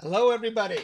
Hello, everybody.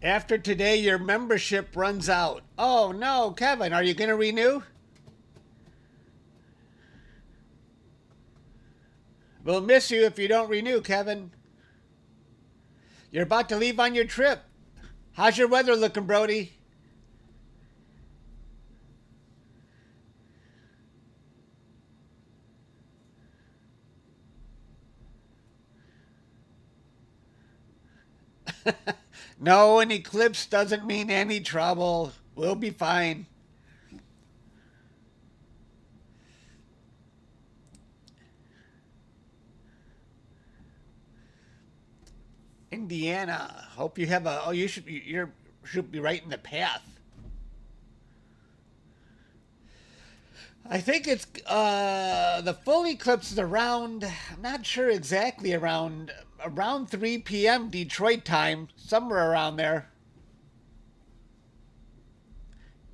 After today, your membership runs out. Oh, no, Kevin, are you going to renew? We'll miss you if you don't renew, Kevin. You're about to leave on your trip. How's your weather looking, Brody? No, an eclipse doesn't mean any trouble. We'll be fine. Indiana. Hope you have a. Oh, should be right in the path. I think it's the full eclipse is around. I'm not sure exactly around 3 p.m. Detroit time, somewhere around there.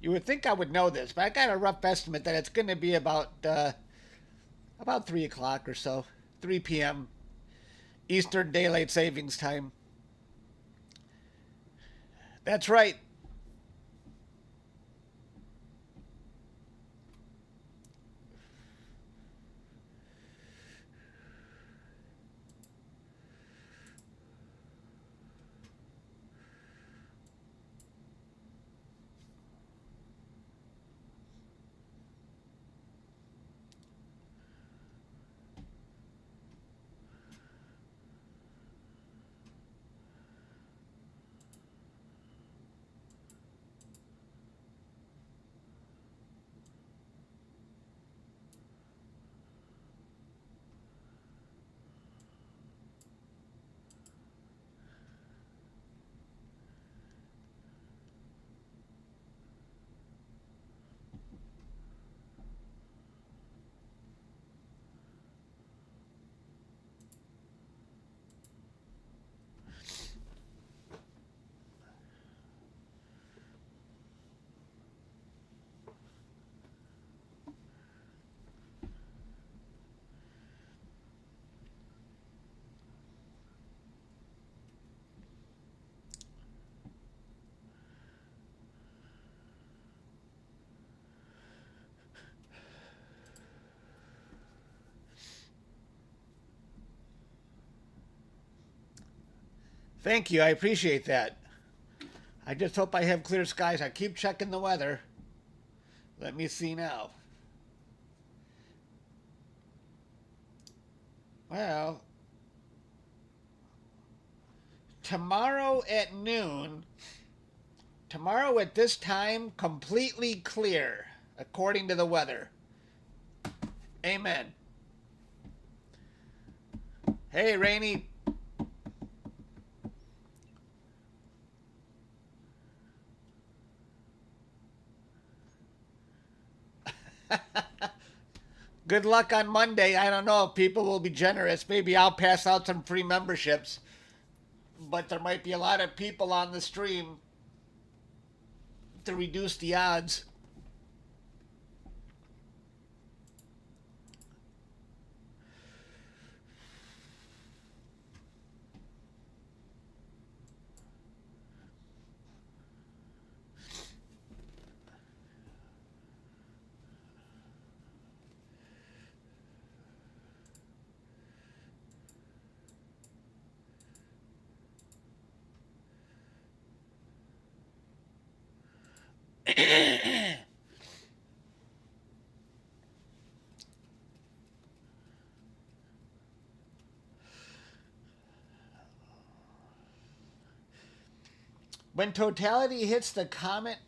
You would think I would know this, but I got a rough estimate that it's going to be about 3 o'clock or so, 3 p.m. Eastern Daylight Savings Time. That's right. Thank you. I appreciate that. I just hope I have clear skies. I keep checking the weather. Let me see now. Well, tomorrow at noon, tomorrow at this time, completely clear, according to the weather. Amen. Hey, Rainy. Good luck on Monday. I don't know if people will be generous. Maybe I'll pass out some free memberships. But there might be a lot of people on the stream to reduce the odds. When totality hits the comet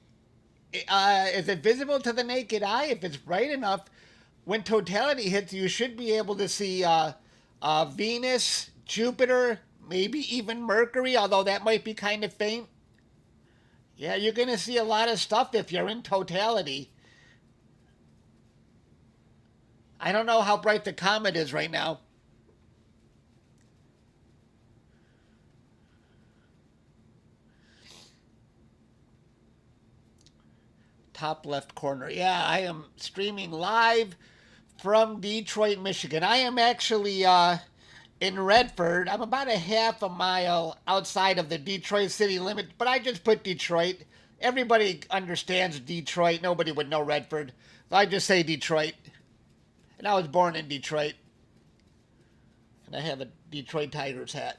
Is it visible to the naked eye? If it's bright enough, when totality hits, you should be able to see Venus, Jupiter, maybe even Mercury, although that might be kind of faint. Yeah, you're going to see a lot of stuff if you're in totality. I don't know how bright the comet is right now. Top left corner. Yeah, I am streaming live from Detroit, Michigan. I am actually in Redford. I'm about a half a mile outside of the Detroit city limit, but I just put Detroit. Everybody understands Detroit. Nobody would know Redford. So I just say Detroit. And I was born in Detroit. And I have a Detroit Tigers hat.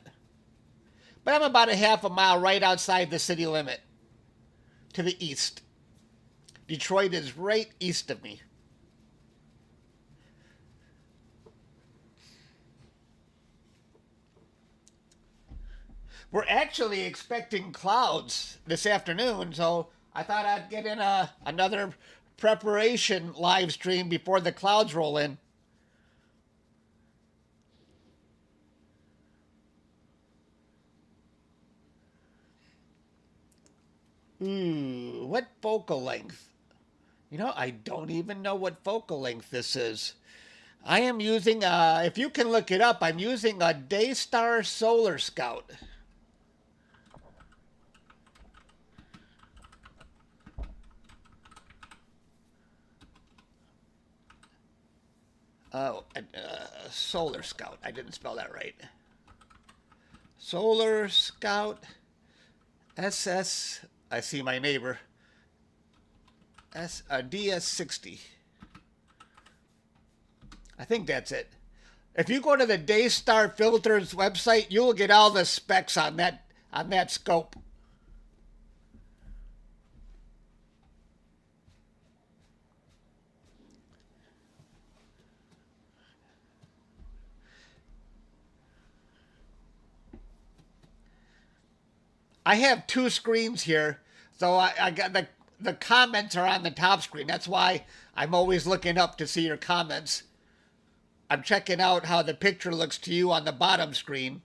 But I'm about a half a mile right outside the city limit to the east. Detroit is right east of me. We're actually expecting clouds this afternoon, so I thought I'd get in another preparation live stream before the clouds roll in. Ooh, what focal length? You know, I don't even know what focal length this is. I am using, if you can look it up, I'm using a DayStar Solar Scout. Oh, Solar Scout. I didn't spell that right. Solar Scout SS. I see my neighbor. DS60. I think that's it. If you go to the DayStar Filters website, you will get all the specs on that scope. I have two screens here, so I got the comments are on the top screen. That's why I'm always looking up to see your comments. I'm checking out how the picture looks to you on the bottom screen.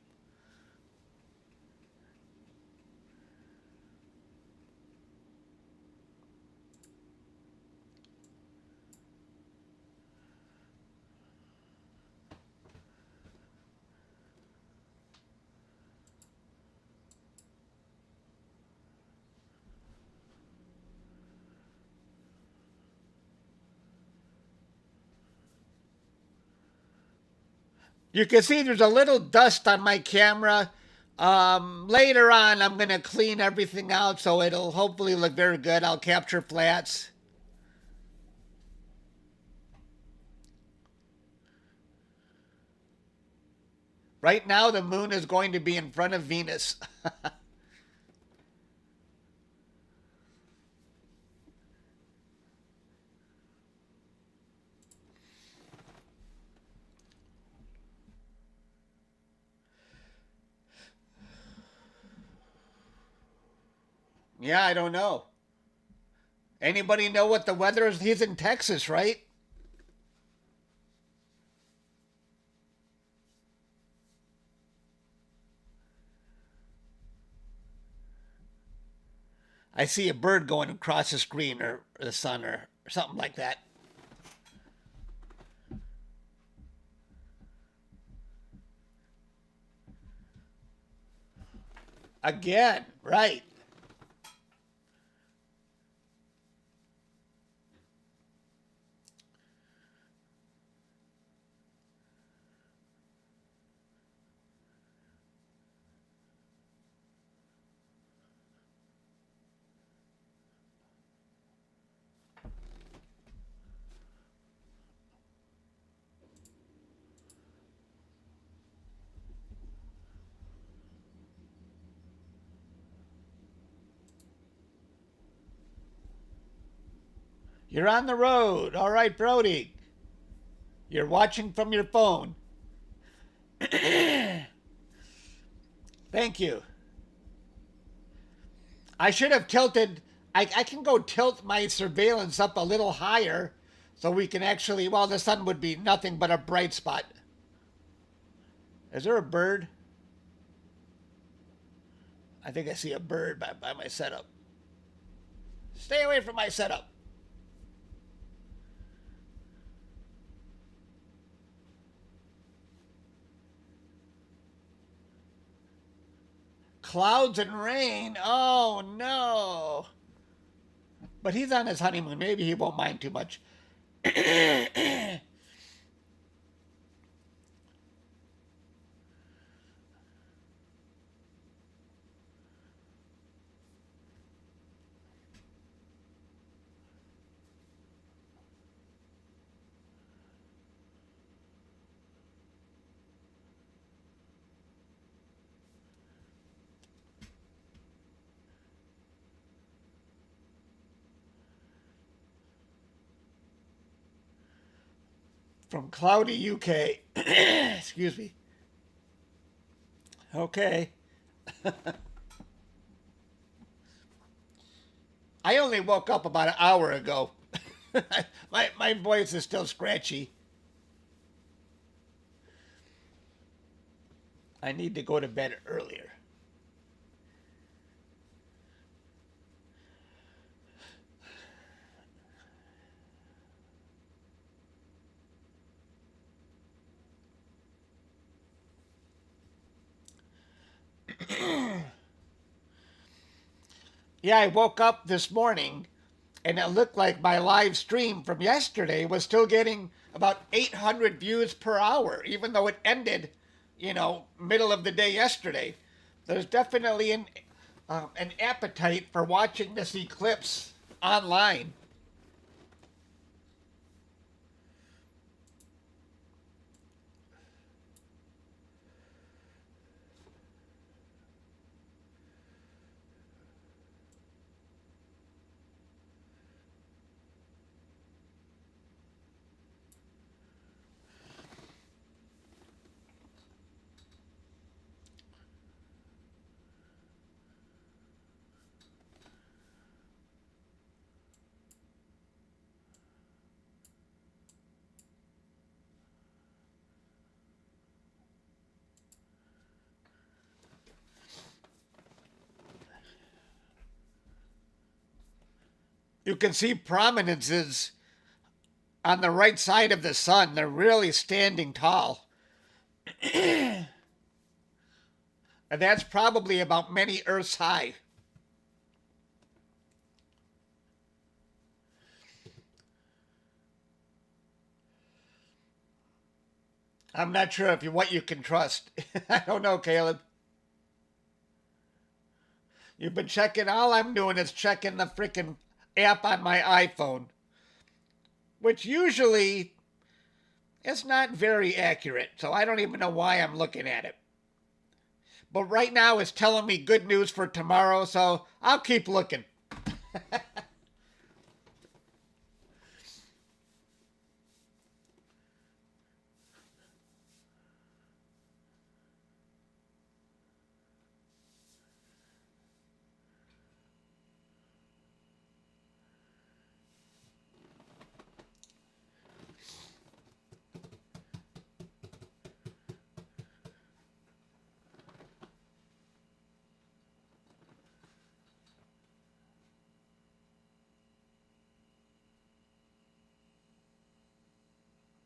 You can see there's a little dust on my camera. Later on, I'm going to clean everything out so it'll hopefully look very good. I'll capture flats. Right now, the moon is going to be in front of Venus. Yeah, I don't know. Anybody know what the weather is? He's in Texas, right? I see a bird going across the screen or the sun or something like that. Again, right. You're on the road. All right, Brody. You're watching from your phone. Thank you. I should have tilted I can go tilt my surveillance up a little higher so we can actually, well, the sun would be nothing but a bright spot. Is there a bird? I think I see a bird by my setup. Stay away from my setup. Clouds and rain. Oh, no. But he's on his honeymoon. Maybe he won't mind too much. From cloudy UK. Excuse me. Okay. I only woke up about an hour ago. my voice is still scratchy. I need to go to bed earlier. Yeah, I woke up this morning and it looked like my live stream from yesterday was still getting about 800 views per hour, even though it ended, middle of the day yesterday. There's definitely an appetite for watching this eclipse online. You can see prominences on the right side of the sun. They're really standing tall. And that's probably about many Earths high. I'm not sure what you can trust. I don't know, Caleb. You've been checking. All I'm doing is checking the freaking app on my iPhone, which usually is not very accurate. So I don't even know why I'm looking at it. But right now it's telling me good news for tomorrow, so I'll keep looking.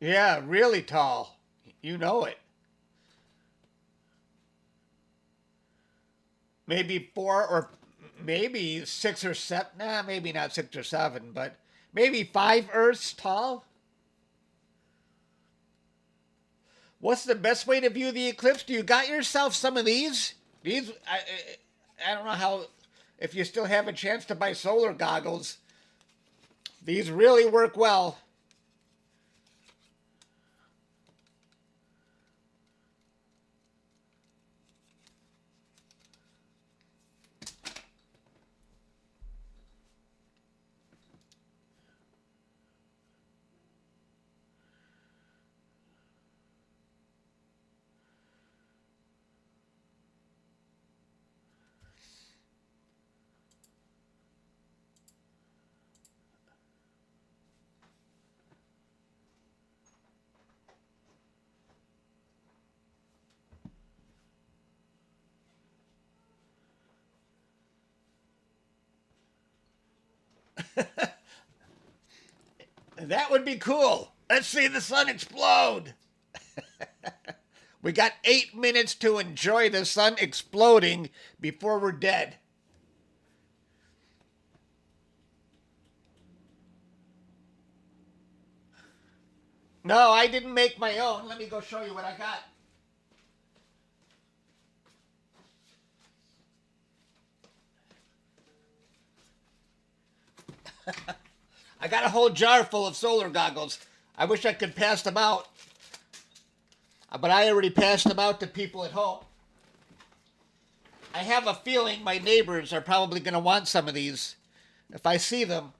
Yeah, really tall. You know it. Maybe four or maybe six or seven. Nah, maybe not six or seven, but maybe 5 Earths tall. What's the best way to view the eclipse? Do you got yourself some of these? I don't know how, if you still have a chance to buy solar goggles. These really work well. That would be cool. Let's see the sun explode. We got 8 minutes to enjoy the sun exploding before we're dead. No, I didn't make my own. Let me go show you what I got. I got a whole jar full of solar goggles. I wish I could pass them out. But I already passed them out to people at home. I have a feeling my neighbors are probably going to want some of these. If I see them,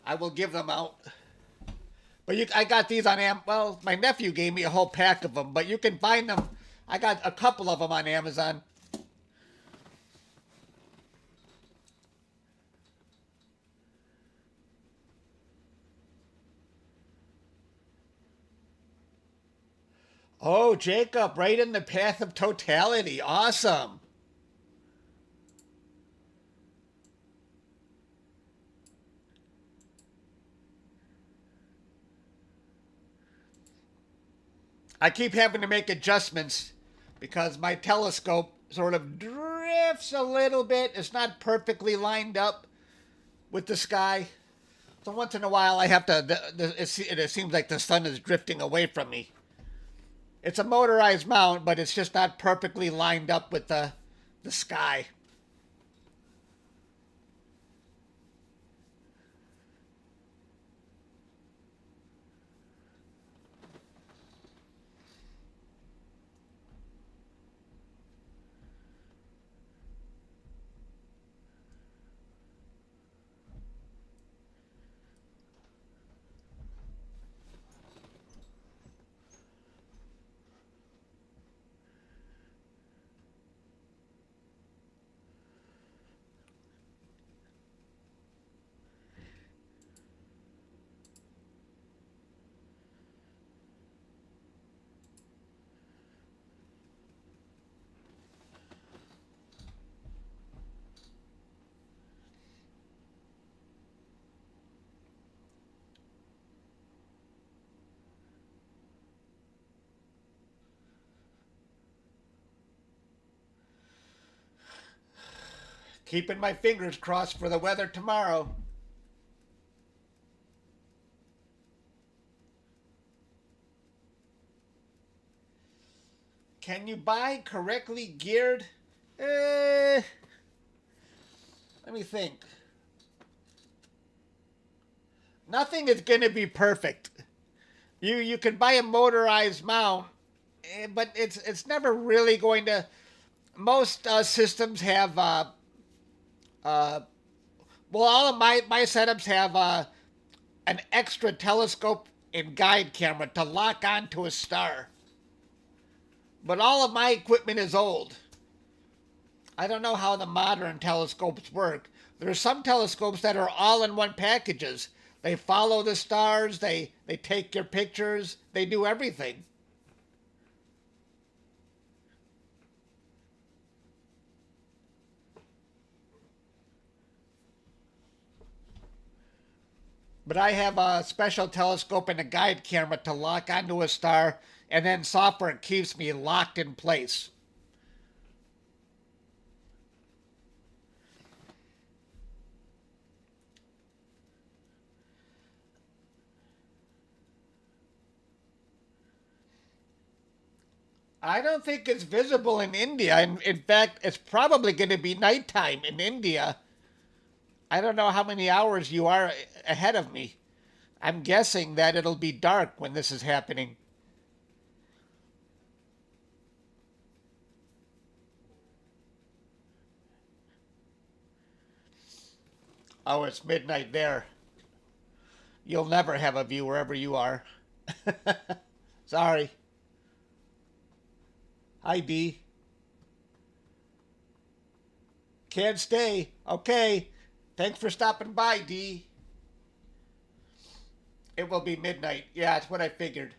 I will give them out. But I got these on Amazon. Well, my nephew gave me a whole pack of them, but you can find them. I got a couple of them on Amazon. Oh, Jacob, right in the path of totality. Awesome. I keep having to make adjustments because my telescope sort of drifts a little bit. It's not perfectly lined up with the sky. So once in a while I have to, it seems like the sun is drifting away from me. It's a motorized mount, but it's just not perfectly lined up with the sky. Keeping my fingers crossed for the weather tomorrow. Can you buy correctly geared? Let me think. Nothing is going to be perfect. You can buy a motorized mount, but it's never really going to. Most systems have uh, well, all of my setups have an extra telescope and guide camera to lock onto a star. But all of my equipment is old. I don't know how the modern telescopes work. There are some telescopes that are all-in-one packages. They follow the stars, they take your pictures, they do everything. But I have a special telescope and a guide camera to lock onto a star, and then software keeps me locked in place. I don't think it's visible in India. In fact, it's probably going to be nighttime in India. I don't know how many hours you are ahead of me. I'm guessing that it'll be dark when this is happening. Oh, it's midnight there. You'll never have a view wherever you are. Sorry. Hi, D. Can't stay. Okay. Thanks for stopping by, D. It will be midnight. Yeah, that's what I figured.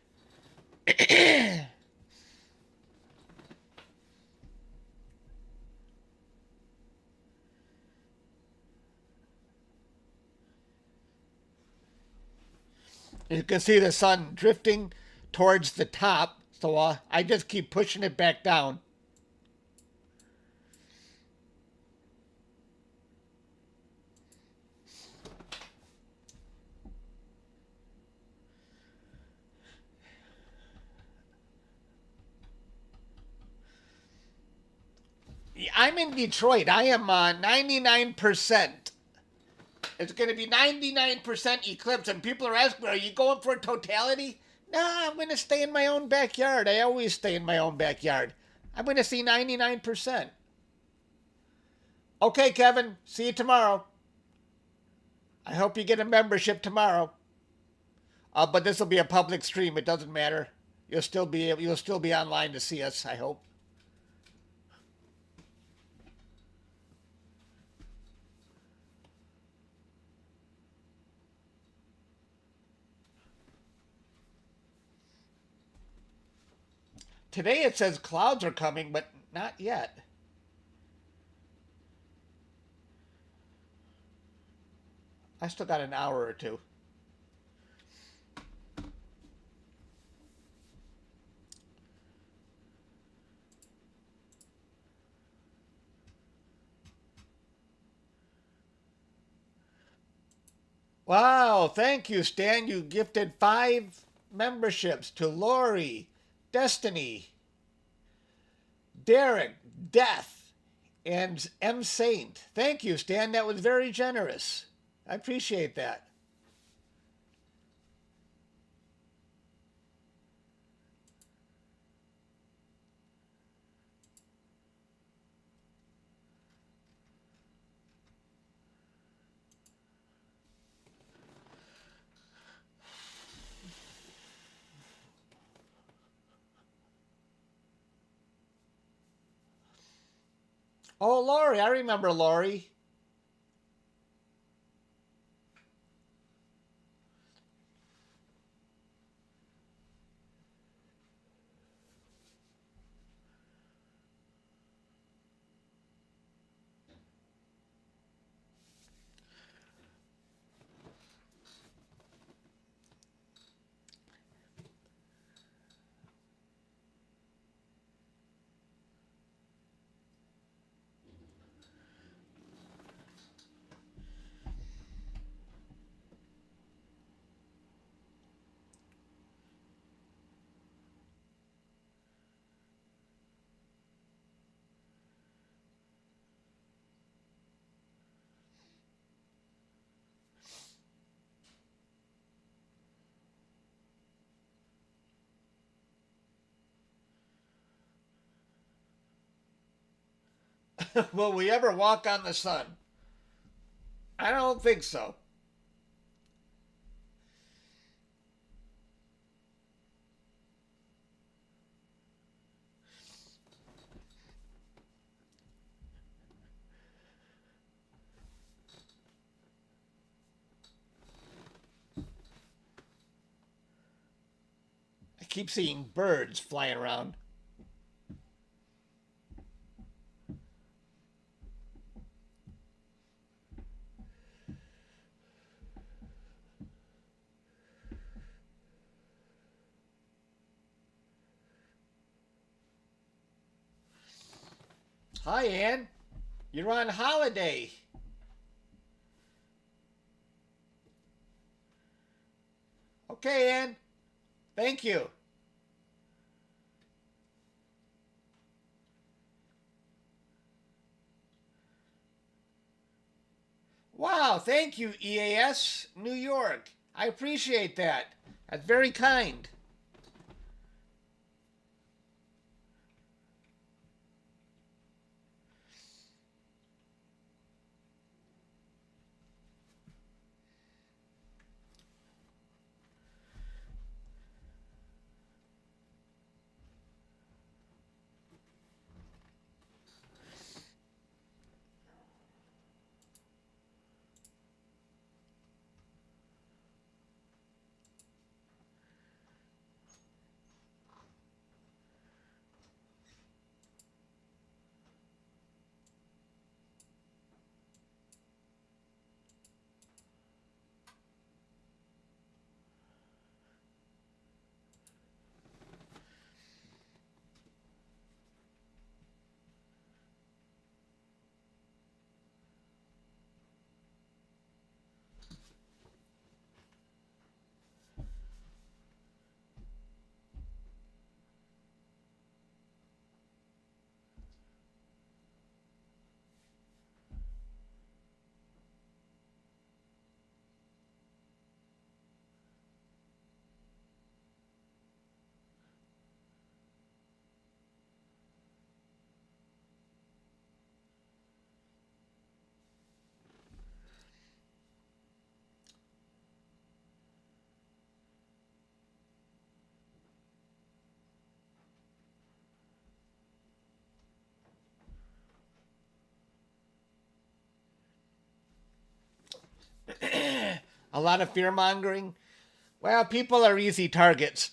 You can see the sun drifting towards the top, so I just keep pushing it back down. I'm in Detroit. I am 99%. It's going to be 99% eclipse, and people are asking, are you going for a totality? No, I'm going to stay in my own backyard. I always stay in my own backyard. I'm going to see 99%. Okay, Kevin. See you tomorrow. I hope you get a membership tomorrow. But this will be a public stream. It doesn't matter. You'll still be online to see us, I hope. Today it says clouds are coming, but not yet. I still got an hour or two. Wow, thank you, Stan. You gifted 5 memberships to Lori, Destiny, Derek, Death, and M. Saint. Thank you, Stan. That was very generous. I appreciate that. Oh, Lori, I remember Lori. Will we ever walk on the sun? I don't think so. I keep seeing birds flying around. Hi, Ann. You're on holiday. Okay, Ann. Thank you. Wow, thank you, EAS New York. I appreciate that. That's very kind. A lot of fear mongering. Well, people are easy targets.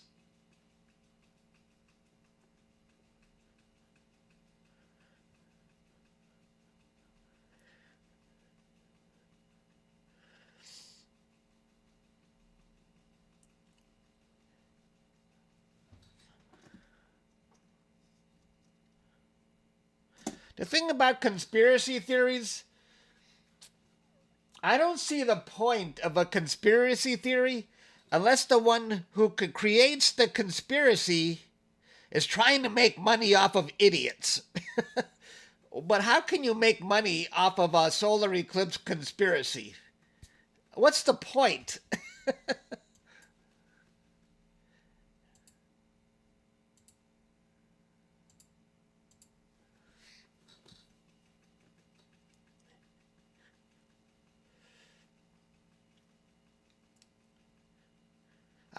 The thing about conspiracy theories, I don't see the point of a conspiracy theory unless the one who creates the conspiracy is trying to make money off of idiots. But how can you make money off of a solar eclipse conspiracy? What's the point?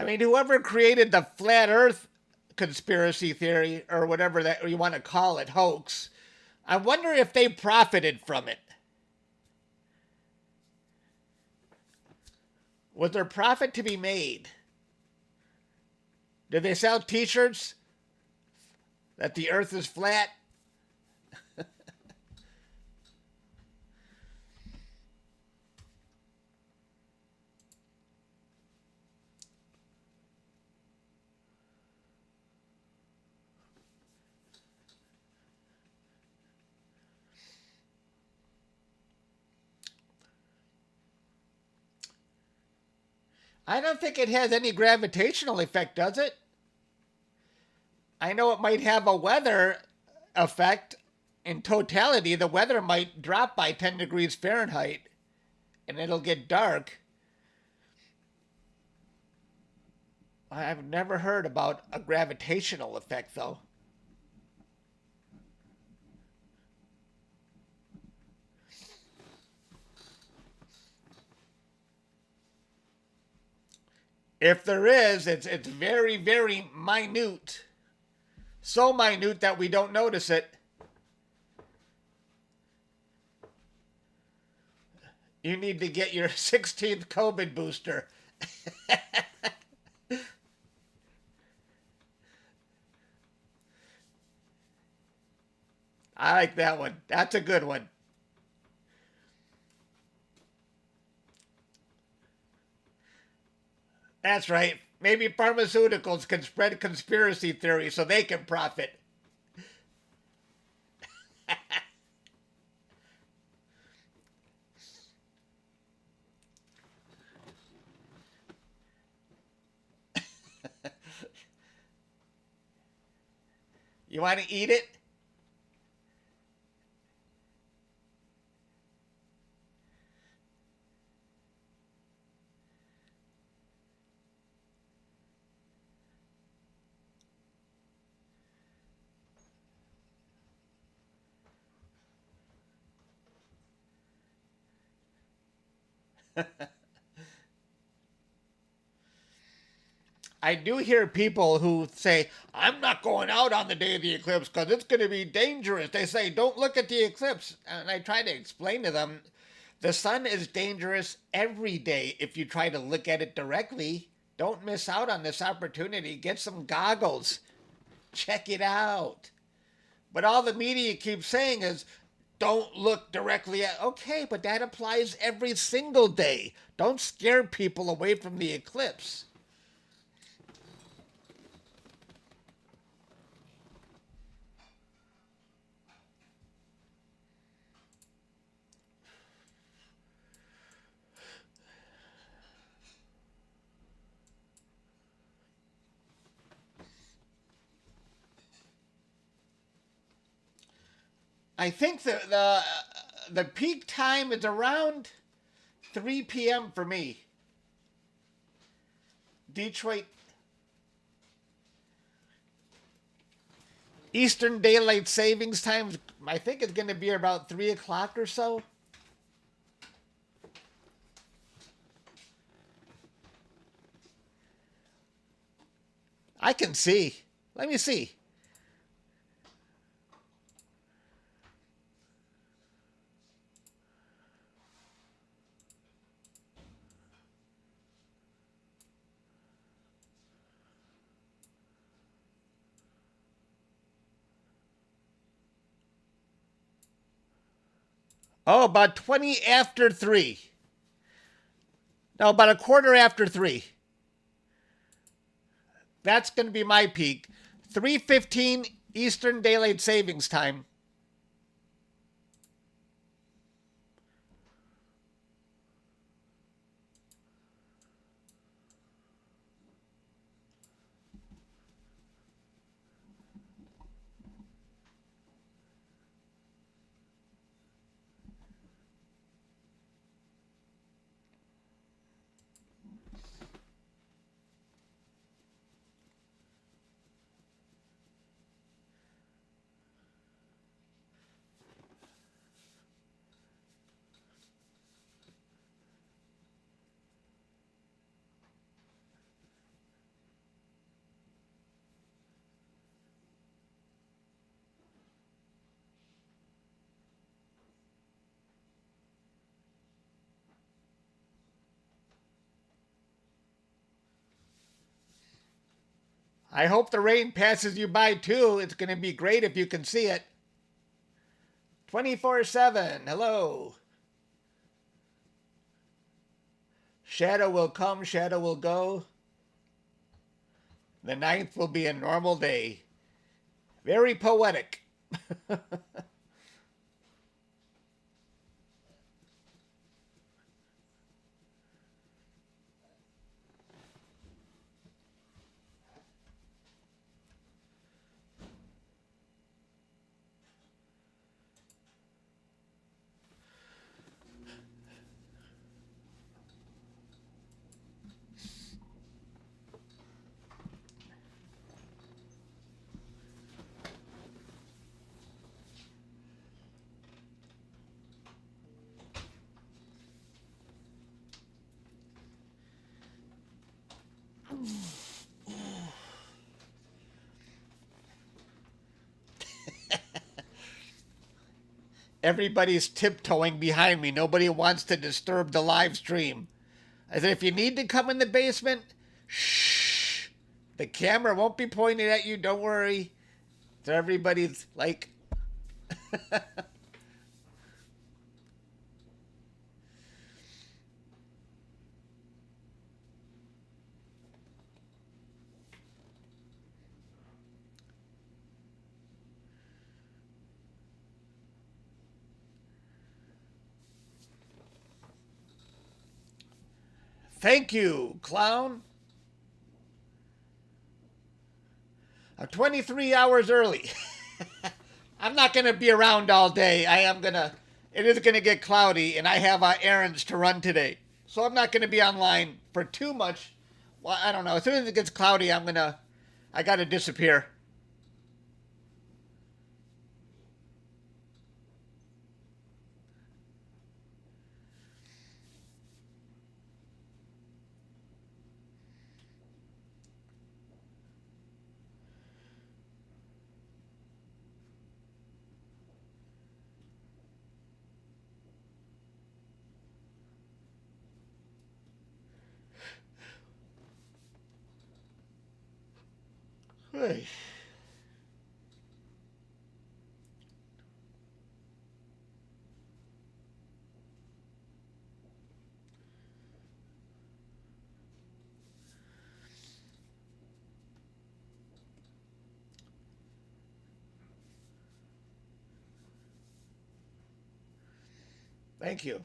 I mean, whoever created the flat earth conspiracy theory, or whatever that you want to call it, hoax, I wonder if they profited from it. Was there profit to be made? Did they sell t-shirts that the earth is flat? I don't think it has any gravitational effect, does it? I know it might have a weather effect. In totality, the weather might drop by 10 degrees Fahrenheit and it'll get dark. I've never heard about a gravitational effect, though. If there is, it's very, very minute. So minute that we don't notice it. You need to get your 16th COVID booster. I like that one. That's a good one. That's right. Maybe pharmaceuticals can spread conspiracy theories so they can profit. You want to eat it? I do hear people who say, I'm not going out on the day of the eclipse because it's going to be dangerous. They say, don't look at the eclipse. And I try to explain to them, the sun is dangerous every day if you try to look at it directly. Don't miss out on this opportunity. Get some goggles. Check it out. But all the media keeps saying is, don't look directly at. Okay, but that applies every single day. Don't scare people away from the eclipse. I think the peak time is around 3 p.m. for me. Detroit Eastern Daylight Savings Time, I think it's going to be about 3 o'clock or so. I can see. Let me see. Oh, about 20 after 3. No, about a quarter after 3. That's going to be my peak. 3:15 Eastern Daylight Savings Time. I hope the rain passes you by too. It's going to be great if you can see it. 24/7. Hello. Shadow will come, shadow will go. The 9th will be a normal day. Very poetic. Everybody's tiptoeing behind me. Nobody wants to disturb the live stream. I said, if you need to come in the basement, shh. The camera won't be pointed at you. Don't worry. So everybody's like... Thank you, clown. I'm 23 hours early. I'm not going to be around all day. It is going to get cloudy, and I have errands to run today. So I'm not going to be online for too much. Well, I don't know. As soon as it gets cloudy, I got to disappear. Hey. Thank you.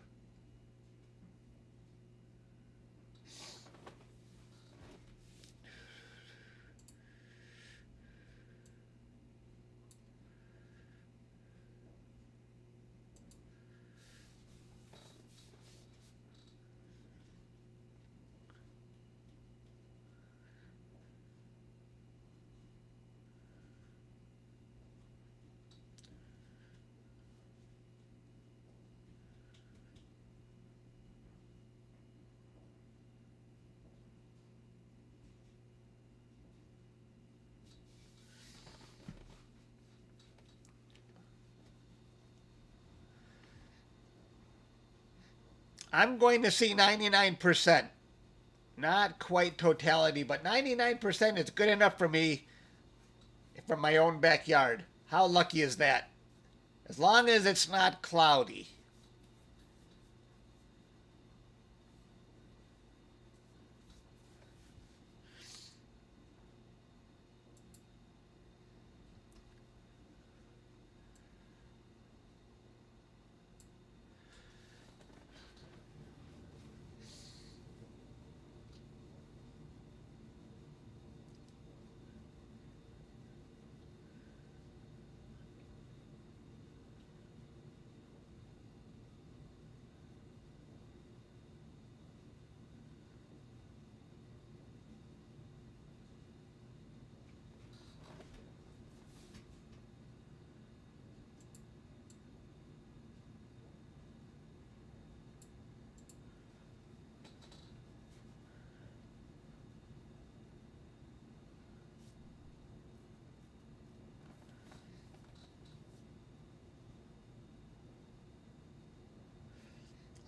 I'm going to see 99%. Not quite totality, but 99% is good enough for me from my own backyard. How lucky is that? As long as it's not cloudy.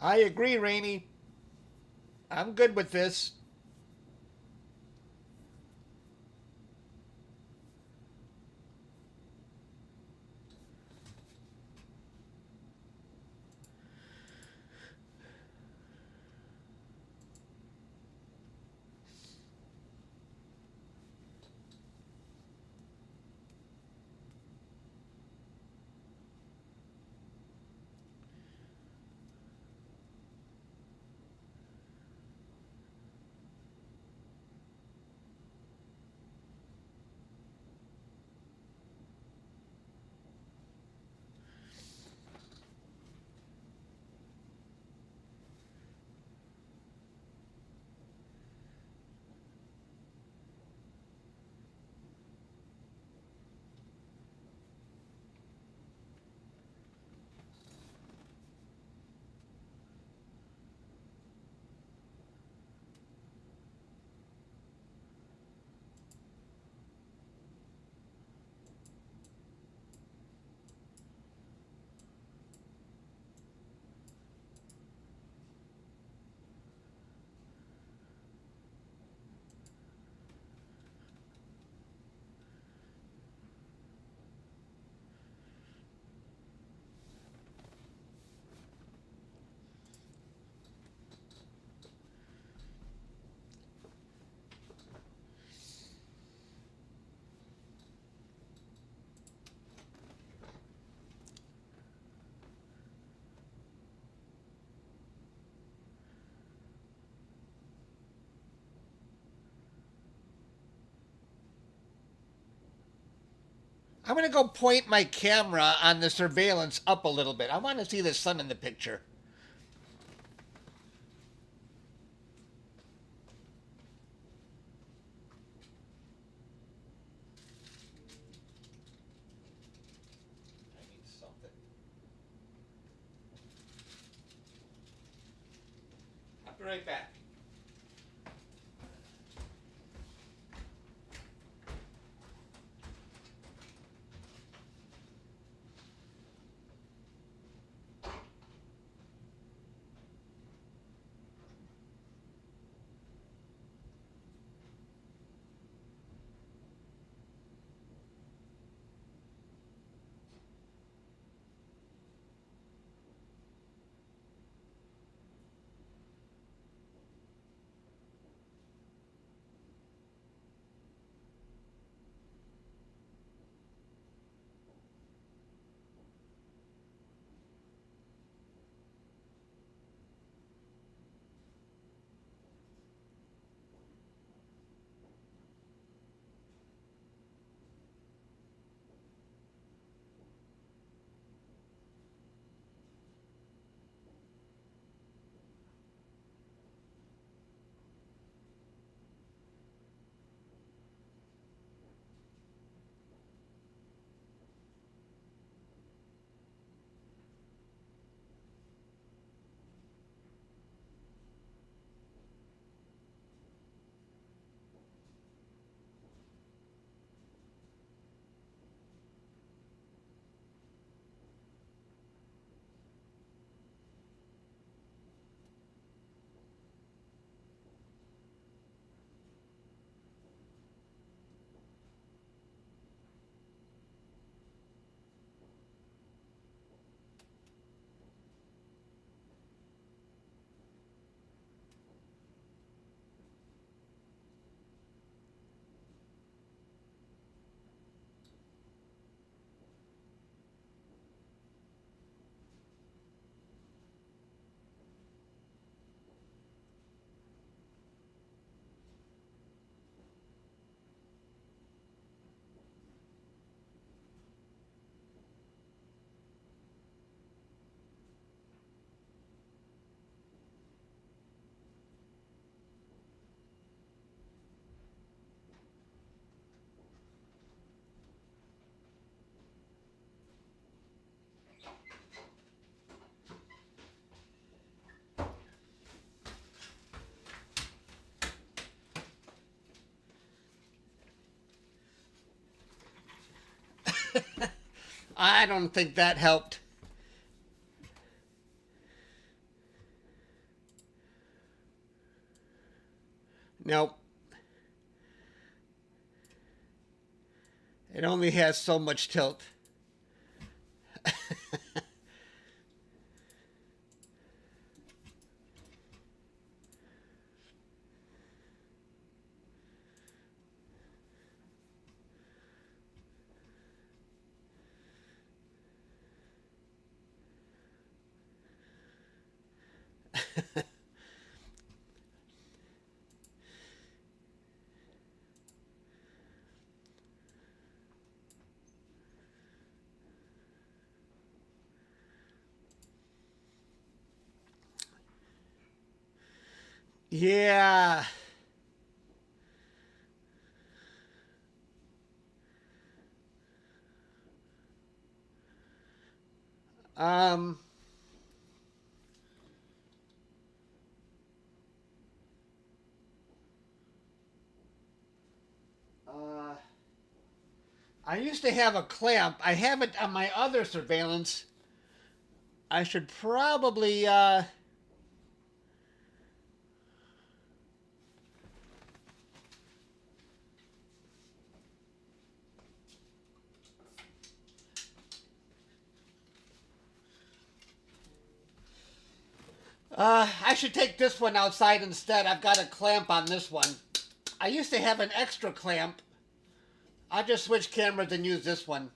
I agree, Rainey. I'm good with this. I'm going to go point my camera on the surveillance up a little bit. I want to see the sun in the picture. I need something. I'll be right back. I don't think that helped. Nope. It only has so much tilt. Yeah. Um, uh, I used to have a clamp. I have it on my other surveillance. I should probably, I should take this one outside instead. I've got a clamp on this one. I used to have an extra clamp. I'll just switch cameras and use this one.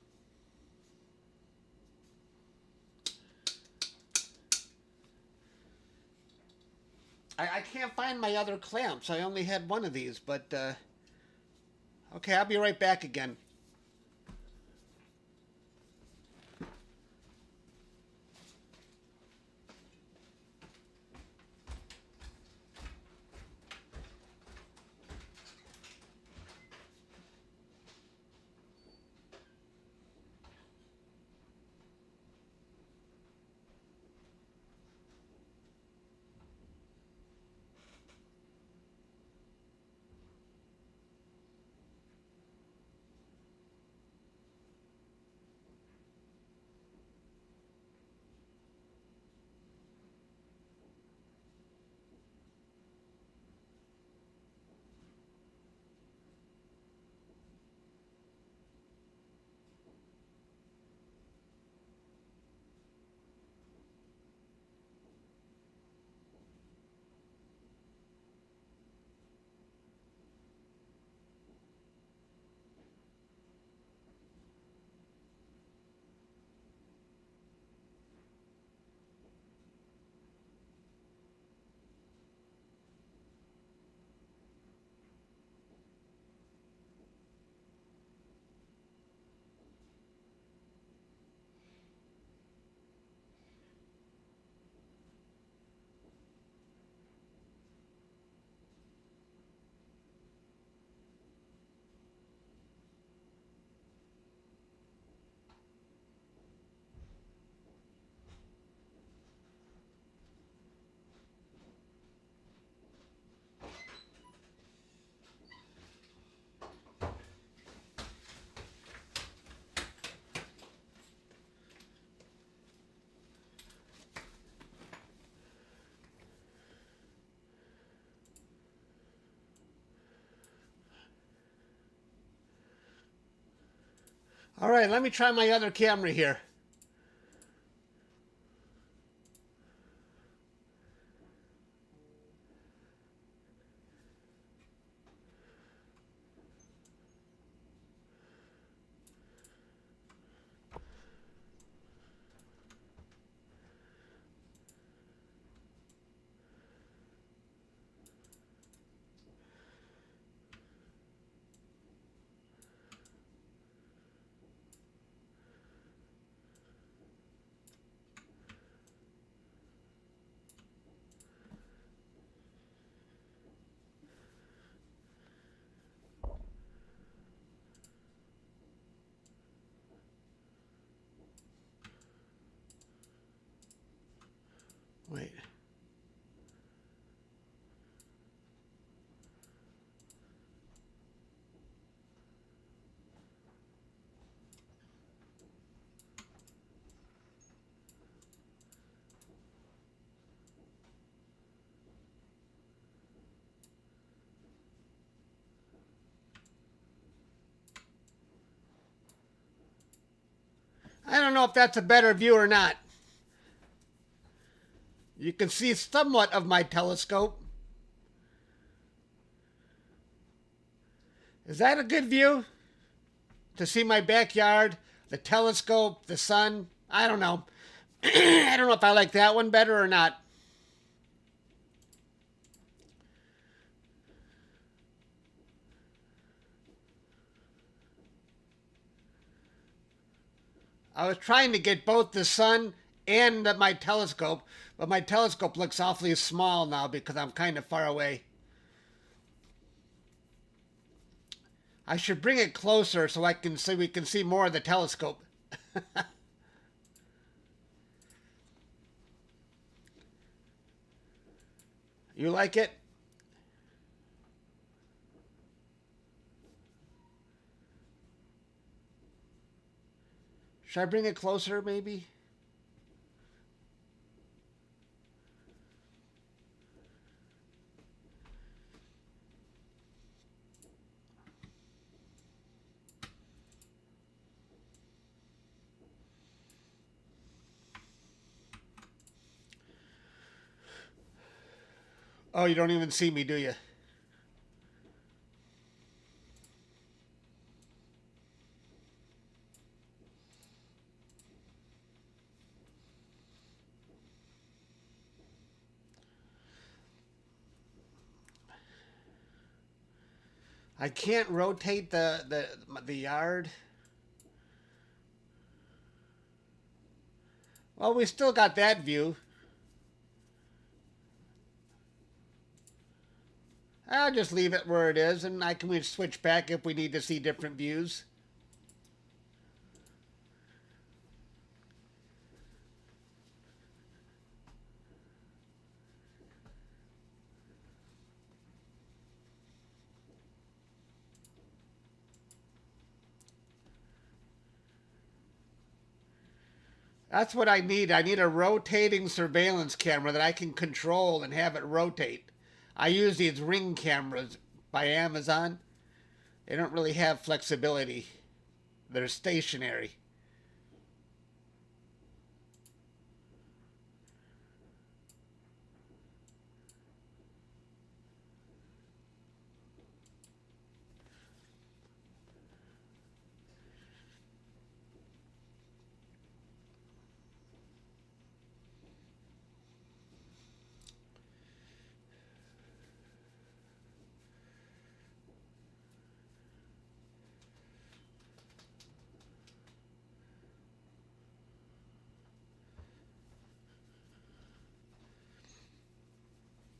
I can't find my other clamps. I only had one of these, but, okay, I'll be right back again. All right, let me try my other camera here. I don't know if that's a better view or not. You can see somewhat of my telescope. Is that a good view? To see my backyard, the telescope, the sun? I don't know. I don't know if I like that one better or not. I was trying to get both the sun and my telescope, but my telescope looks awfully small now because I'm kind of far away. I should bring it closer so we can see more of the telescope. You like it? Should I bring it closer, maybe? Oh, you don't even see me, do you? I can't rotate the yard. Well, we still got that view. I'll just leave it where it is, and we switch back if we need to see different views. That's what I need. I need a rotating surveillance camera that I can control and have it rotate. I use these Ring cameras by Amazon. They don't really have flexibility. They're stationary.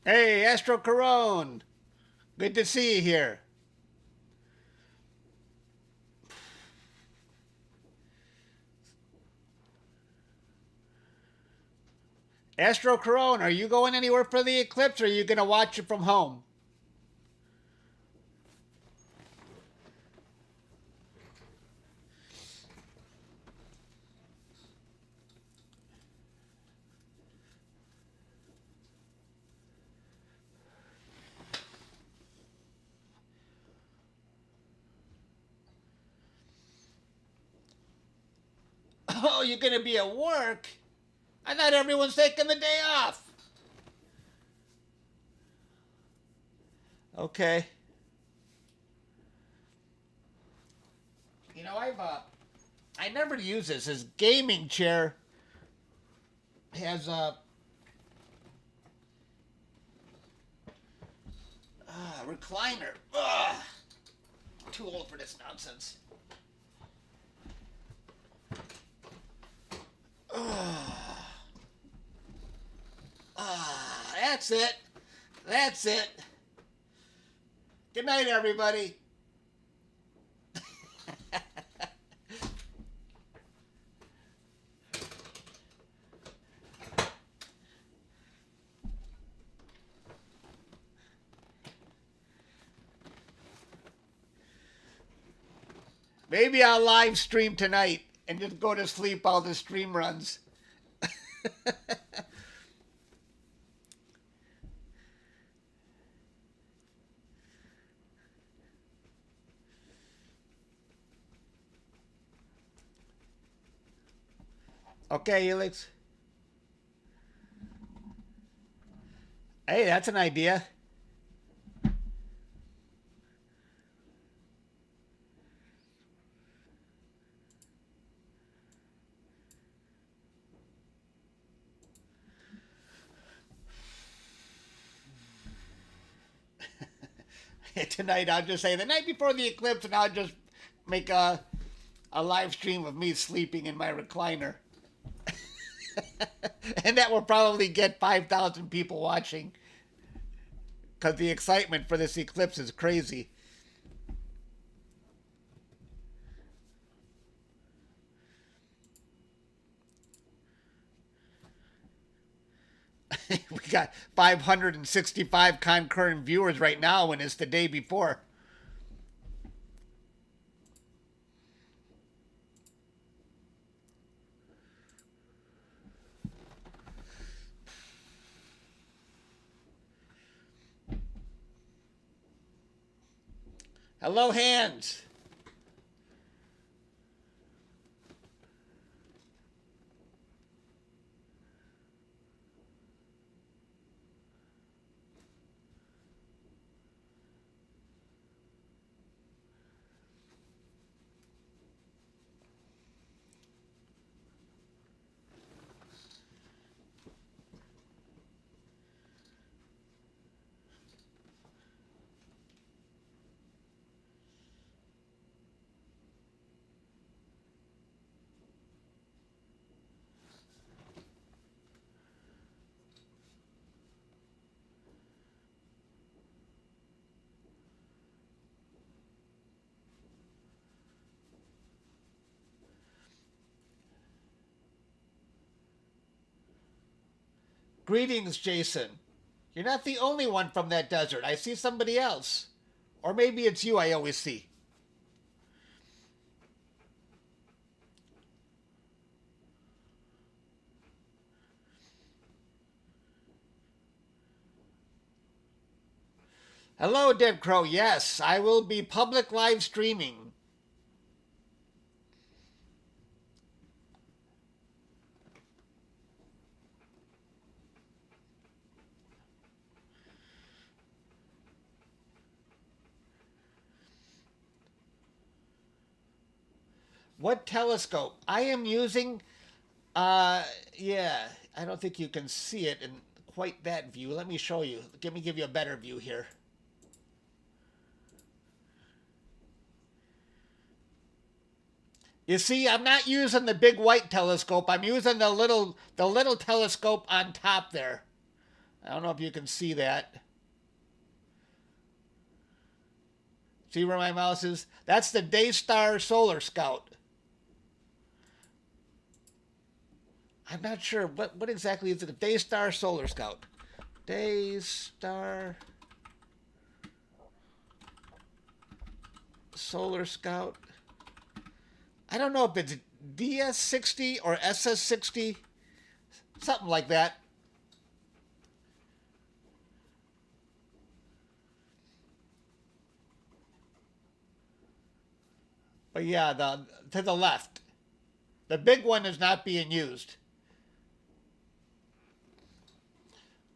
Hey, Astro Corone. Good to see you here. Astro Corone, are you going anywhere for the eclipse, or are you going to watch it from home? Oh, you're going to be at work? I thought everyone's taking the day off. Okay. You know, I never use this. This gaming chair has a recliner. Ugh. Too old for this nonsense. That's it. That's it. Good night, everybody. Maybe I'll live stream tonight and just go to sleep while the stream runs. Okay, Helix. Hey, that's an idea. Tonight, I'll just say the night before the eclipse, and I'll just make a live stream of me sleeping in my recliner. And that will probably get 5,000 people watching. Because the excitement for this eclipse is crazy. We got 565 concurrent viewers right now, and it's the day before. Hello, hands. Greetings, Jason. You're not the only one from that desert. I see somebody else. Or maybe it's you I always see. Hello, Dead Crow. Yes, I will be public live streaming. What telescope? I am using, yeah, I don't think you can see it in quite that view. Let me show you. Let me give you a better view here. You see, I'm not using the big white telescope. I'm using the little telescope on top there. I don't know if you can see that. See where my mouse is? That's the DayStar Solar Scout. I'm not sure. What exactly is it? DayStar Solar Scout. DayStar Solar Scout. I don't know if it's DS60 or SS60. Something like that. But yeah, to the left. The big one is not being used.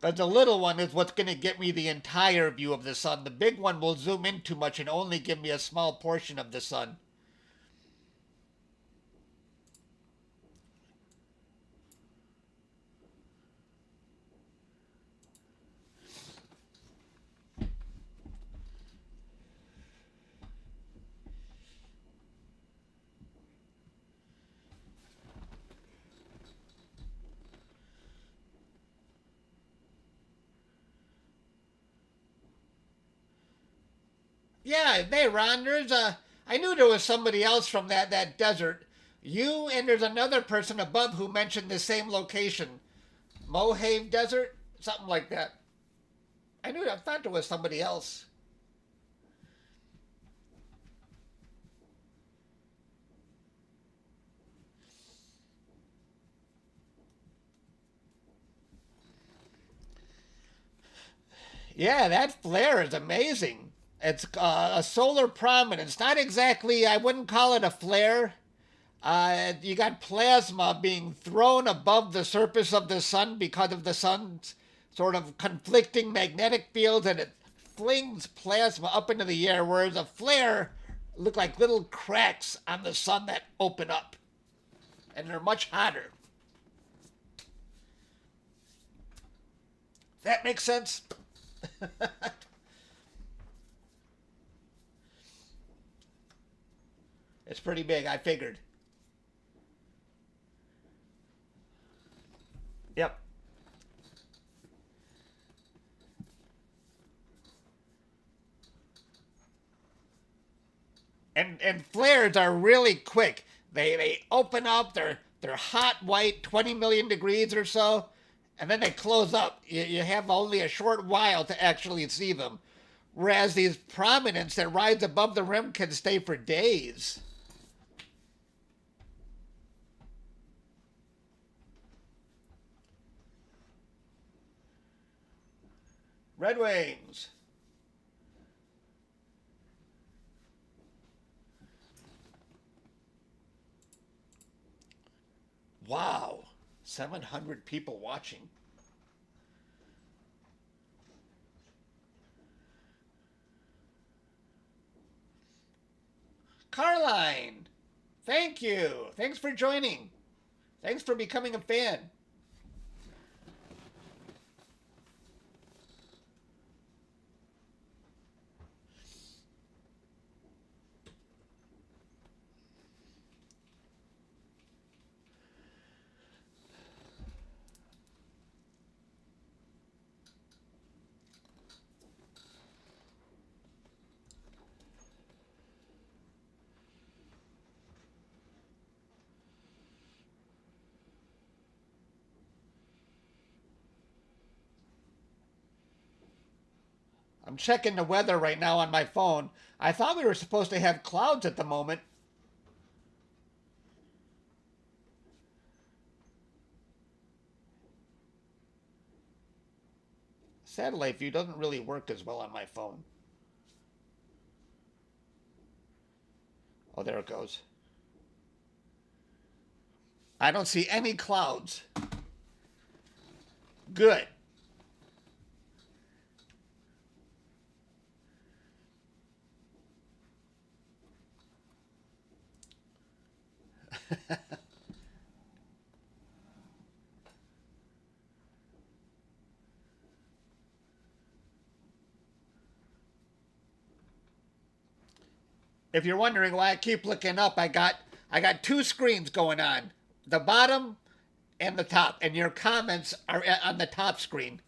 But the little one is what's going to get me the entire view of the sun. The big one will zoom in too much and only give me a small portion of the sun. Yeah, hey Ron, I knew there was somebody else from that desert. You and there's another person above who mentioned the same location. Mojave Desert? Something like that. I thought there was somebody else. Yeah, that flare is amazing. It's a solar prominence. Not exactly, I wouldn't call it a flare. You got plasma being thrown above the surface of the sun because of the sun's sort of conflicting magnetic fields, and it flings plasma up into the air, whereas a flare look like little cracks on the sun that open up, and they're much hotter. That makes sense? It's pretty big, I figured. Yep. And flares are really quick. They open up, they're hot white, 20 million degrees or so, and then they close up. You have only a short while to actually see them. Whereas these prominence that rides above the rim can stay for days. Red Wings. Wow. 700 people watching. Carline. Thank you. Thanks for joining. Thanks for becoming a fan. I'm checking the weather right now on my phone. I thought we were supposed to have clouds at the moment. Satellite view doesn't really work as well on my phone. Oh, there it goes. I don't see any clouds. Good. If you're wondering why I keep looking up, I got two screens going on. The bottom and the top, and your comments are on the top screen.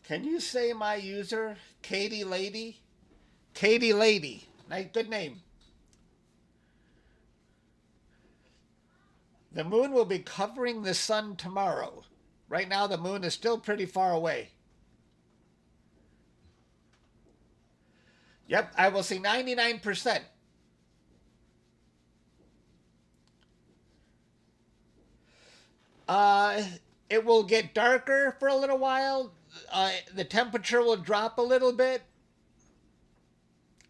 Can you say my user, Katie Lady? Katie Lady. Nice, good name. The moon will be covering the sun tomorrow. Right now, the moon is still pretty far away. Yep, I will see 99%. Uh, it will get darker for a little while. The temperature will drop a little bit.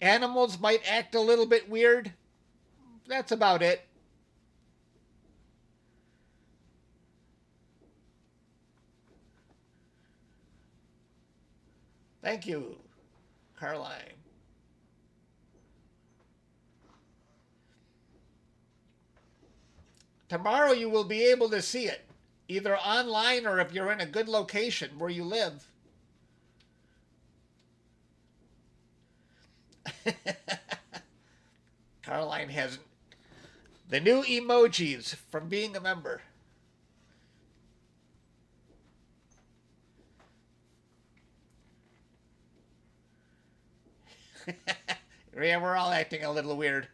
Animals might act a little bit weird. That's about it. Thank you, Caroline. Tomorrow you will be able to see it, either online or if you're in a good location where you live. Caroline hasn't. The new emojis from being a member. Yeah, we're all acting a little weird.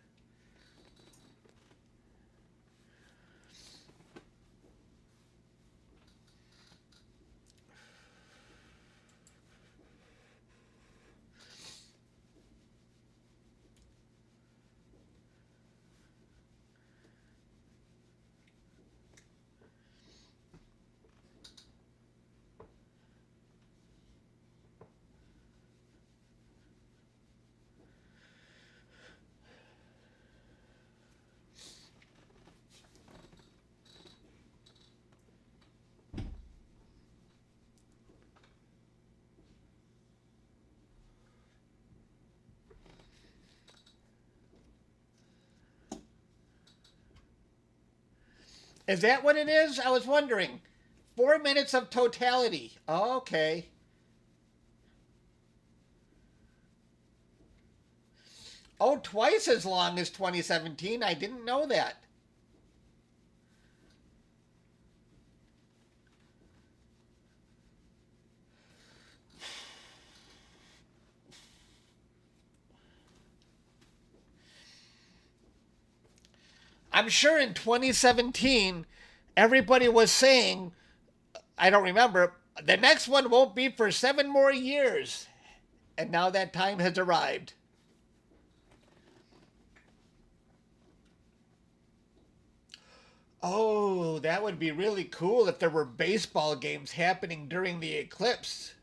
Is that what it is? I was wondering. 4 minutes of totality. Oh, okay. Oh, twice as long as 2017. I didn't know that. I'm sure in 2017, everybody was saying, I don't remember, the next one won't be for 7 more years. And now that time has arrived. Oh, that would be really cool if there were baseball games happening during the eclipse.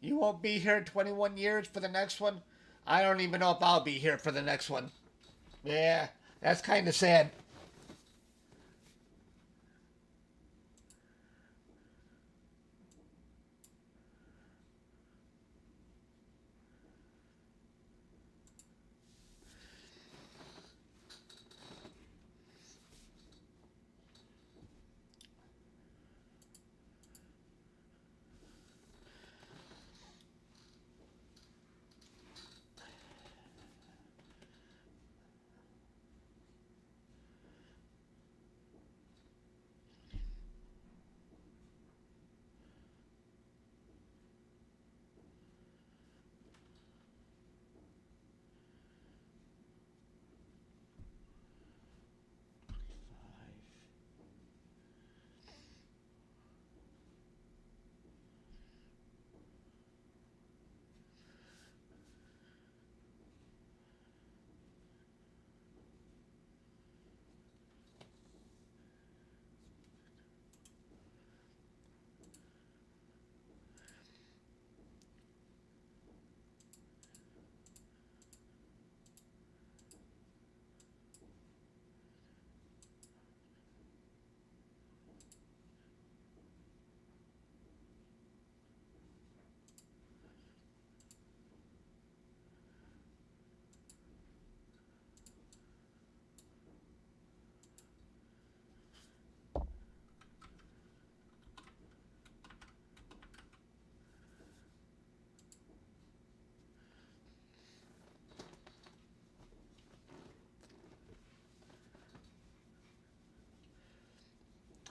You won't be here 21 years for the next one? I don't even know if I'll be here for the next one. Yeah, that's kind of sad.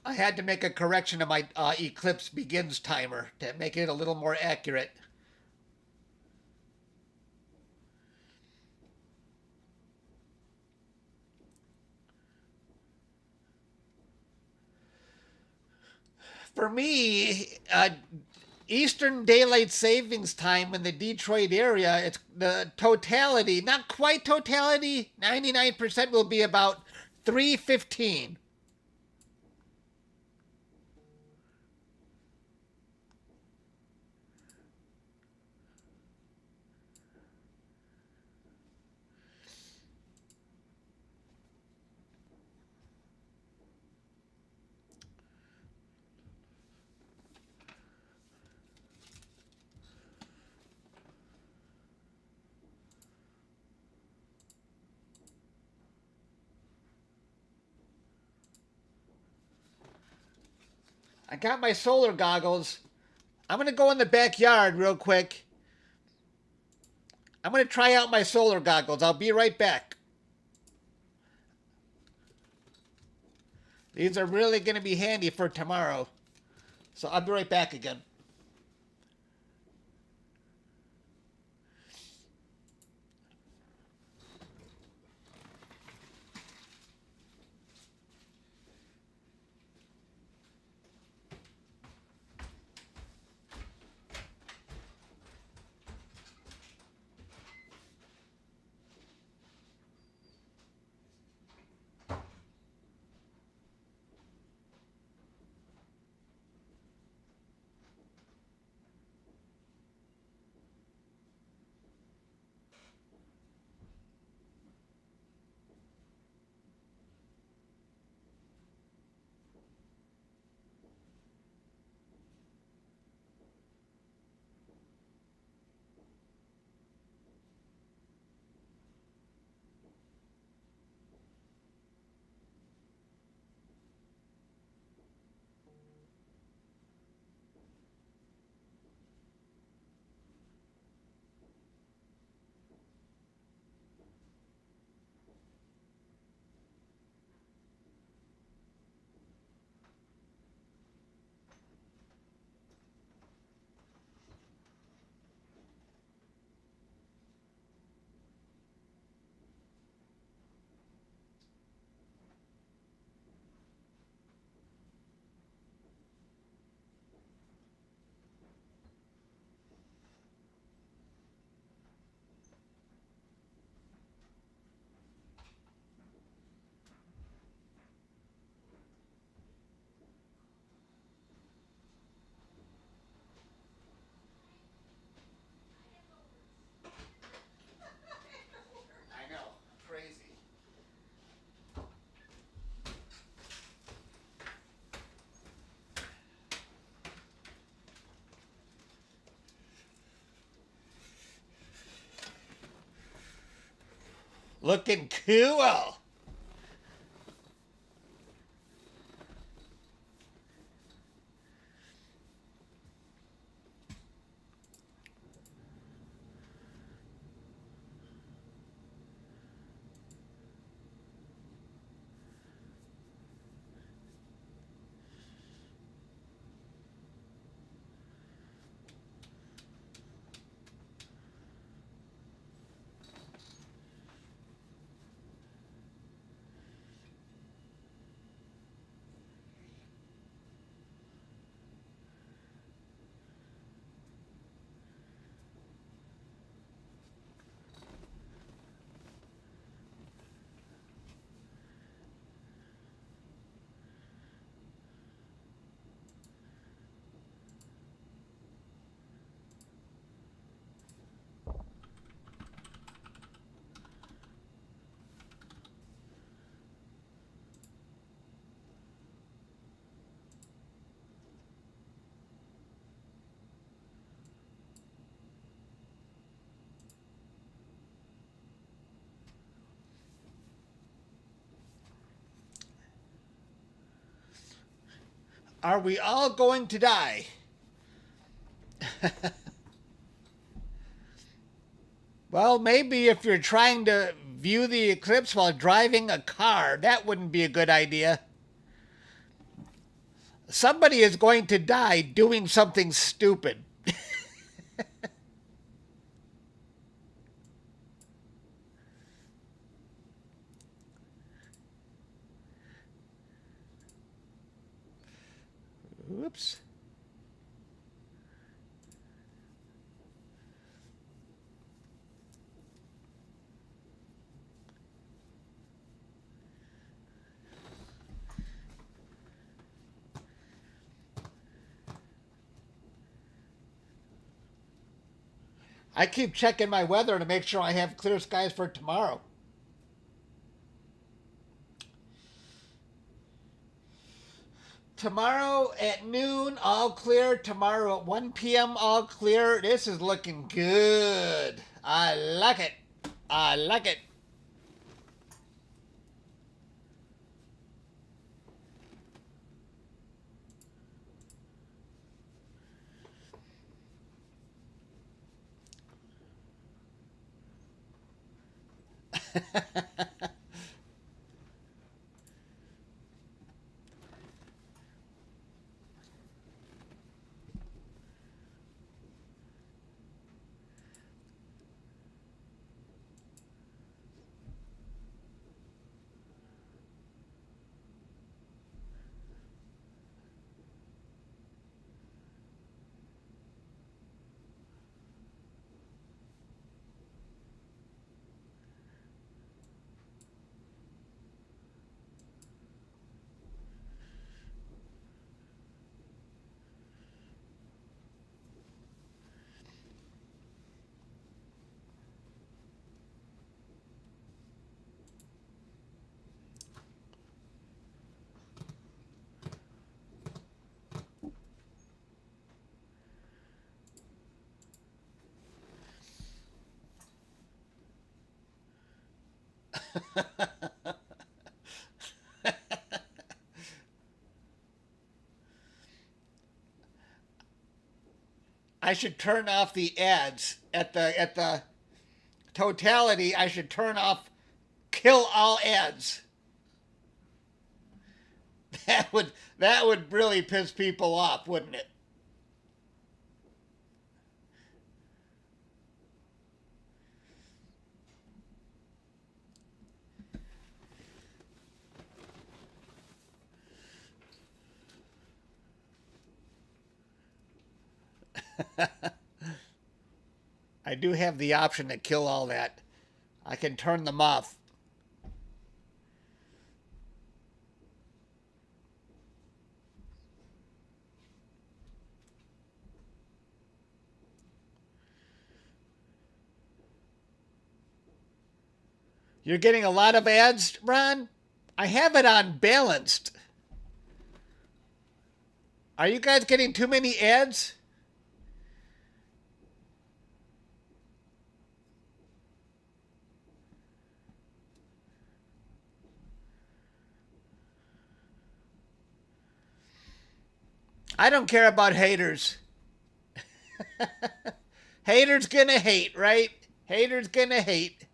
I had to make a correction to my eclipse begins timer to make it a little more accurate. For me, Eastern Daylight Savings Time in the Detroit area, it's the totality, not quite totality, 99% will be about 3:15. I got my solar goggles. I'm going to go in the backyard real quick. I'm going to try out my solar goggles. I'll be right back. These are really going to be handy for tomorrow. So I'll be right back again. I know, crazy. Looking cool. Are we all going to die? Well, maybe if you're trying to view the eclipse while driving a car, that wouldn't be a good idea. Somebody is going to die doing something stupid. Oops. I keep checking my weather to make sure I have clear skies for tomorrow. Tomorrow at noon, all clear. Tomorrow at 1 p.m., all clear. This is looking good. I like it. I like it. I should turn off the ads at the totality. I should turn off kill all ads. That would really piss people off, wouldn't it? I do have the option to kill all that. I can turn them off. You're getting a lot of ads, Ron? I have it on balanced. Are you guys getting too many ads? I don't care about haters. Haters gonna hate, right? Haters gonna hate.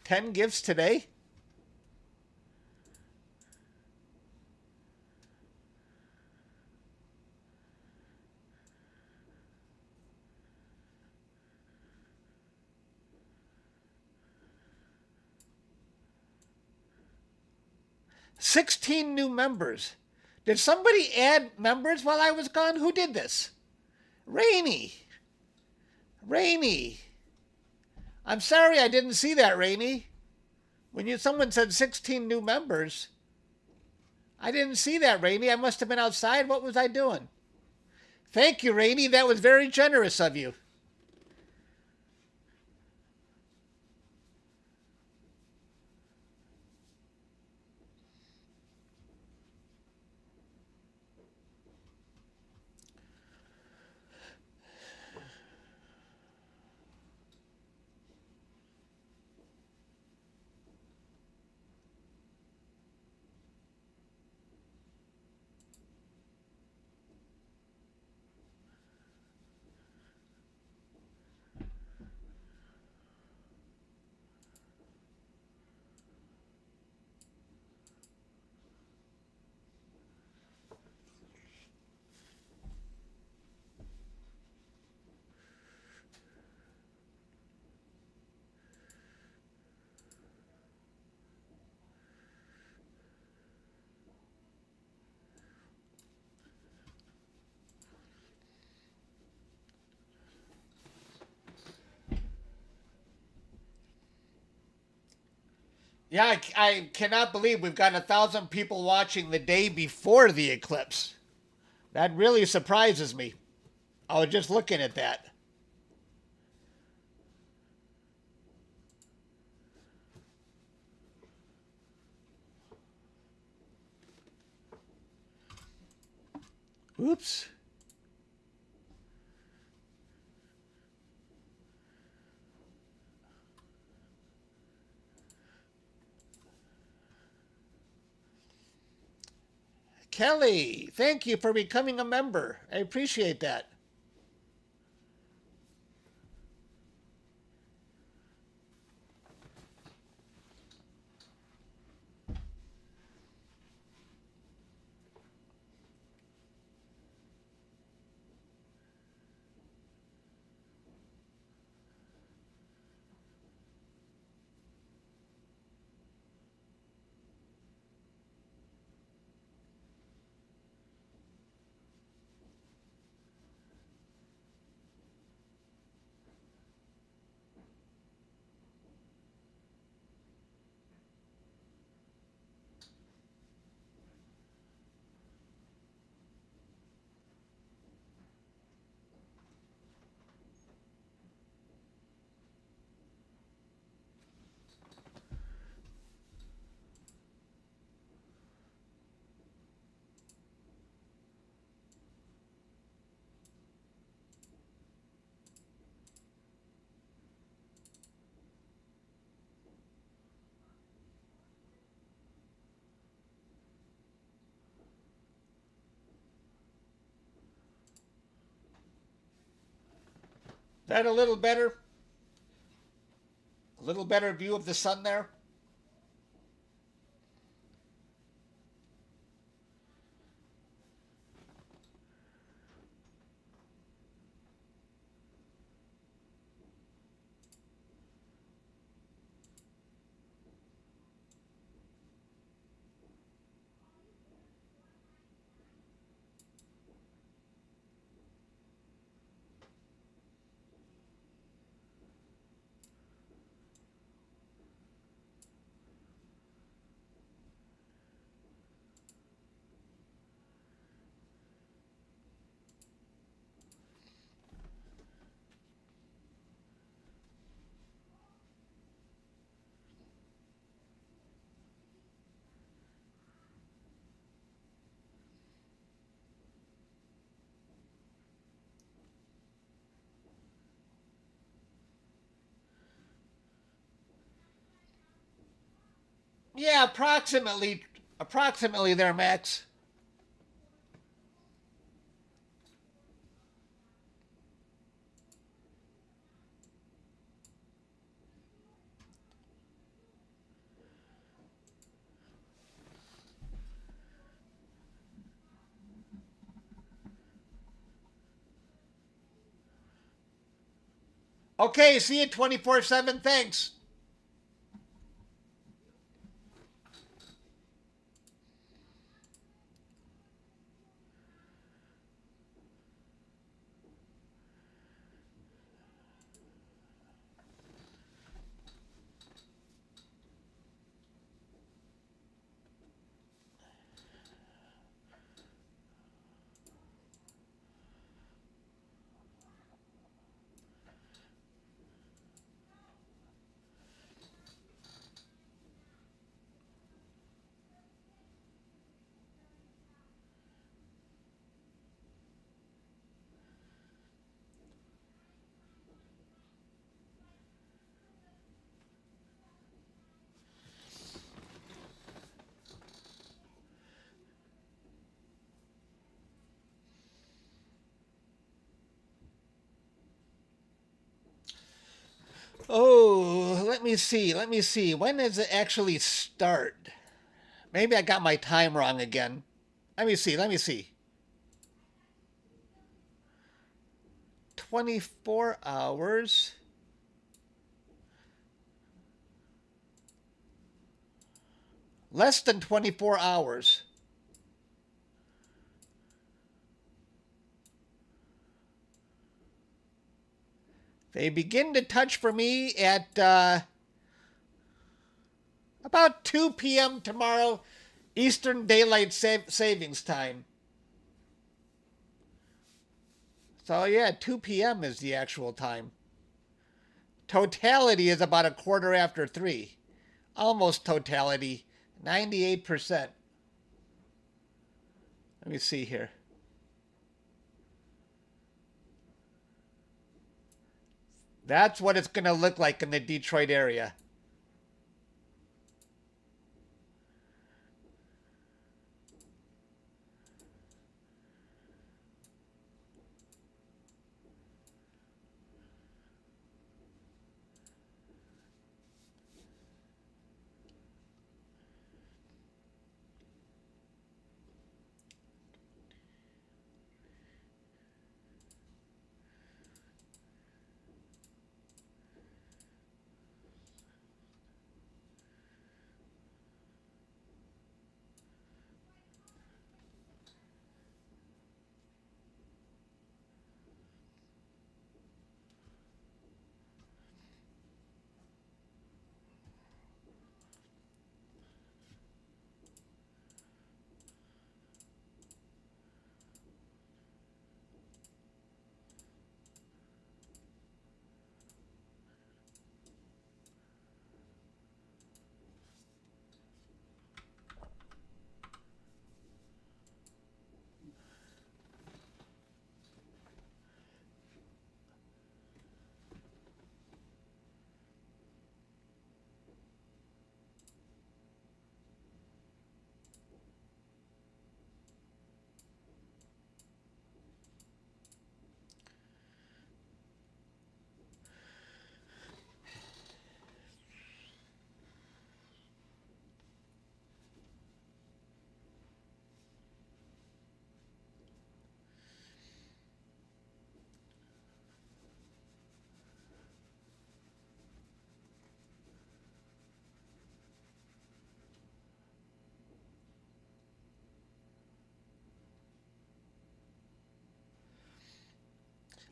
Ten gifts today? $16 new members. Did somebody add members while I was gone? Who did this? Rainy. Rainy. I'm sorry I didn't see that, Rainy. When someone said 16 new members, I didn't see that, Rainy. I must have been outside. What was I doing? Thank you, Rainy. That was very generous of you. Yeah, I cannot believe we've got 1,000 people watching the day before the eclipse. That really surprises me. I was just looking at that. Oops. Kelly, thank you for becoming a member. I appreciate that. That a little better? A little better view of the sun there? Yeah, approximately there, Max. Okay, see you 24/7. Thanks. Oh, let me see. Let me see. When does it actually start? Maybe I got my time wrong again. Let me see. Let me see. 24 hours. Less than 24 hours. They begin to touch for me at About 2 p.m. tomorrow, Eastern Daylight Savings Time. So yeah, 2 p.m. is the actual time. Totality is about a quarter after 3. Almost totality, 98%. Let me see here. That's what it's going to look like in the Detroit area.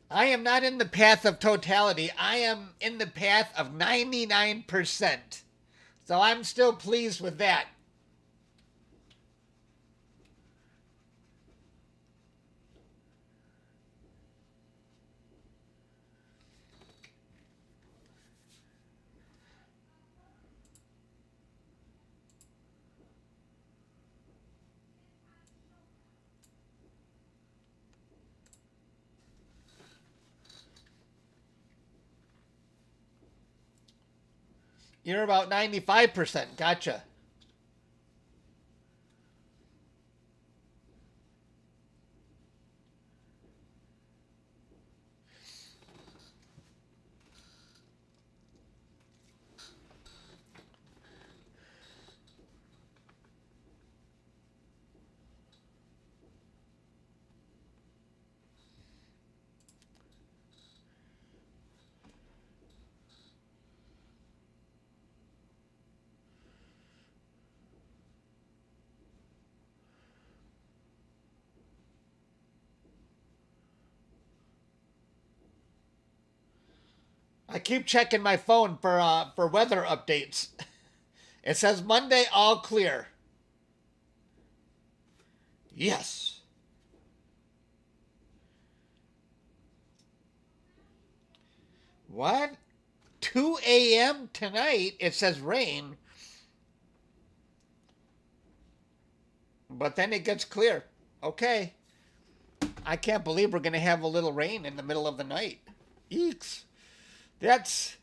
I am not in the path of totality. I am in the path of 99%. So I'm still pleased with that. You're about 95%. Gotcha. I keep checking my phone for weather updates. It says Monday all clear. Yes. What? 2 a.m. tonight, it says rain. But then it gets clear. Okay. I can't believe we're going to have a little rain in the middle of the night. Eeks. That's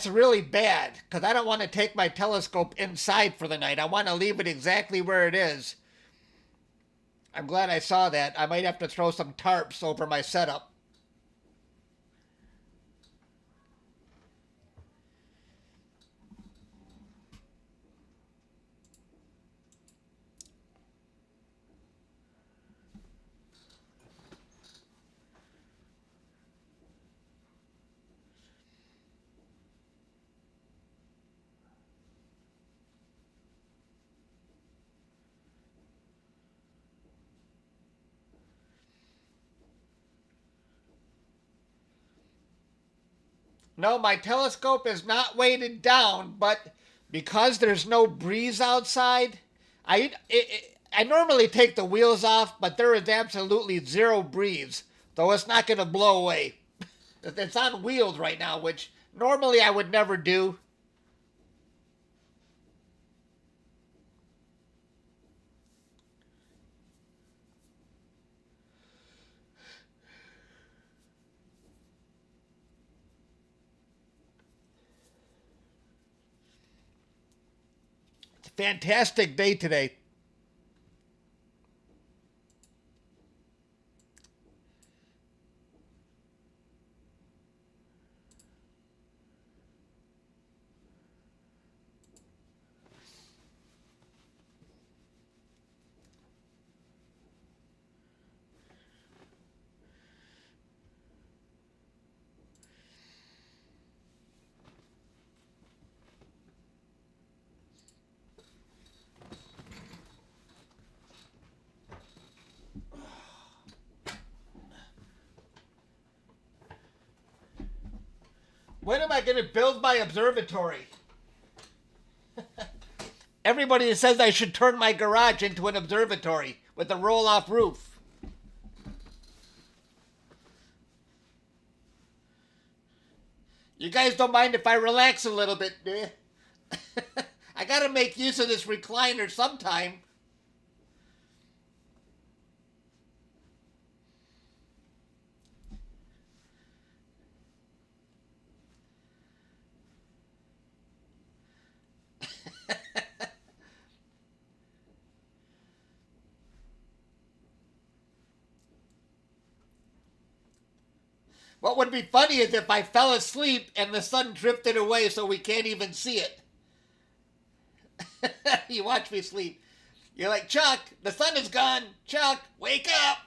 really bad because I don't want to take my telescope inside for the night. I want to leave it exactly where it is. I'm glad I saw that. I might have to throw some tarps over my setup. No, my telescope is not weighted down, but because there's no breeze outside, I normally take the wheels off, but there is absolutely zero breeze, though it's not going to blow away. It's on wheels right now, which normally I would never do. It's a fantastic day today. When am I going to build my observatory? Everybody says I should turn my garage into an observatory with a roll-off roof. You guys don't mind if I relax a little bit, do you? I got to make use of this recliner sometime. What would be funny is if I fell asleep and the sun drifted away so we can't even see it. You watch me sleep. You're like, Chuck, the sun is gone. Chuck, wake up.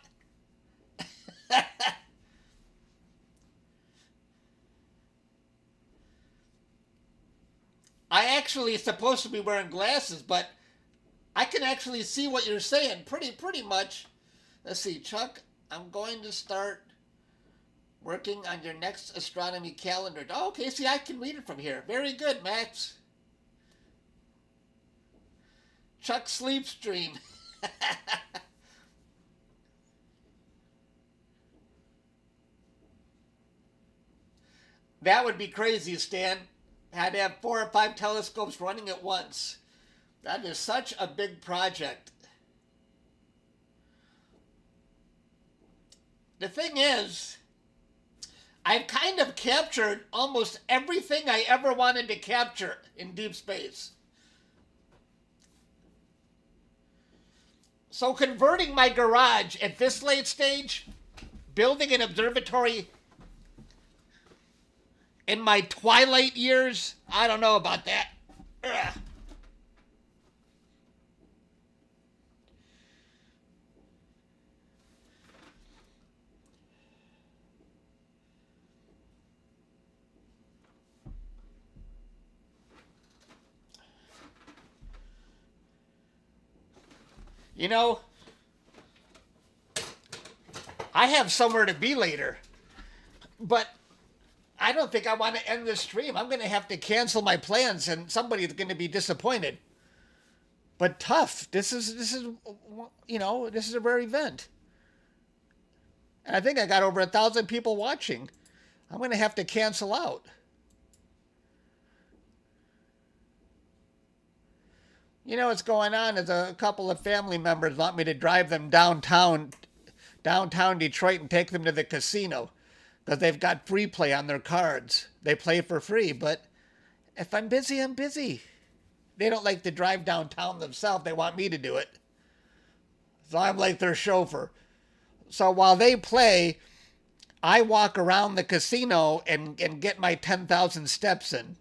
I actually supposed to be wearing glasses, but I can actually see what you're saying pretty much. Let's see, Chuck, I'm going to start working on your next astronomy calendar. Oh, okay, see, I can read it from here. Very good, Max. Chuck sleep stream. That would be crazy, Stan. Had to have 4 or 5 telescopes running at once. That is such a big project. The thing is, I've kind of captured almost everything I ever wanted to capture in deep space. So converting my garage at this late stage, building an observatory in my twilight years, I don't know about that. Ugh. You know, I have somewhere to be later, but I don't think I want to end this stream. I'm going to have to cancel my plans, and somebody's going to be disappointed. But tough. This is this is a rare event, and I think I got over 1,000 people watching. I'm going to have to cancel out. You know what's going on is a couple of family members want me to drive them downtown Detroit and take them to the casino because they've got free play on their cards. They play for free, but if I'm busy, I'm busy. They don't like to drive downtown themselves. They want me to do it. So I'm like their chauffeur. So while they play, I walk around the casino and get my 10,000 steps in.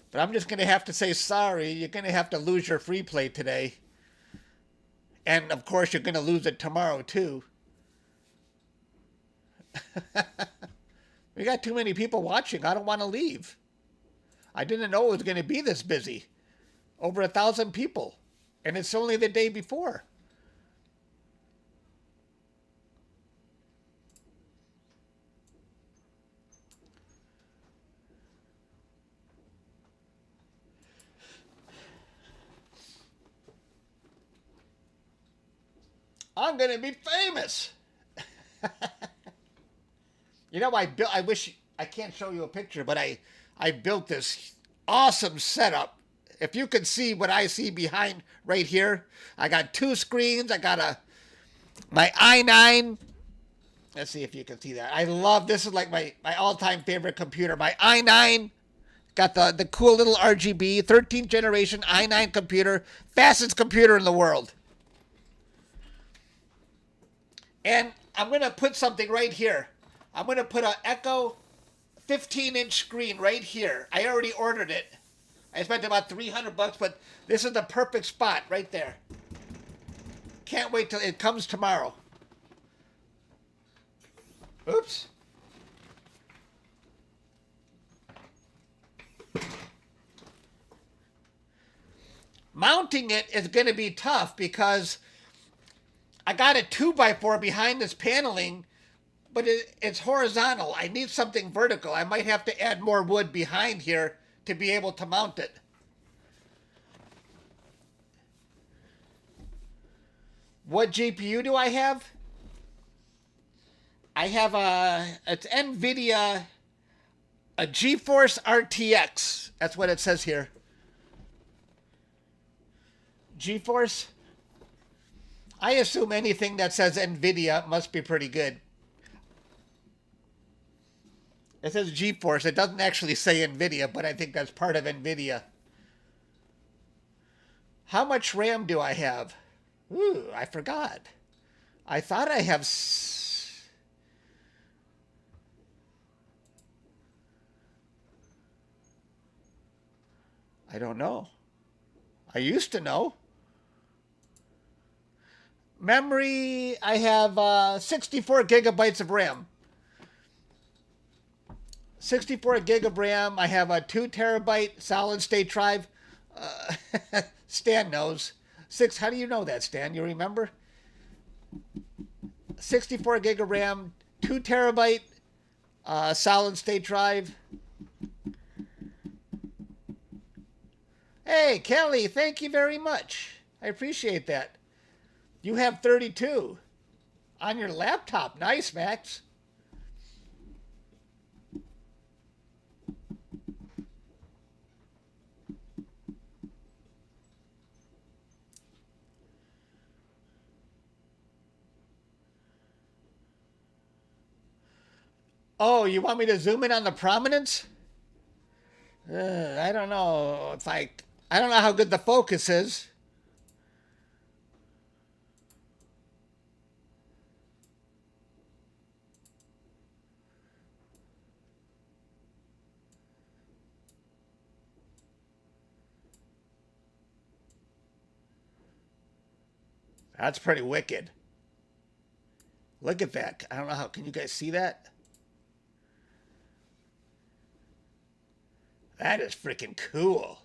But I'm just going to have to say sorry. You're going to have to lose your free play today. And, of course, you're going to lose it tomorrow, too. We got too many people watching. I don't want to leave. I didn't know it was going to be this busy. Over 1,000 people. And it's only the day before. I'm going to be famous. You know, I wish I can't show you a picture, but I built this awesome setup. If you could see what I see behind right here, I got two screens. I got my i9. Let's see if you can see that. I love this. Is like my all-time favorite computer. My i9 got the cool little RGB 13th generation i9 computer, fastest computer in the world. And I'm going to put something right here. I'm going to put an Echo 15-inch screen right here. I already ordered it. I spent about $300, but this is the perfect spot right there. Can't wait till it comes tomorrow. Oops. Mounting it is going to be tough because I got a 2x4 behind this paneling, but it's horizontal. I need something vertical. I might have to add more wood behind here to be able to mount it. What GPU do I have? I have it's NVIDIA, a GeForce RTX. That's what it says here. GeForce? I assume anything that says NVIDIA must be pretty good. It says GeForce. It doesn't actually say NVIDIA, but I think that's part of NVIDIA. How much RAM do I have? Ooh, I forgot. I thought I have... I don't know. I used to know. Memory, I have 64 gigabytes of RAM. 64 gig of RAM. I have a 2 terabyte solid state drive. Stan knows. How do you know that, Stan? You remember? 64 gig of RAM, 2 terabyte solid state drive. Hey, Kelly, thank you very much. I appreciate that. You have 32 on your laptop. Nice, Max. Oh, you want me to zoom in on the prominence? I don't know if I don't know how good the focus is. That's pretty wicked. Look at that. I don't know how, can you guys see that? That is freaking cool.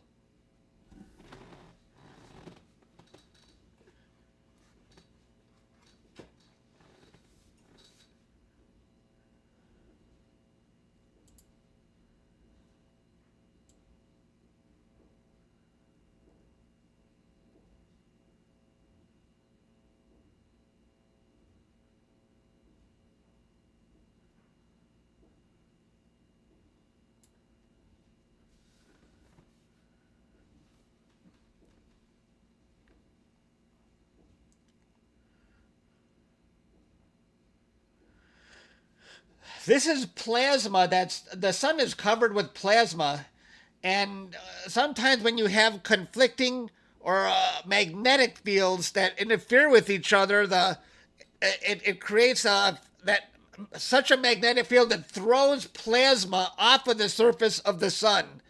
This is plasma. The sun is covered with plasma, and sometimes when you have conflicting or magnetic fields that interfere with each other, it creates such a magnetic field that throws plasma off of the surface of the sun.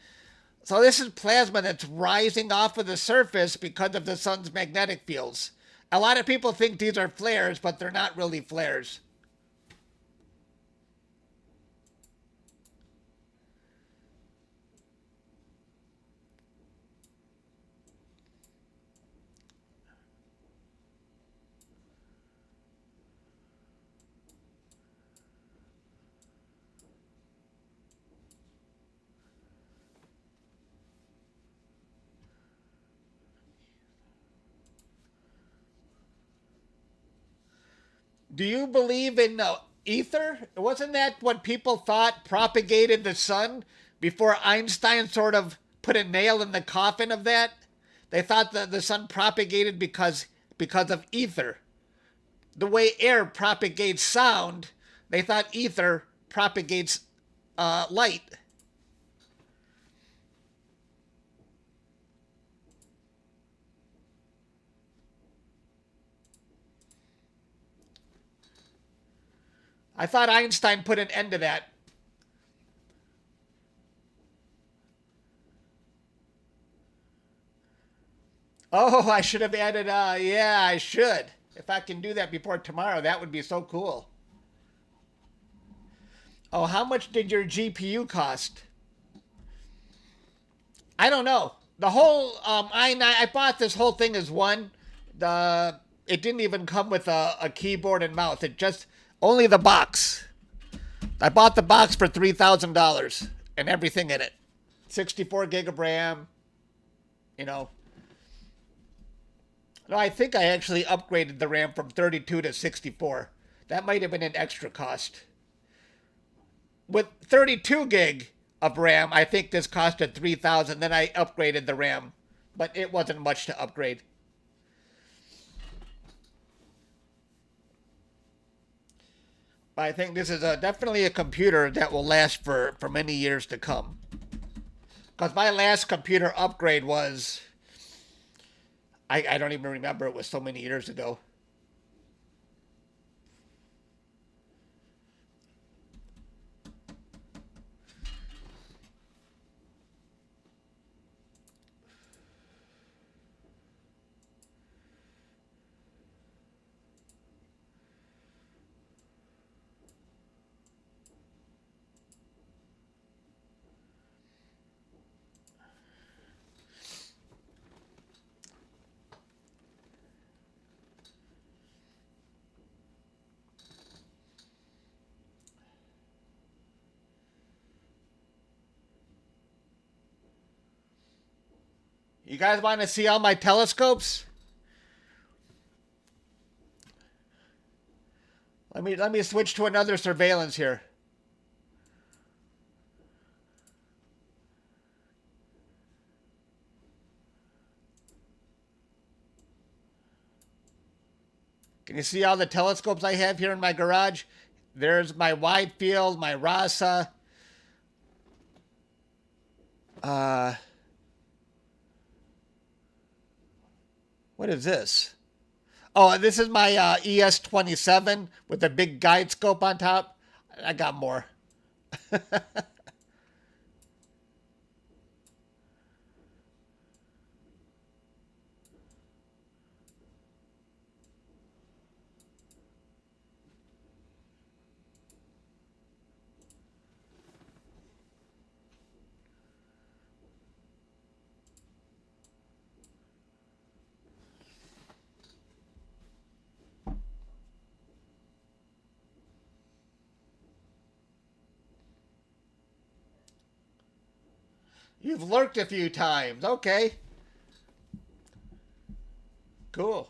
So this is plasma that's rising off of the surface because of the sun's magnetic fields. A lot of people think these are flares, but they're not really flares. Do you believe in ether? Wasn't that what people thought propagated the sun before Einstein sort of put a nail in the coffin of that? They thought that the sun propagated because of ether. The way air propagates sound, they thought ether propagates light. I thought Einstein put an end to that. Oh, I should have added, yeah, I should. If I can do that before tomorrow, that would be so cool. Oh, how much did your GPU cost? I don't know. The whole I bought this whole thing as one. It didn't even come with a keyboard and mouse. It just only the box. I bought the box for $3,000 and everything in it. 64 gig of RAM. You know. No, I think I actually upgraded the RAM from 32 to 64. That might have been an extra cost. With 32 gig of RAM, I think this costed $3,000. Then I upgraded the RAM, but it wasn't much to upgrade. But I think this is definitely a computer that will last for many years to come. Because my last computer upgrade was, I don't even remember, it was so many years ago. You guys want to see all my telescopes? Let me switch to another surveillance here. Can you see all the telescopes I have here in my garage? There's my wide field, my Rasa. What is this? Oh, this is my ES27 with the big guide scope on top. I got more. You've lurked a few times. Okay. Cool.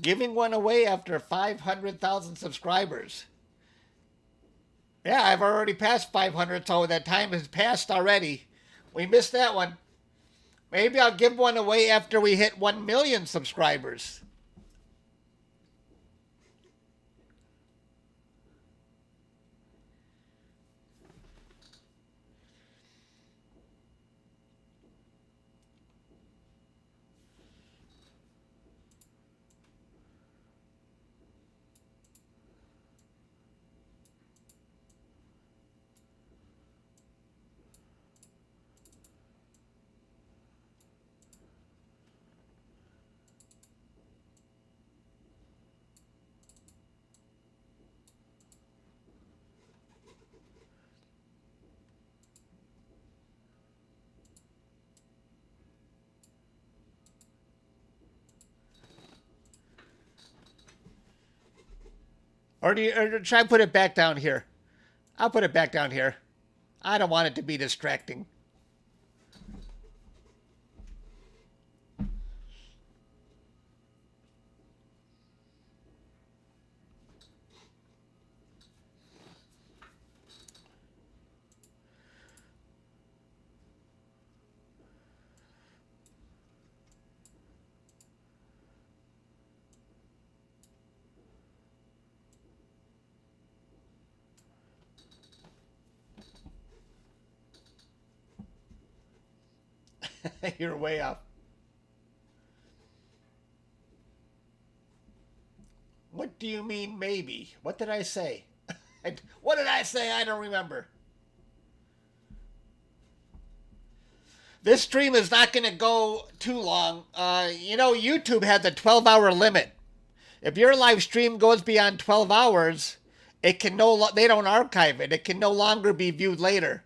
Giving one away after 500,000 subscribers. Yeah, I've already passed 500, so that time has passed already. We missed that one. Maybe I'll give one away after we hit 1 million subscribers. Or try and put it back down here. I'll put it back down here. I don't want it to be distracting. You're way off. What do you mean, maybe? What did I say? What did I say? I don't remember. This stream is not going to go too long. You know, YouTube has a 12-hour limit. If your live stream goes beyond 12 hours, it can they don't archive it. It can no longer be viewed later.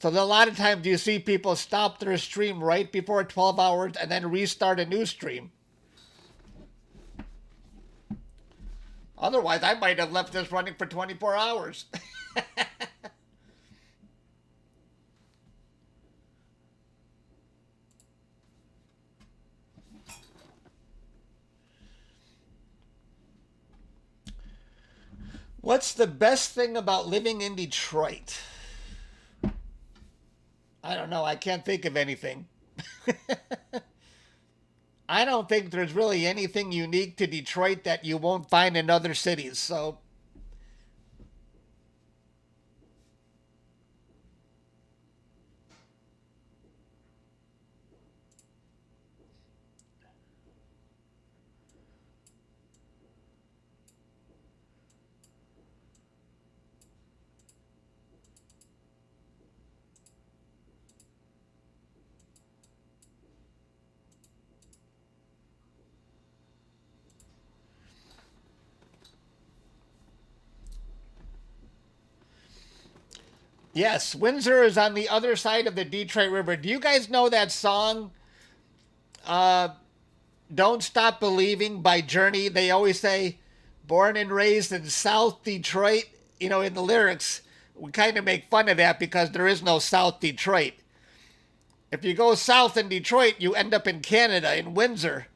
So a lot of times you see people stop their stream right before 12 hours and then restart a new stream. Otherwise, I might have left this running for 24 hours. What's the best thing about living in Detroit? I don't know. I can't think of anything. I don't think there's really anything unique to Detroit that you won't find in other cities. So, yes, Windsor is on the other side of the Detroit River. Do you guys know that song, uh, Don't Stop Believing by Journey? They always say, born and raised in South Detroit. You know, in the lyrics, we kind of make fun of that because there is no South Detroit. If you go south in Detroit, you end up in Canada, in Windsor.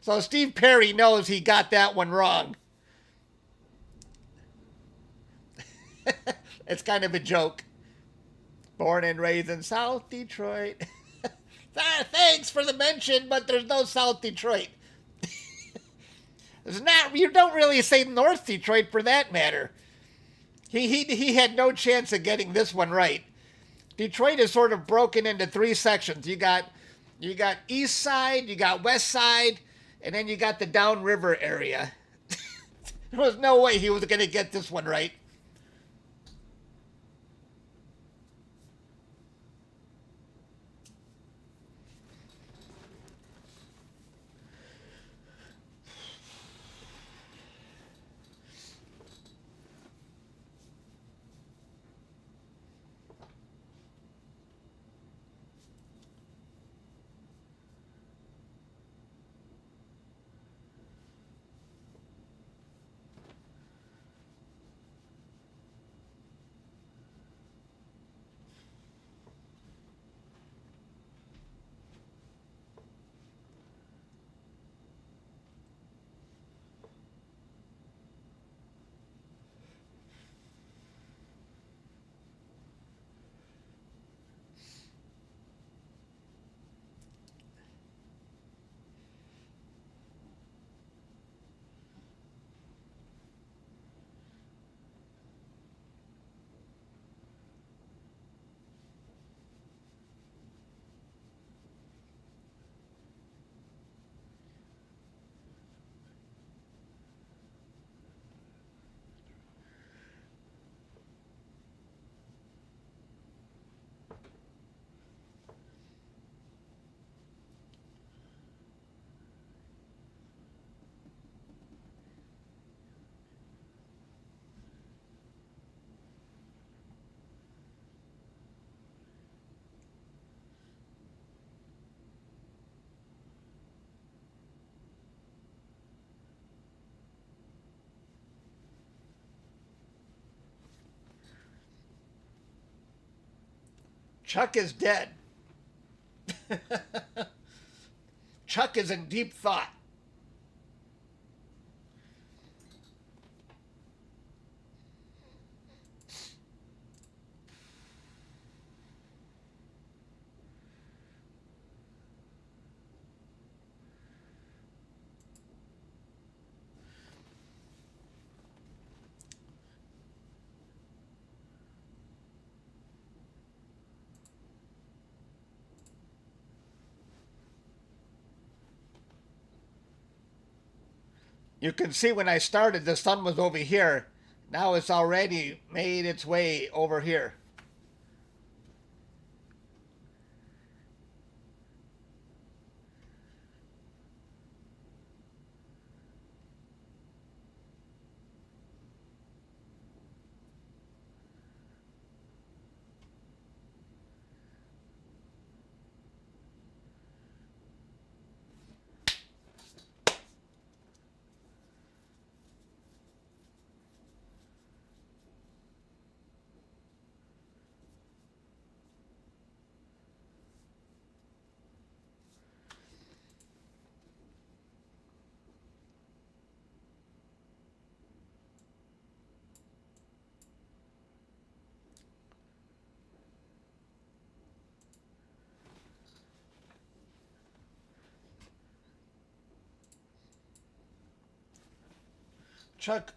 So Steve Perry knows he got that one wrong. It's kind of a joke. Born and raised in South Detroit. Thanks for the mention, but there's no South Detroit. It's not. You don't really say North Detroit for that matter. He had no chance of getting this one right. Detroit is sort of broken into three sections. You got East Side, you got West Side, and then you got the downriver area. There was no way he was going to get this one right. Chuck is dead. Chuck is in deep thought. You can see when I started, the sun was over here. Now it's already made its way over here. Chuck,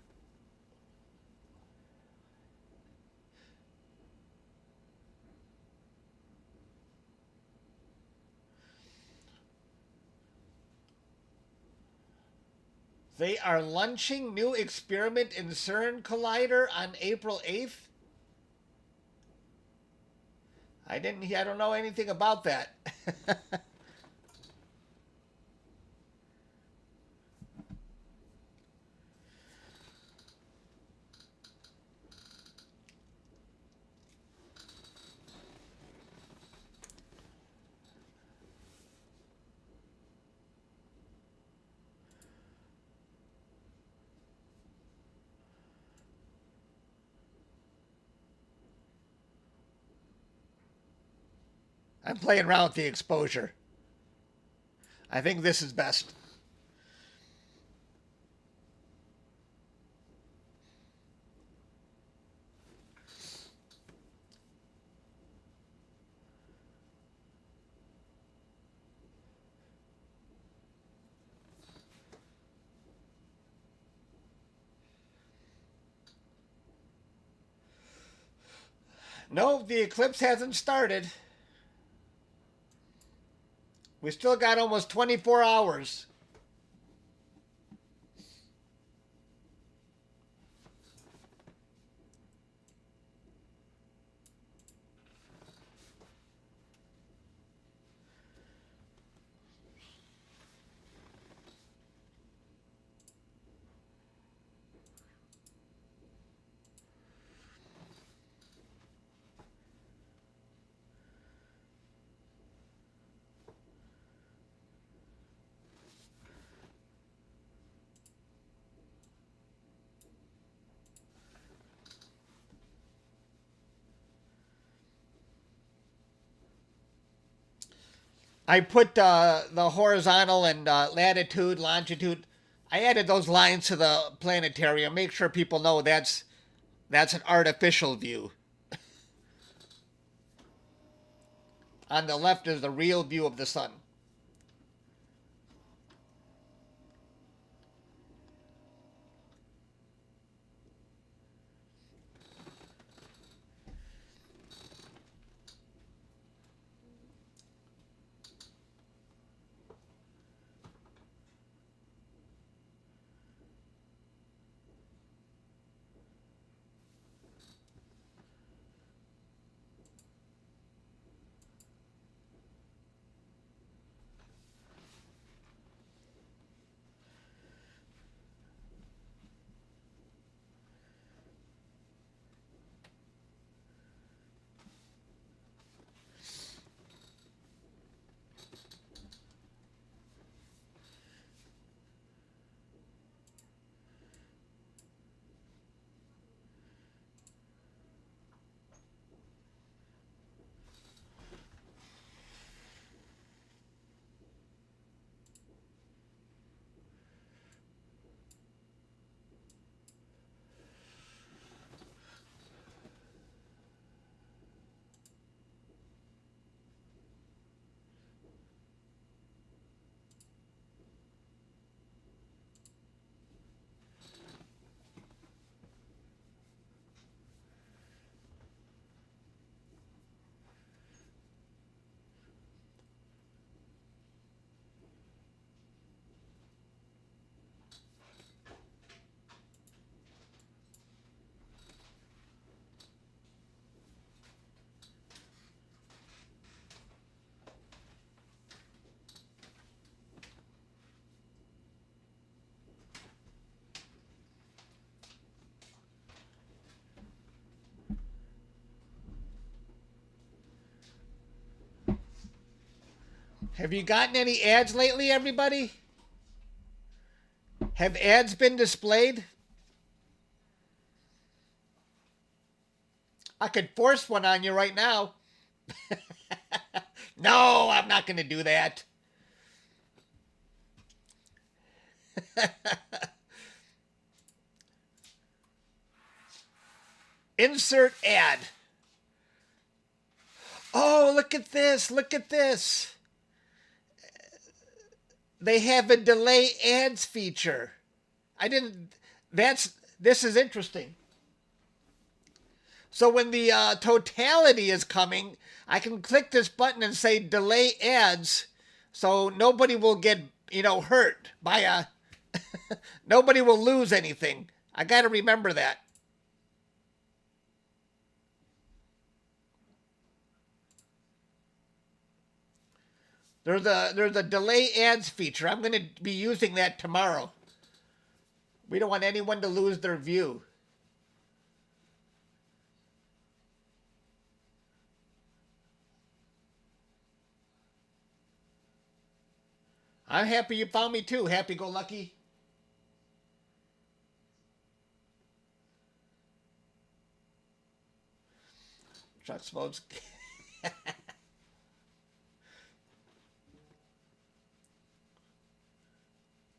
they are launching new experiment in CERN Collider on April 8th. I don't know anything about that. I'm playing around with the exposure. I think this is best. No, the eclipse hasn't started. We still got almost 24 hours. I put the horizontal and latitude, longitude. I added those lines to the planetarium. Make sure people know that's an artificial view. On the left is the real view of the sun. Have you gotten any ads lately, everybody? Have ads been displayed? I could force one on you right now. No, I'm not going to do that. Insert ad. Oh, look at this. Look at this. They have a delay ads feature. This is interesting. So when the totality is coming, I can click this button and say delay ads, so nobody will get, hurt by a, nobody will lose anything. I got to remember that. There's a delay ads feature. I'm going to be using that tomorrow. We don't want anyone to lose their view. I'm happy you found me too. Happy-go-lucky. Truck smokes.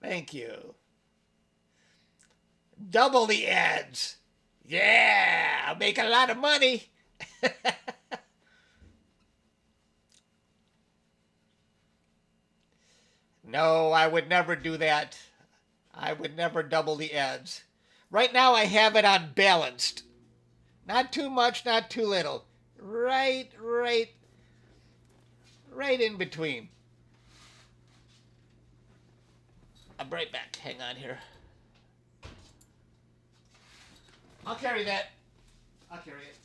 Thank you. Double the ads. Yeah, I'll make a lot of money. No, I would never do that. I would never double the ads. Right now I have it on balanced. Not too much, not too little. Right in between. I'm right back. Hang on here. I'll carry that. I'll carry it.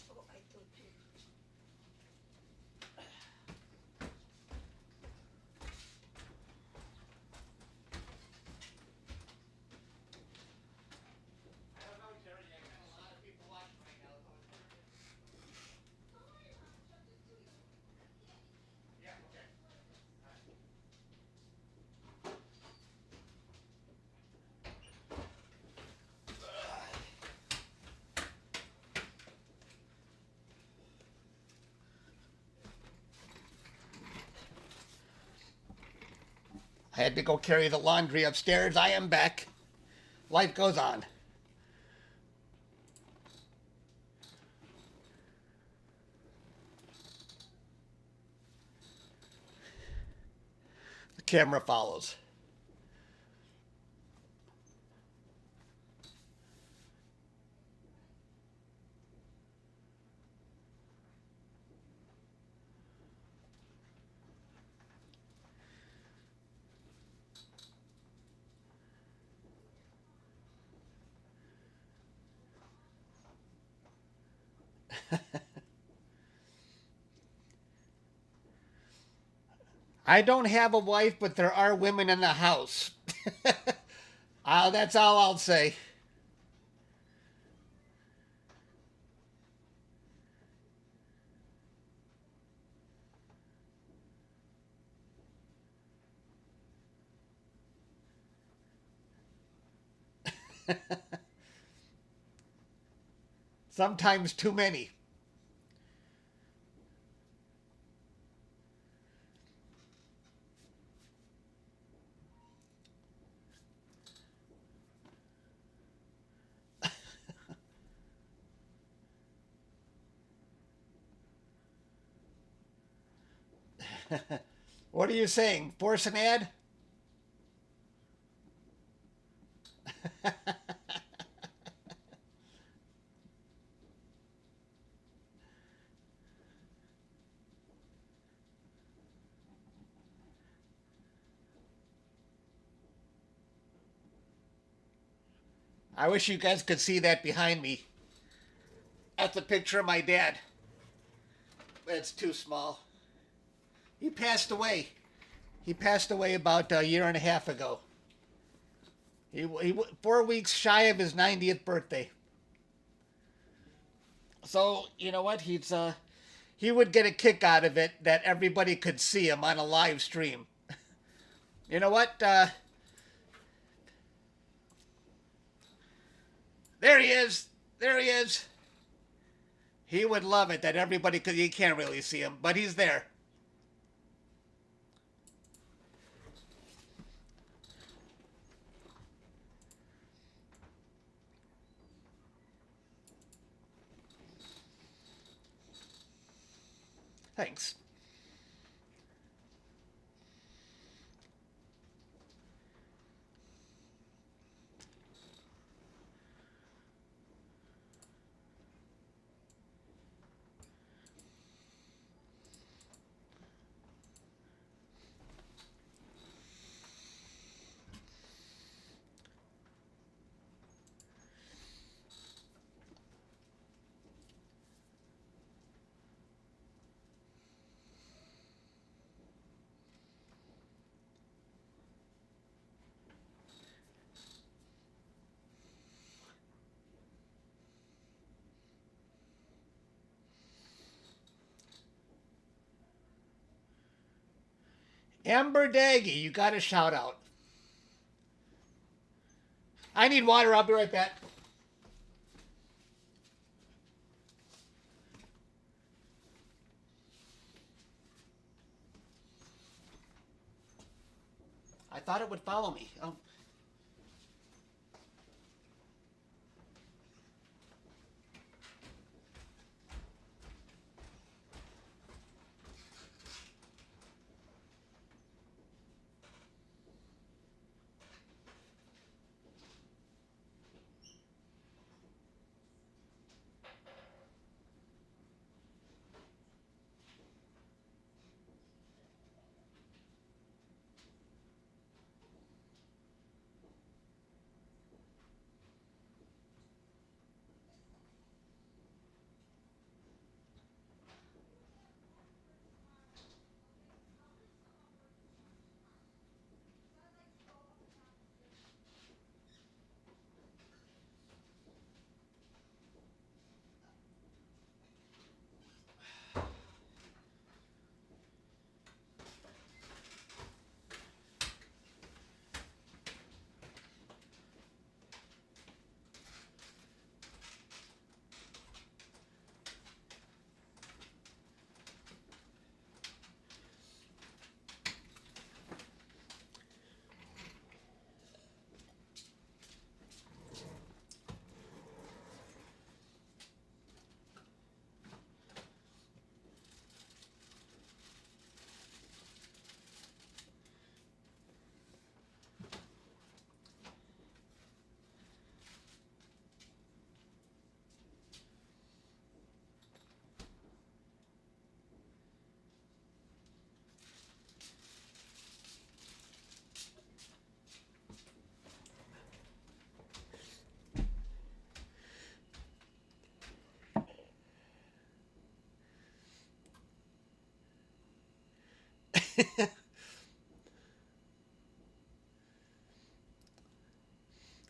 I had to go carry the laundry upstairs. I am back. Life goes on. The camera follows. I don't have a wife, but there are women in the house. That's all I'll say. Sometimes too many. What are you saying? Force an ad? I wish you guys could see that behind me. That's a picture of my dad. It's too small. He passed away. He passed away about a year and a half ago. He 4 weeks shy of his 90th birthday. So, you know what? he would get a kick out of it that everybody could see him on a live stream. You know what? There he is. There he is. He would love it that everybody could. You can't really see him, but he's there. Thanks. Amber Daggy, you got a shout out. I need water. I'll be right back. I thought it would follow me.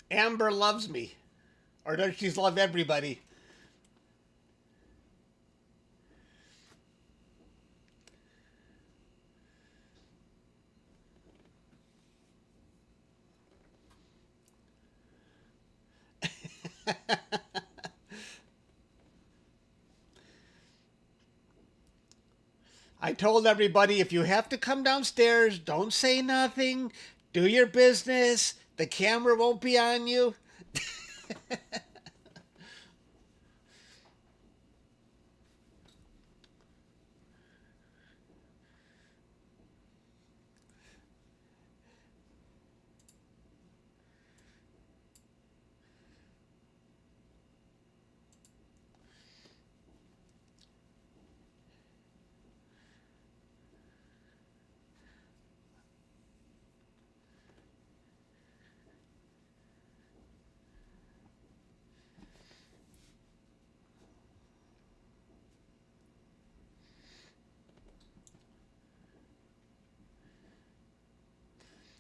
Amber loves me. Or does she love everybody? I told everybody if you have to come downstairs, don't say nothing. Do your business. The camera won't be on you.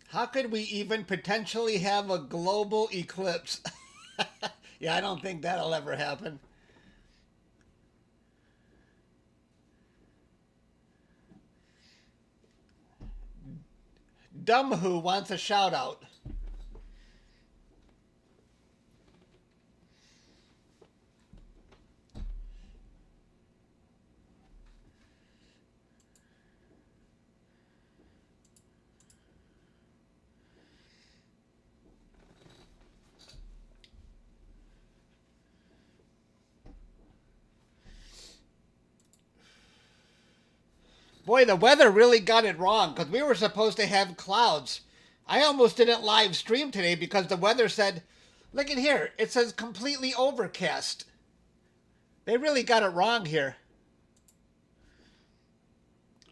How could we even potentially have a global eclipse? Yeah, I don't think that'll ever happen. Dumb Who wants a shout out. Boy, the weather really got it wrong because we were supposed to have clouds. I almost didn't live stream today because the weather said, look at here, it says completely overcast. They really got it wrong here.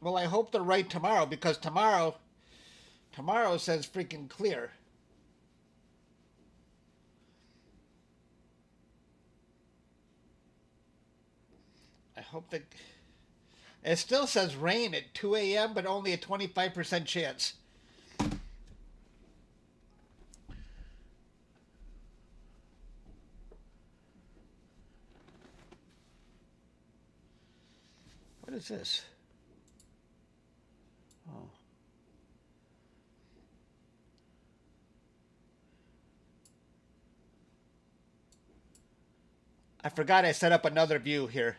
Well, I hope they're right tomorrow because tomorrow says freaking clear. I hope that... It still says rain at 2 a.m., but only a 25% chance. What is this? Oh. I forgot I set up another view here.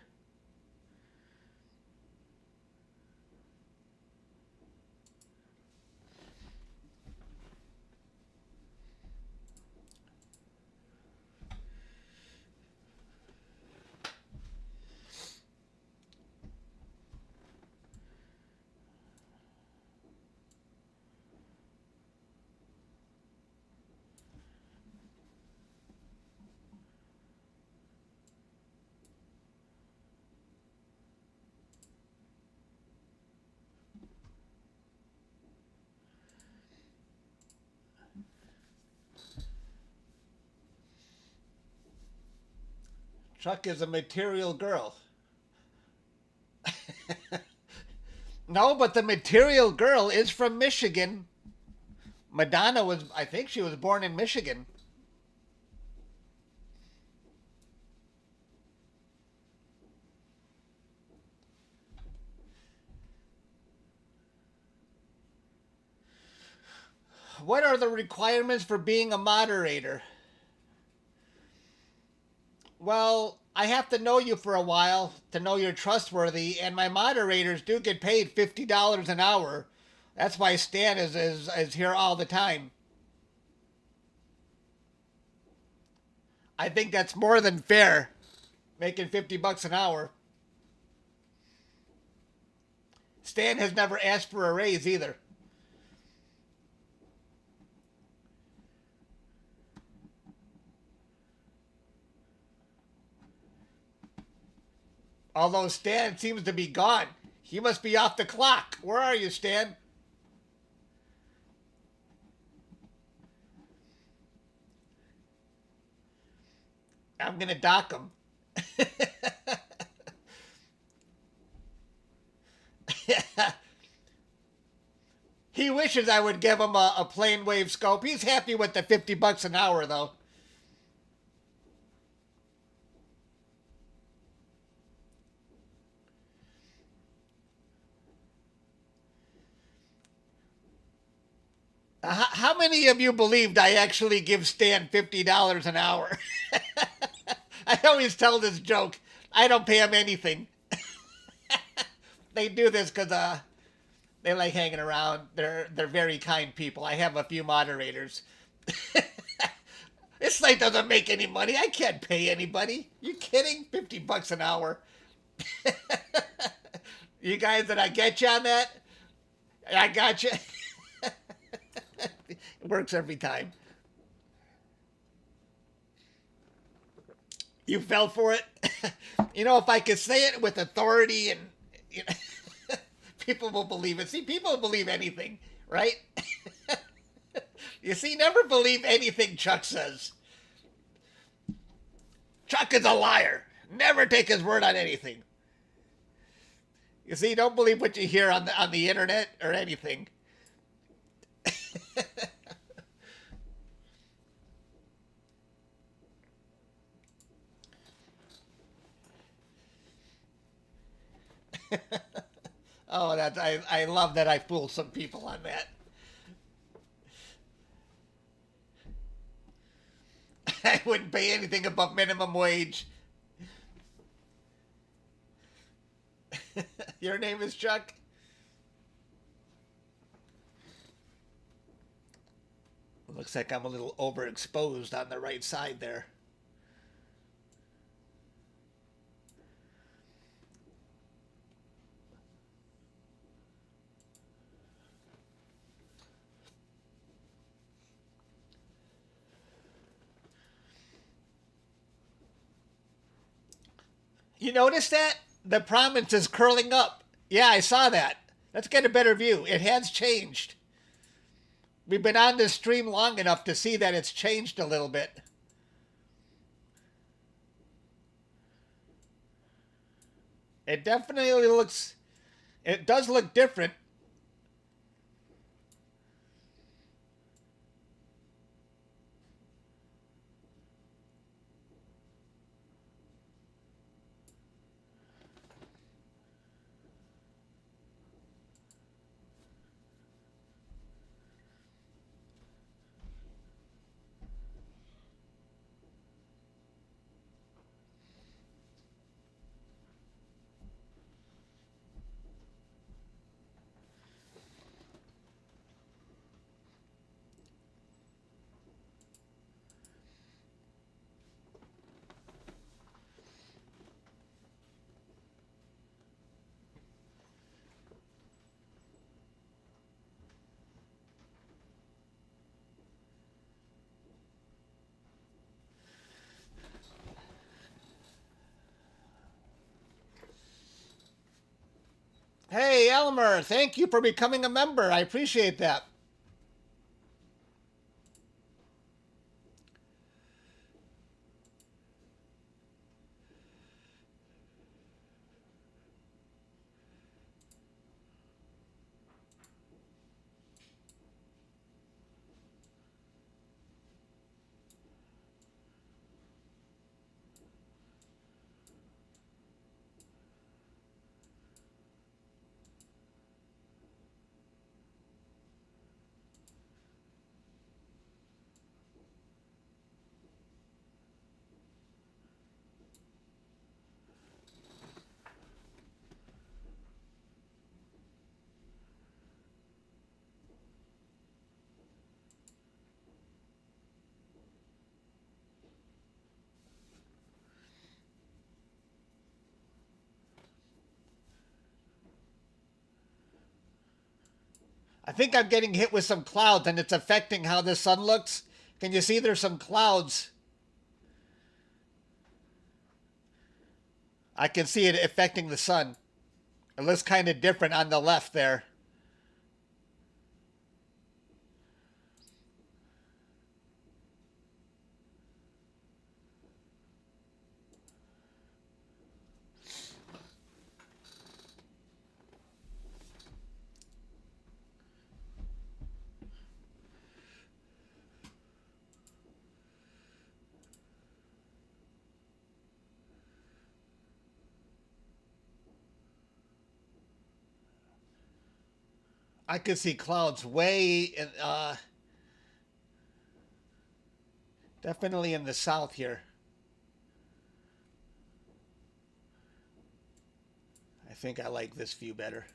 Chuck is a material girl. No, but the material girl is from Michigan. Madonna was, I think she was born in Michigan. What are the requirements for being a moderator? Well, I have to know you for a while to know you're trustworthy, and my moderators do get paid $50 an hour. That's why Stan is here all the time. I think that's more than fair, making $50 an hour. Stan has never asked for a raise either. Although Stan seems to be gone. He must be off the clock. Where are you, Stan? I'm going to dock him. He wishes I would give him a plane wave scope. He's happy with the $50 an hour, though. How many of you believed I actually give Stan $50 an hour? I always tell this joke. I don't pay him anything. They do this because they like hanging around. They're very kind people. I have a few moderators. This site doesn't make any money. I can't pay anybody. You kidding? $50 an hour. You guys, did I get you on that? I got you. It works every time. You fell for it? You know, if I could say it with authority and you know, people will believe it. See, people believe anything, right? You see, never believe anything Chuck says. Chuck is a liar. Never take his word on anything. You see, don't believe what you hear on the internet or anything. Oh, I love that I fooled some people on that. I wouldn't pay anything above minimum wage. Your name is Chuck? Looks like I'm a little overexposed on the right side there. You notice that? The prominence is curling up. Yeah, I saw that. Let's get a better view. It has changed. We've been on this stream long enough to see that it's changed a little bit. It definitely looks... It does look different. Hey, Elmer, thank you for becoming a member. I appreciate that. I think I'm getting hit with some clouds and it's affecting how the sun looks. Can you see there's some clouds? I can see it affecting the sun. It looks kind of different on the left there. I could see clouds way in, definitely in the south here. I think I like this view better.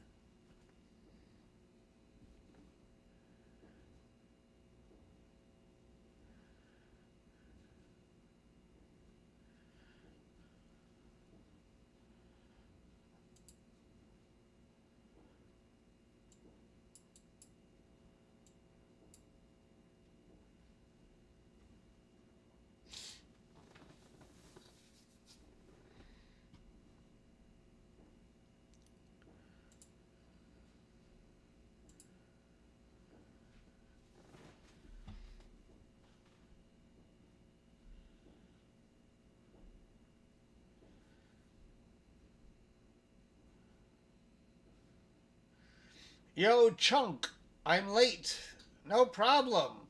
Yo, Chunk, I'm late. No problem.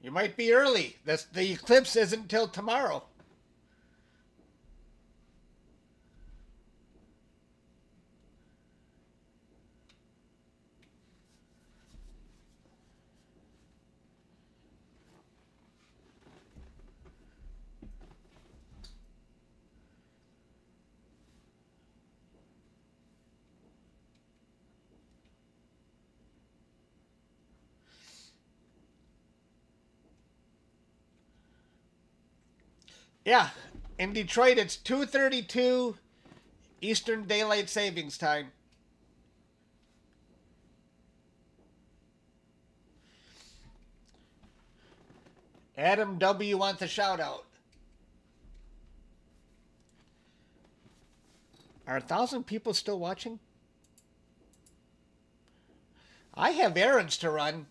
You might be early. The eclipse isn't till tomorrow. Yeah, in Detroit it's 2:32 Eastern Daylight Savings Time. Adam W wants a shout out. Are 1,000 people still watching? I have errands to run.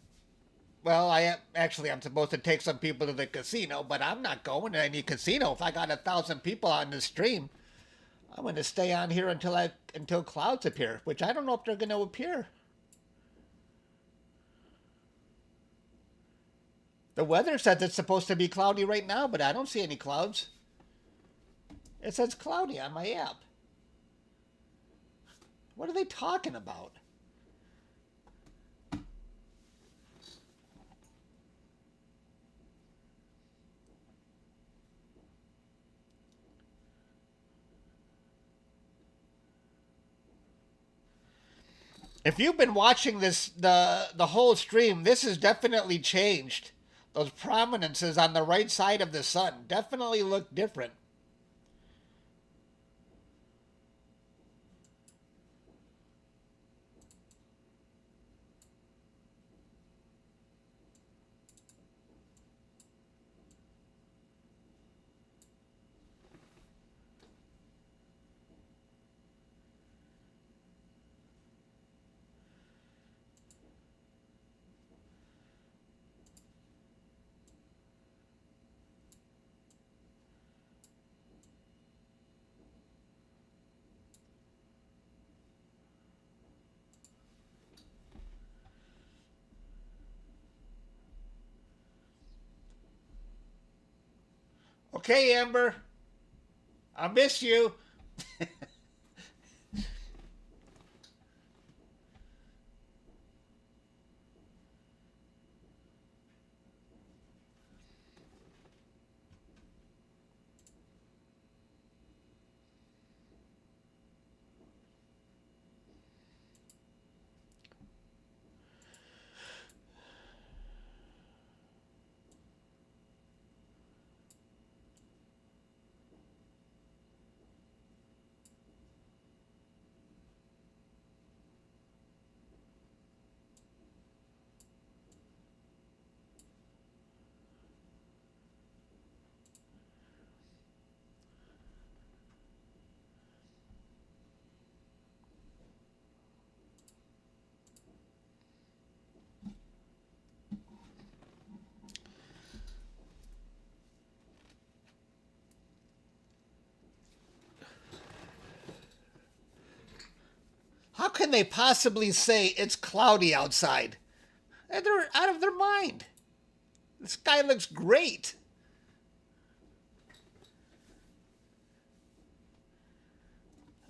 Well, I'm supposed to take some people to the casino, but I'm not going to any casino if I got 1,000 people on the stream. I'm going to stay on here until clouds appear, which I don't know if they're going to appear. The weather says it's supposed to be cloudy right now, but I don't see any clouds. It says cloudy on my app. What are they talking about? If you've been watching the whole stream, this has definitely changed. Those prominences on the right side of the sun definitely look different. Okay, Amber, I miss you. How can they possibly say it's cloudy outside? They're out of their mind. The sky looks great.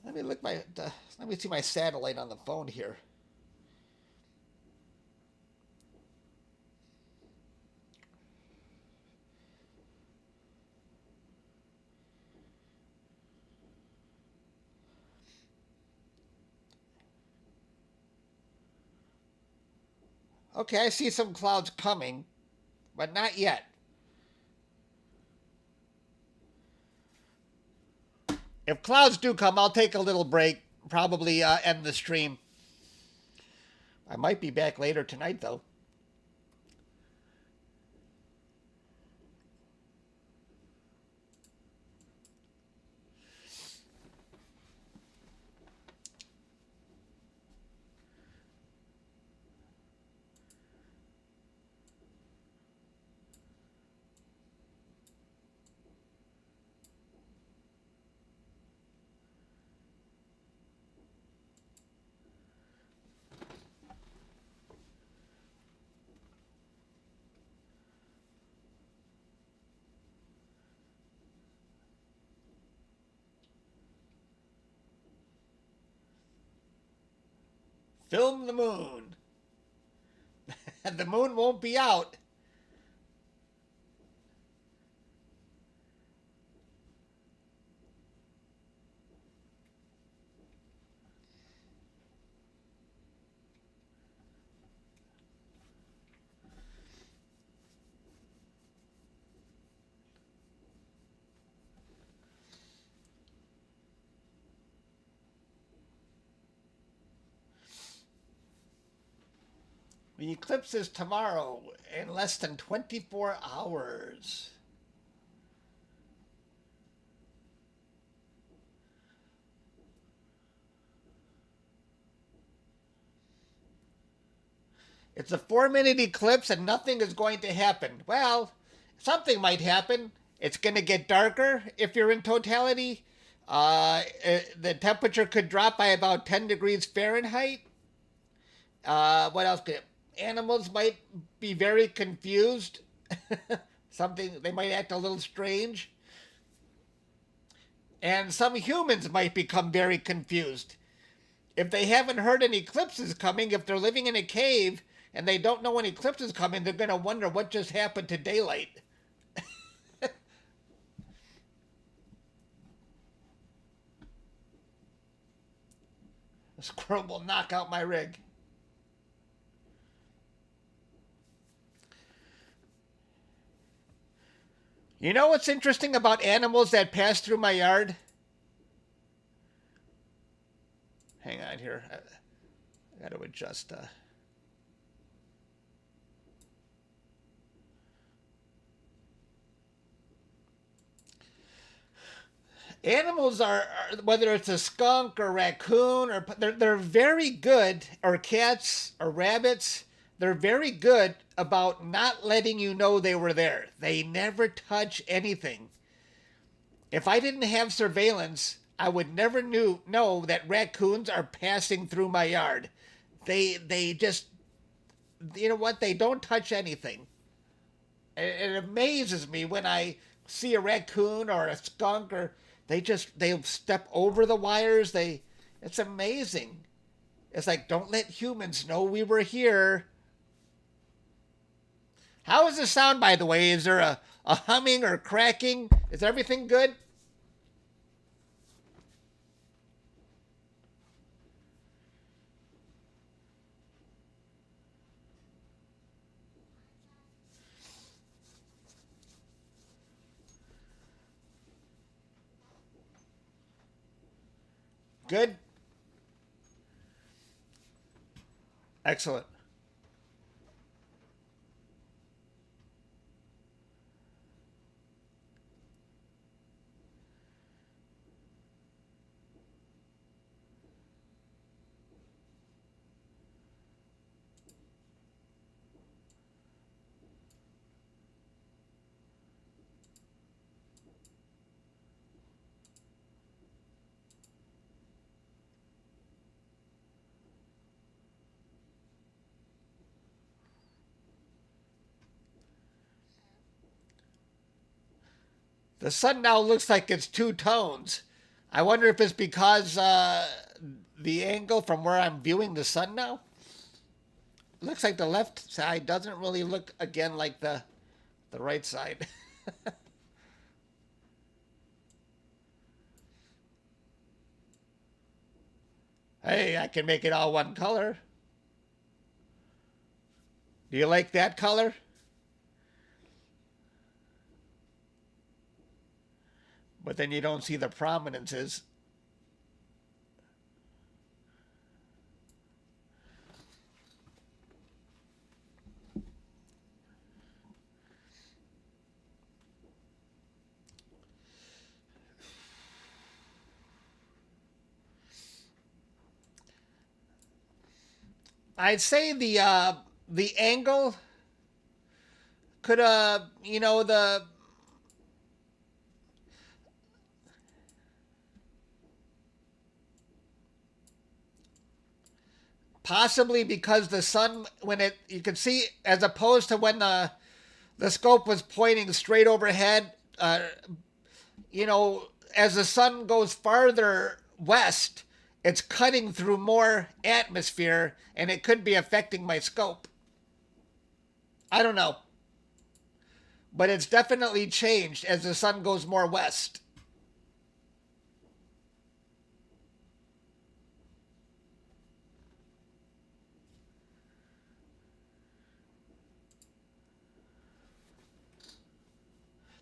Let me let me see my satellite on the phone here. Okay, I see some clouds coming, but not yet. If clouds do come, I'll take a little break. Probably end the stream. I might be back later tonight, though. Film the moon. The moon won't be out. The eclipse is tomorrow in less than 24 hours. It's a 4-minute eclipse and nothing is going to happen. Well, something might happen. It's going to get darker if you're in totality. The temperature could drop by about 10 degrees Fahrenheit. What else could animals might be very confused. They might act a little strange. And some humans might become very confused. If they haven't heard an eclipse is coming, if they're living in a cave and they don't know an eclipse is coming, they're going to wonder what just happened to daylight. The squirrel will knock out my rig. You know what's interesting about animals that pass through my yard? Hang on here. I got to adjust. Animals are, whether it's a skunk or raccoon, or they're very good, or cats or rabbits, they're very good about not letting you know they were there. They never touch anything. If I didn't have surveillance, I would never know that raccoons are passing through my yard. They just, you know what? They don't touch anything. It amazes me when I see a raccoon or a skunk, or they'll step over the wires. It's amazing. It's like, don't let humans know we were here. How is the sound, by the way? Is there a humming or cracking? Is everything good? Good? Excellent. The sun now looks like it's two tones. I wonder if it's because the angle from where I'm viewing the sun now. It looks like the left side doesn't really look again like the right side. Hey, I can make it all one color. Do you like that color? But then you don't see the prominences. I'd say the angle could the possibly because the sun, when you can see, as opposed to when the scope was pointing straight overhead, as the sun goes farther west, it's cutting through more atmosphere and it could be affecting my scope. I don't know. But it's definitely changed as the sun goes more west.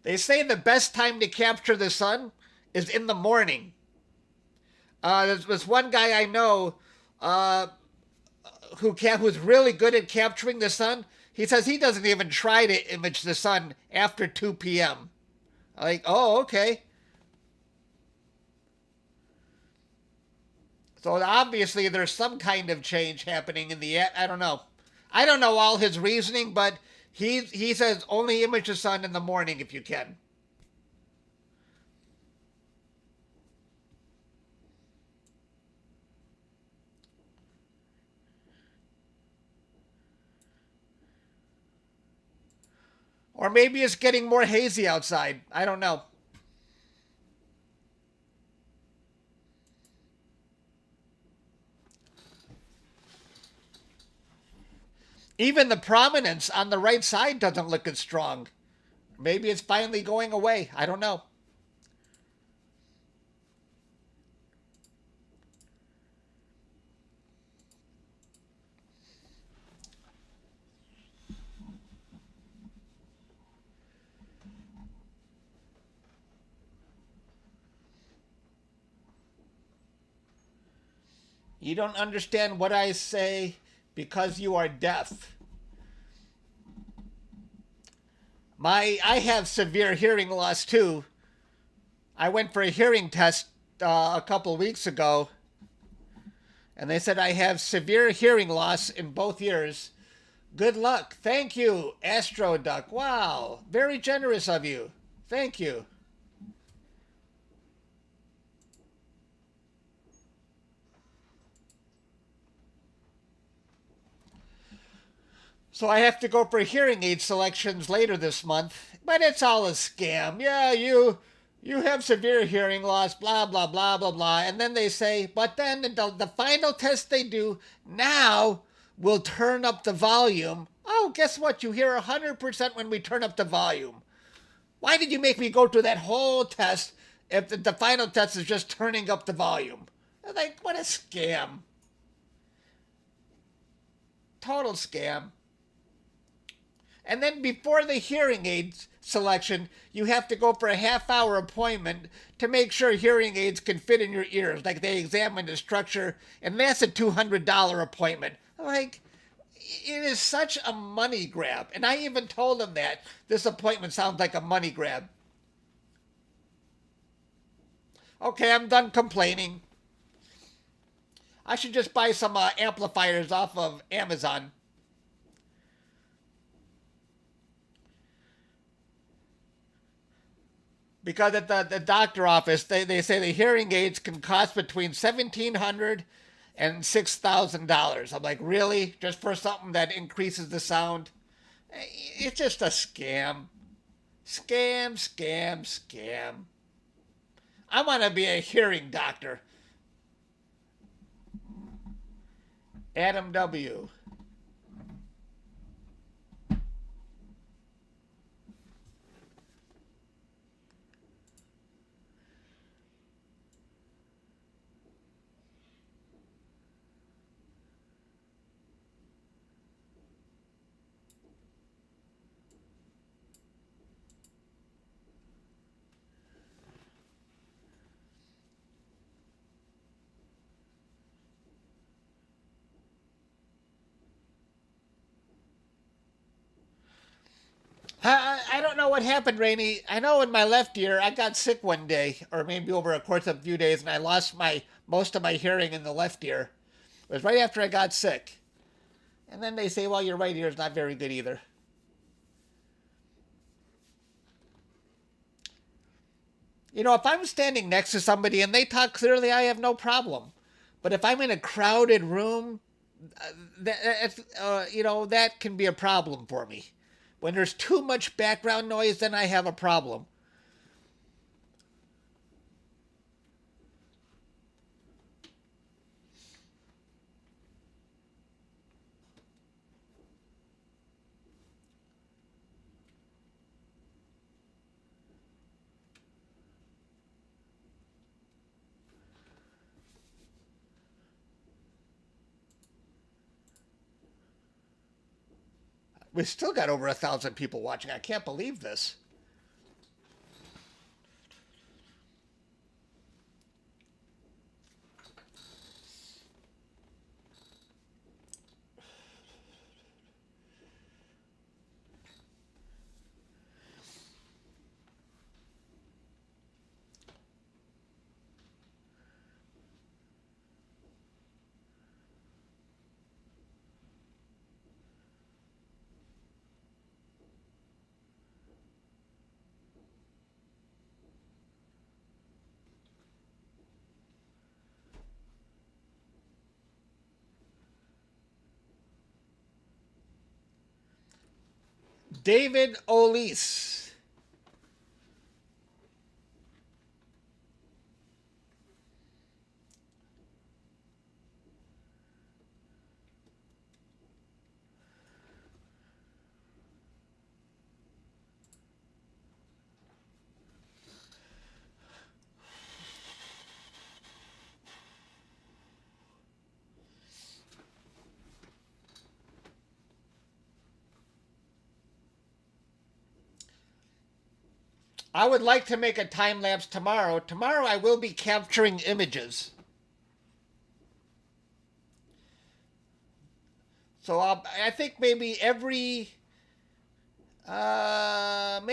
They say the best time to capture the sun is in the morning. There's one guy I know, who's really good at capturing the sun, he says he doesn't even try to image the sun after 2 p.m. Like, oh, okay. So obviously there's some kind of change happening in the I don't know. I don't know all his reasoning, but he says only image the sun in the morning if you can. Or maybe it's getting more hazy outside. I don't know. Even the prominence on the right side doesn't look as strong. Maybe it's finally going away. I don't know. You don't understand what I say because you are deaf. I have severe hearing loss too. I went for a hearing test a couple of weeks ago, and they said I have severe hearing loss in both ears. Good luck. Thank you, Astro Duck. Wow, very generous of you. Thank you. So I have to go for hearing aid selections later this month, but it's all a scam. Yeah, you have severe hearing loss, blah blah blah blah blah, and then they say, but then the final test they do now will turn up the volume. Oh, guess what? You hear 100% when we turn up the volume. Why did you make me go through that whole test if the final test is just turning up the volume? Like, what a scam. Total scam. And then before the hearing aid selection, you have to go for a half-hour appointment to make sure hearing aids can fit in your ears. Like they examine the structure, and that's a $200 appointment. Like, it is such a money grab. And I even told them that this appointment sounds like a money grab. Okay, I'm done complaining. I should just buy some amplifiers off of Amazon. Because at the doctor office, they say the hearing aids can cost between $1,700 and $6,000. I'm like, really? Just for something that increases the sound? It's just a scam. Scam, scam, scam. I want to be a hearing doctor. Adam W. I don't know what happened, Rainey. I know in my left ear I got sick one day, or maybe over a course of a few days, and I lost most of my hearing in the left ear. It was right after I got sick. And then they say, well, your right ear is not very good either. You know, if I'm standing next to somebody and they talk clearly, I have no problem. But if I'm in a crowded room, that can be a problem for me. When there's too much background noise, then I have a problem. We've still got over 1,000 people watching. I can't believe this. David Olise. I would like to make a time lapse tomorrow. Tomorrow I will be capturing images. So I think maybe every 1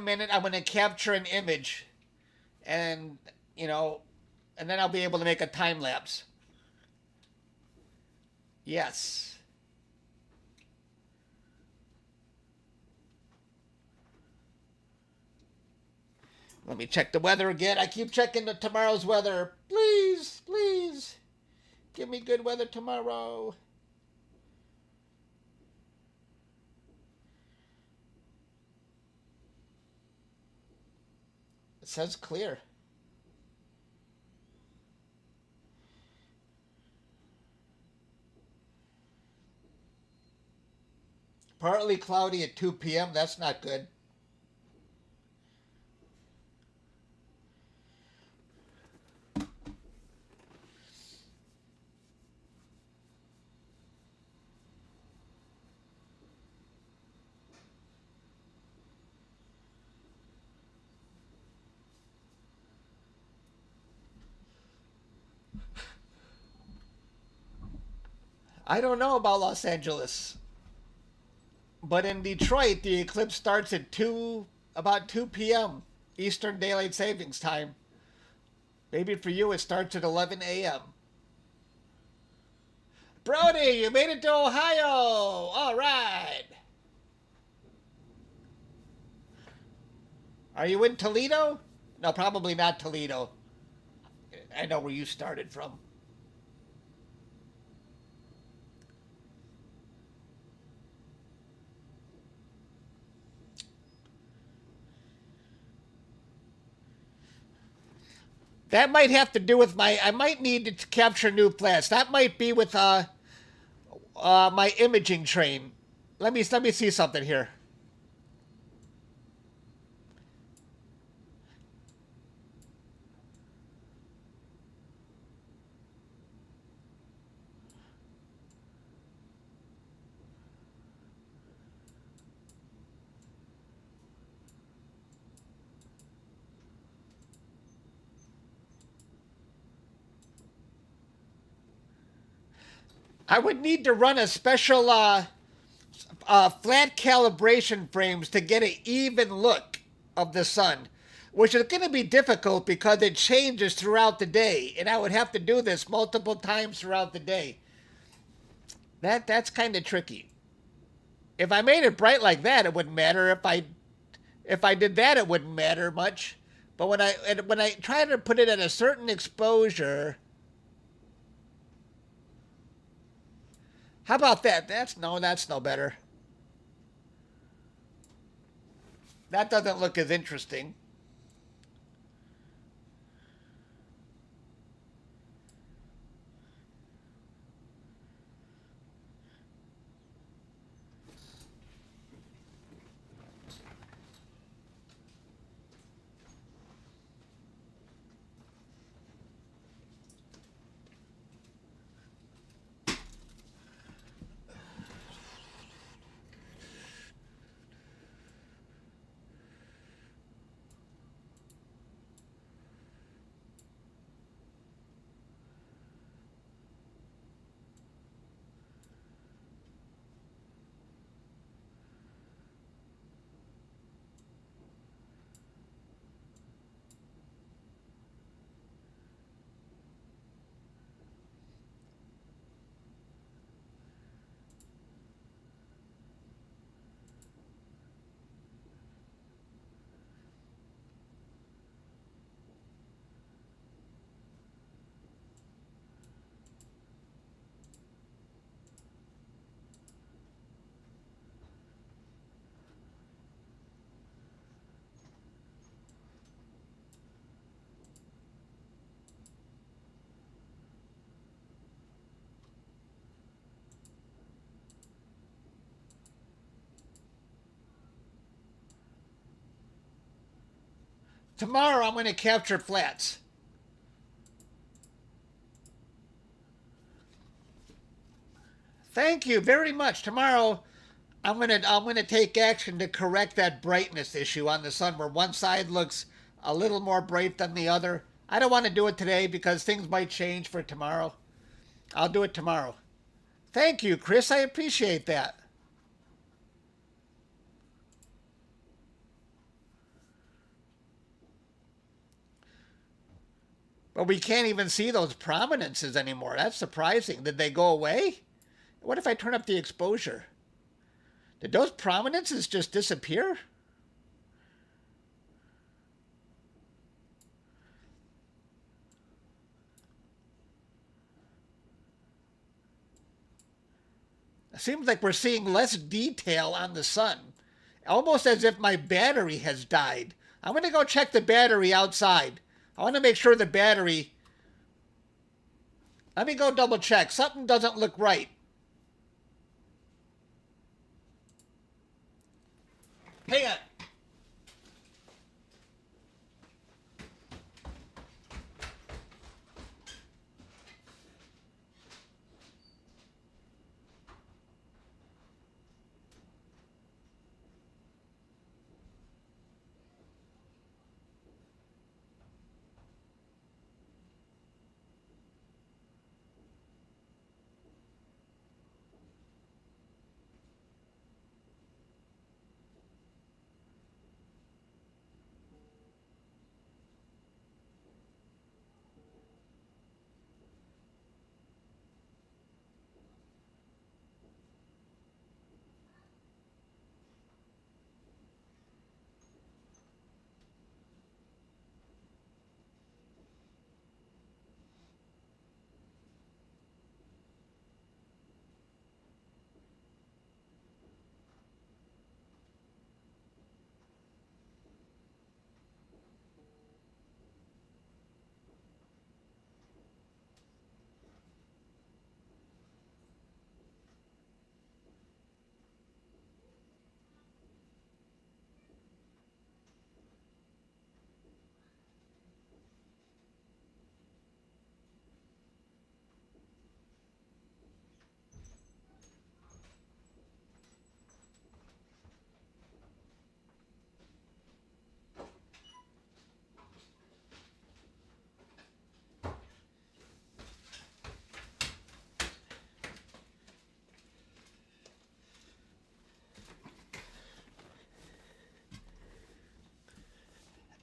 minute I'm going to capture an image, and and then I'll be able to make a time lapse. Yes. Let me check the weather again. I keep checking tomorrow's weather. Please, please, give me good weather tomorrow. It says clear. Partly cloudy at 2 p.m. That's not good. I don't know about Los Angeles, but in Detroit, the eclipse starts at about 2 p.m. Eastern Daylight Savings Time. Maybe for you it starts at 11 a.m. Brody, you made it to Ohio. All right. Are you in Toledo? No, probably not Toledo. I know where you started from. That might have to do with I might need to capture new plants. That might be with my imaging train. Let me see something here. I would need to run a special flat calibration frames to get an even look of the sun, which is going to be difficult because it changes throughout the day, and I would have to do this multiple times throughout the day. That's kind of tricky. If I made it bright like that, it wouldn't matter. If I did that, it wouldn't matter much. But when I try to put it at a certain exposure, how about that? That's no better. That doesn't look as interesting. Tomorrow I'm going to capture flats. Thank you very much. Tomorrow I'm gonna take action to correct that brightness issue on the sun where one side looks a little more bright than the other. I don't want to do it today because things might change for tomorrow. I'll do it tomorrow. Thank you, Chris. I appreciate that. But we can't even see those prominences anymore. That's surprising. Did they go away? What if I turn up the exposure? Did those prominences just disappear? It seems like we're seeing less detail on the sun. Almost as if my battery has died. I'm going to go check the battery outside. I want to make sure the battery... Let me go double check. Something doesn't look right. Hang on.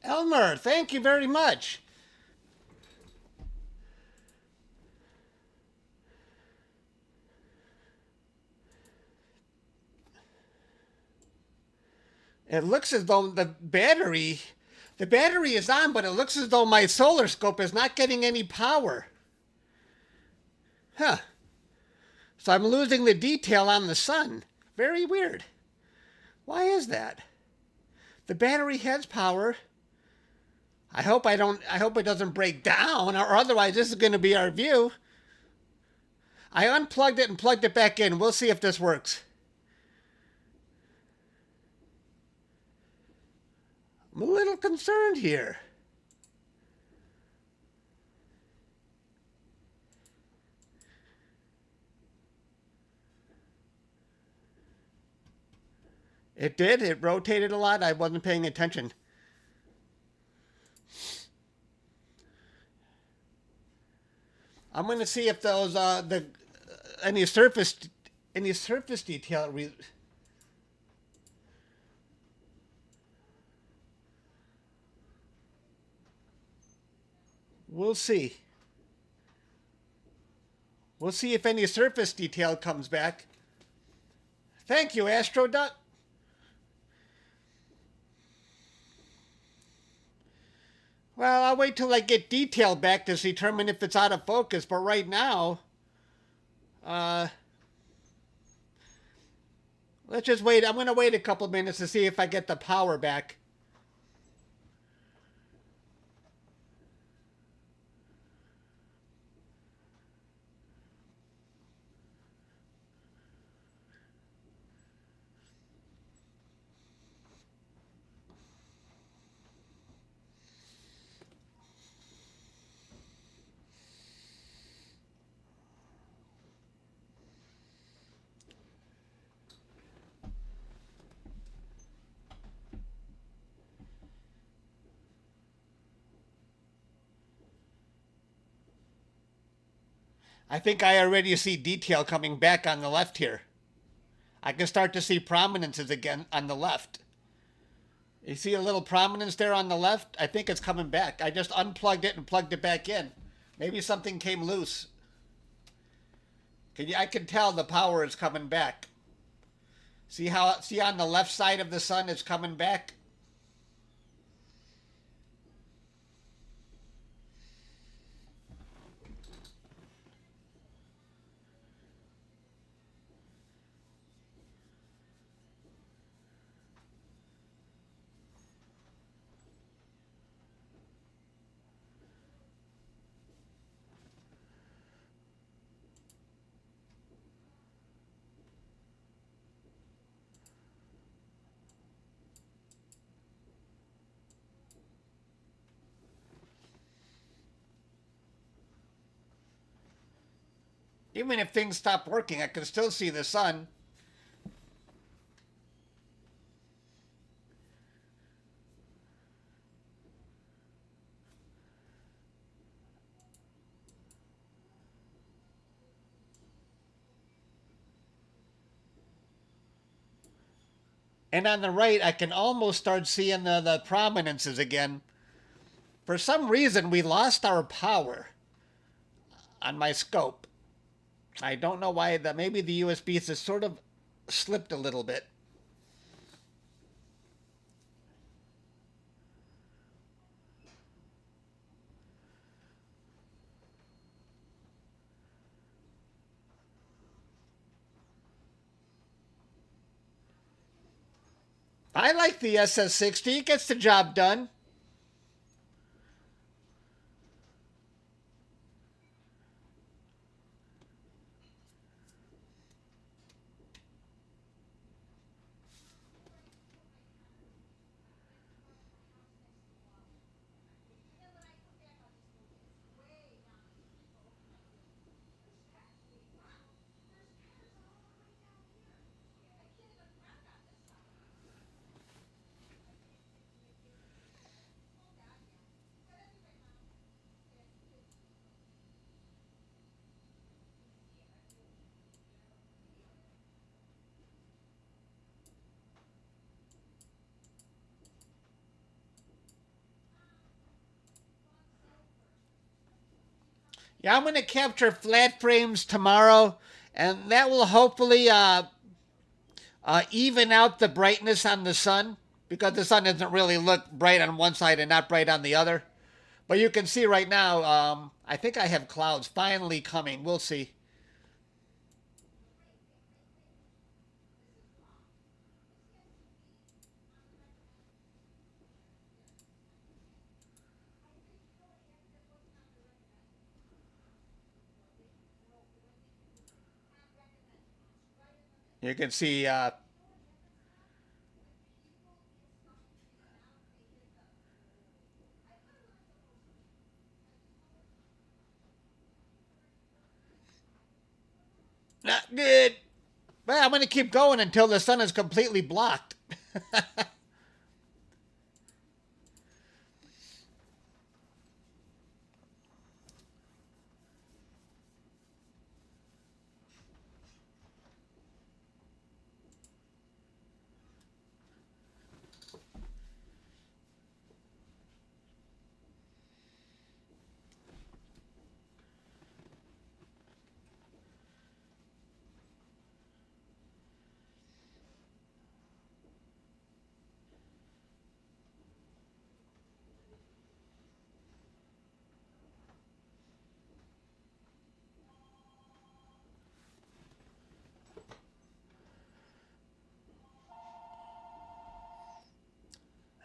Elmer, thank you very much. It looks as though the battery is on, but it looks as though my solar scope is not getting any power. Huh. So I'm losing the detail on the sun. Very weird. Why is that? The battery has power. I hope it doesn't break down, or otherwise this is going to be our view. I unplugged it and plugged it back in. We'll see if this works. I'm a little concerned here. It did. It rotated a lot. I wasn't paying attention. I'm going to see if those any surface detail. We'll see. We'll see if any surface detail comes back. Thank you, Astro Duck. Well, I'll wait till I get detail back to determine if it's out of focus. But right now, let's just wait. I'm going to wait a couple minutes to see if I get the power back. I think I already see detail coming back on the left here. I can start to see prominences again on the left. You see a little prominence there on the left? I think it's coming back. I just unplugged it and plugged it back in. Maybe something came loose. I can tell the power is coming back. See on the left side of the sun it's coming back? Even if things stop working, I can still see the sun. And on the right, I can almost start seeing the prominences again. For some reason, we lost our power on my scope. I don't know why. Maybe the USB has sort of slipped a little bit. I like the SS60. It gets the job done. Yeah, I'm going to capture flat frames tomorrow, and that will hopefully even out the brightness on the sun, because the sun doesn't really look bright on one side and not bright on the other. But you can see right now, I think I have clouds finally coming. We'll see. You can see not good. But I'm going to keep going until the sun is completely blocked.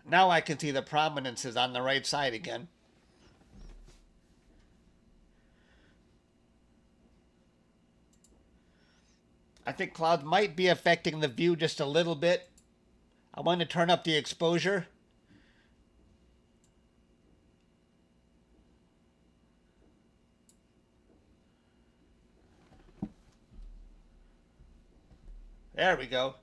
Now I can see the prominences on the right side again. I think clouds might be affecting the view just a little bit. I want to turn up the exposure. There we go.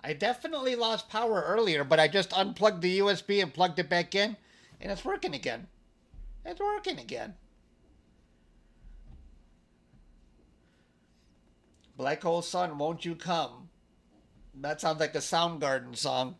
I definitely lost power earlier, but I just unplugged the USB and plugged it back in, and it's working again. It's working again. Black hole sun, won't you come? That sounds like a Soundgarden song.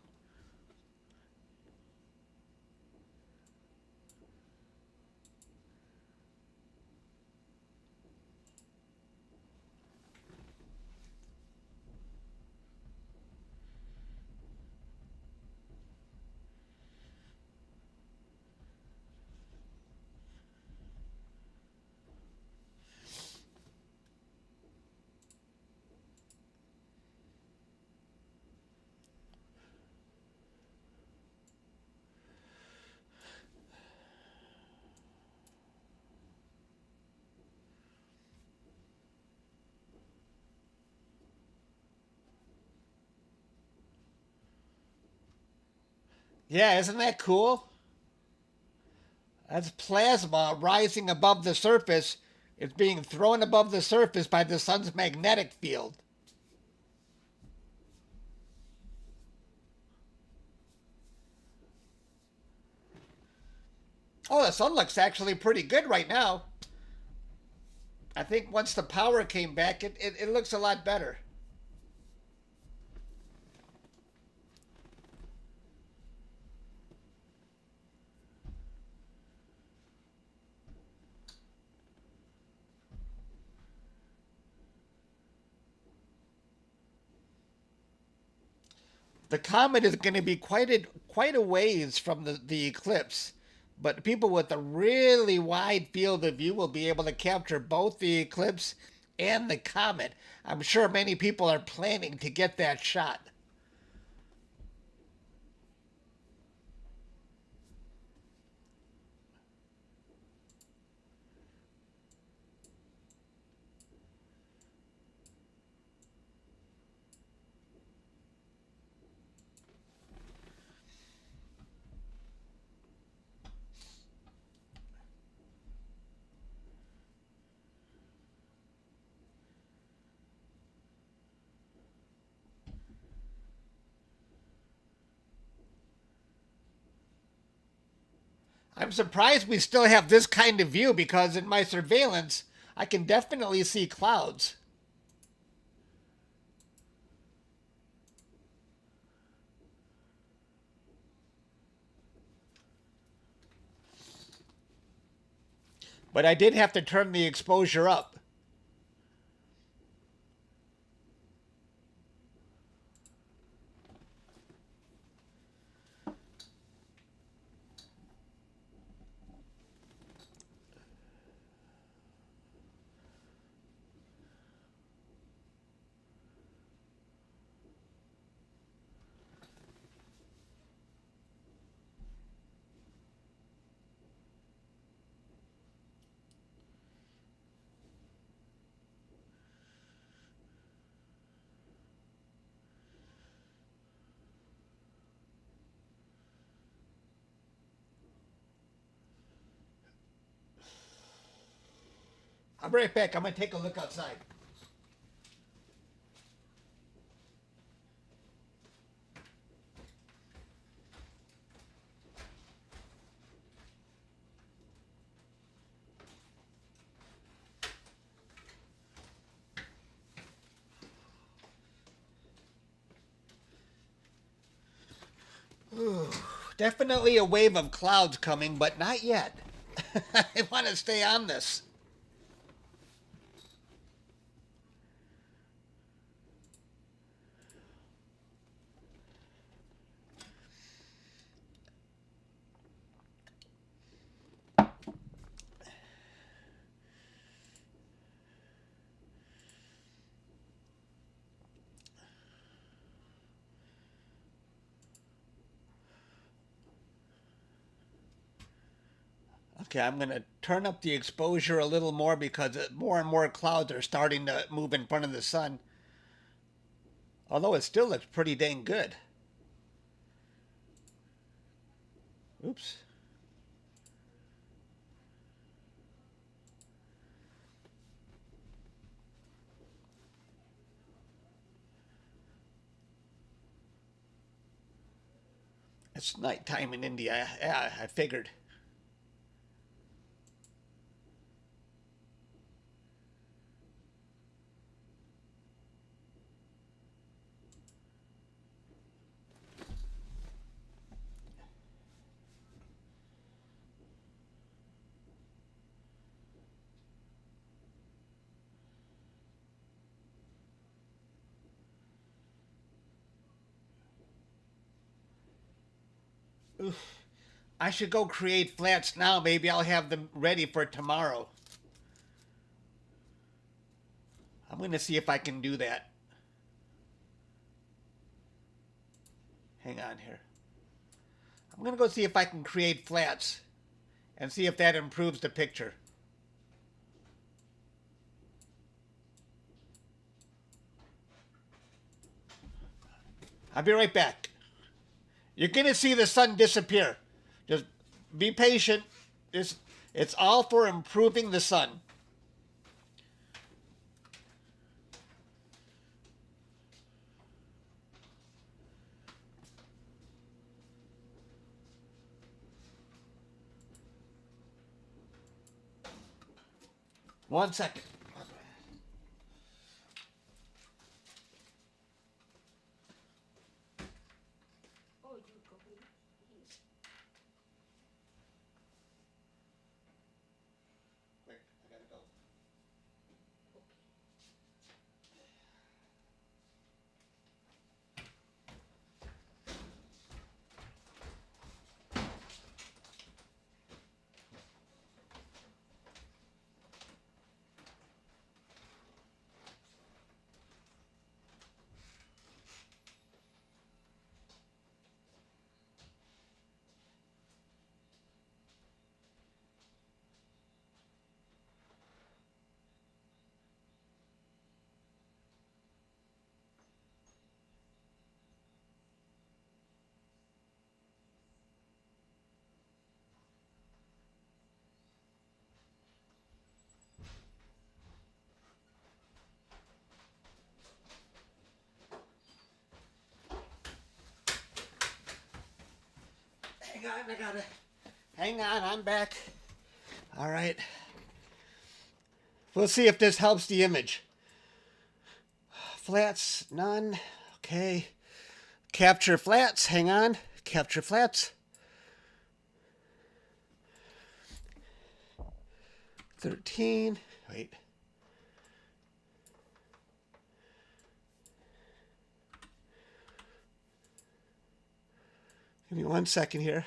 Yeah, isn't that cool? That's plasma rising above the surface. It's being thrown above the surface by the sun's magnetic field. Oh, the sun looks actually pretty good right now. I think once the power came back, it looks a lot better. The comet is going to be quite a ways from the eclipse, but people with a really wide field of view will be able to capture both the eclipse and the comet. I'm sure many people are planning to get that shot. I'm surprised we still have this kind of view because in my surveillance, I can definitely see clouds. But I did have to turn the exposure up. I'll be right back. I'm going to take a look outside. Ooh, definitely a wave of clouds coming, but not yet. I want to stay on this. Okay, I'm going to turn up the exposure a little more because more and more clouds are starting to move in front of the sun. Although it still looks pretty dang good. Oops. It's nighttime in India. Yeah, I figured. I should go create flats now. Maybe I'll have them ready for tomorrow. I'm going to see if I can do that. Hang on here. I'm going to go see if I can create flats and see if that improves the picture. I'll be right back. You're going to see the sun disappear. Just be patient. It's all for improving the sun. One second. Quick, I gotta go. Hang on, I'm back. All right. We'll see if this helps the image. Flats, none. Okay. Capture flats, hang on. Capture flats. 13. Wait. Give me 1 second here.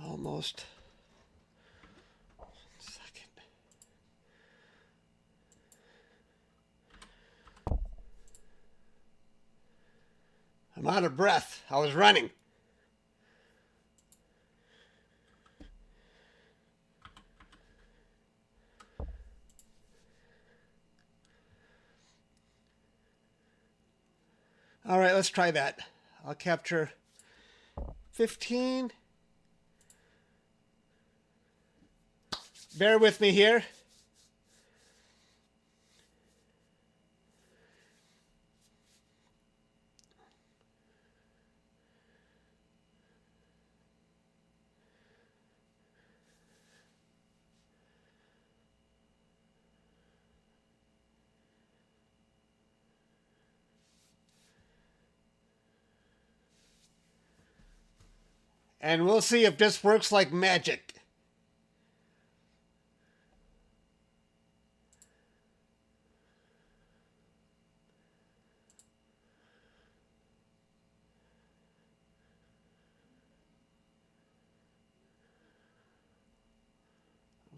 Almost. 1 second. I'm out of breath. I was running. All right, let's try that. I'll capture 15. Bear with me here. And we'll see if this works like magic.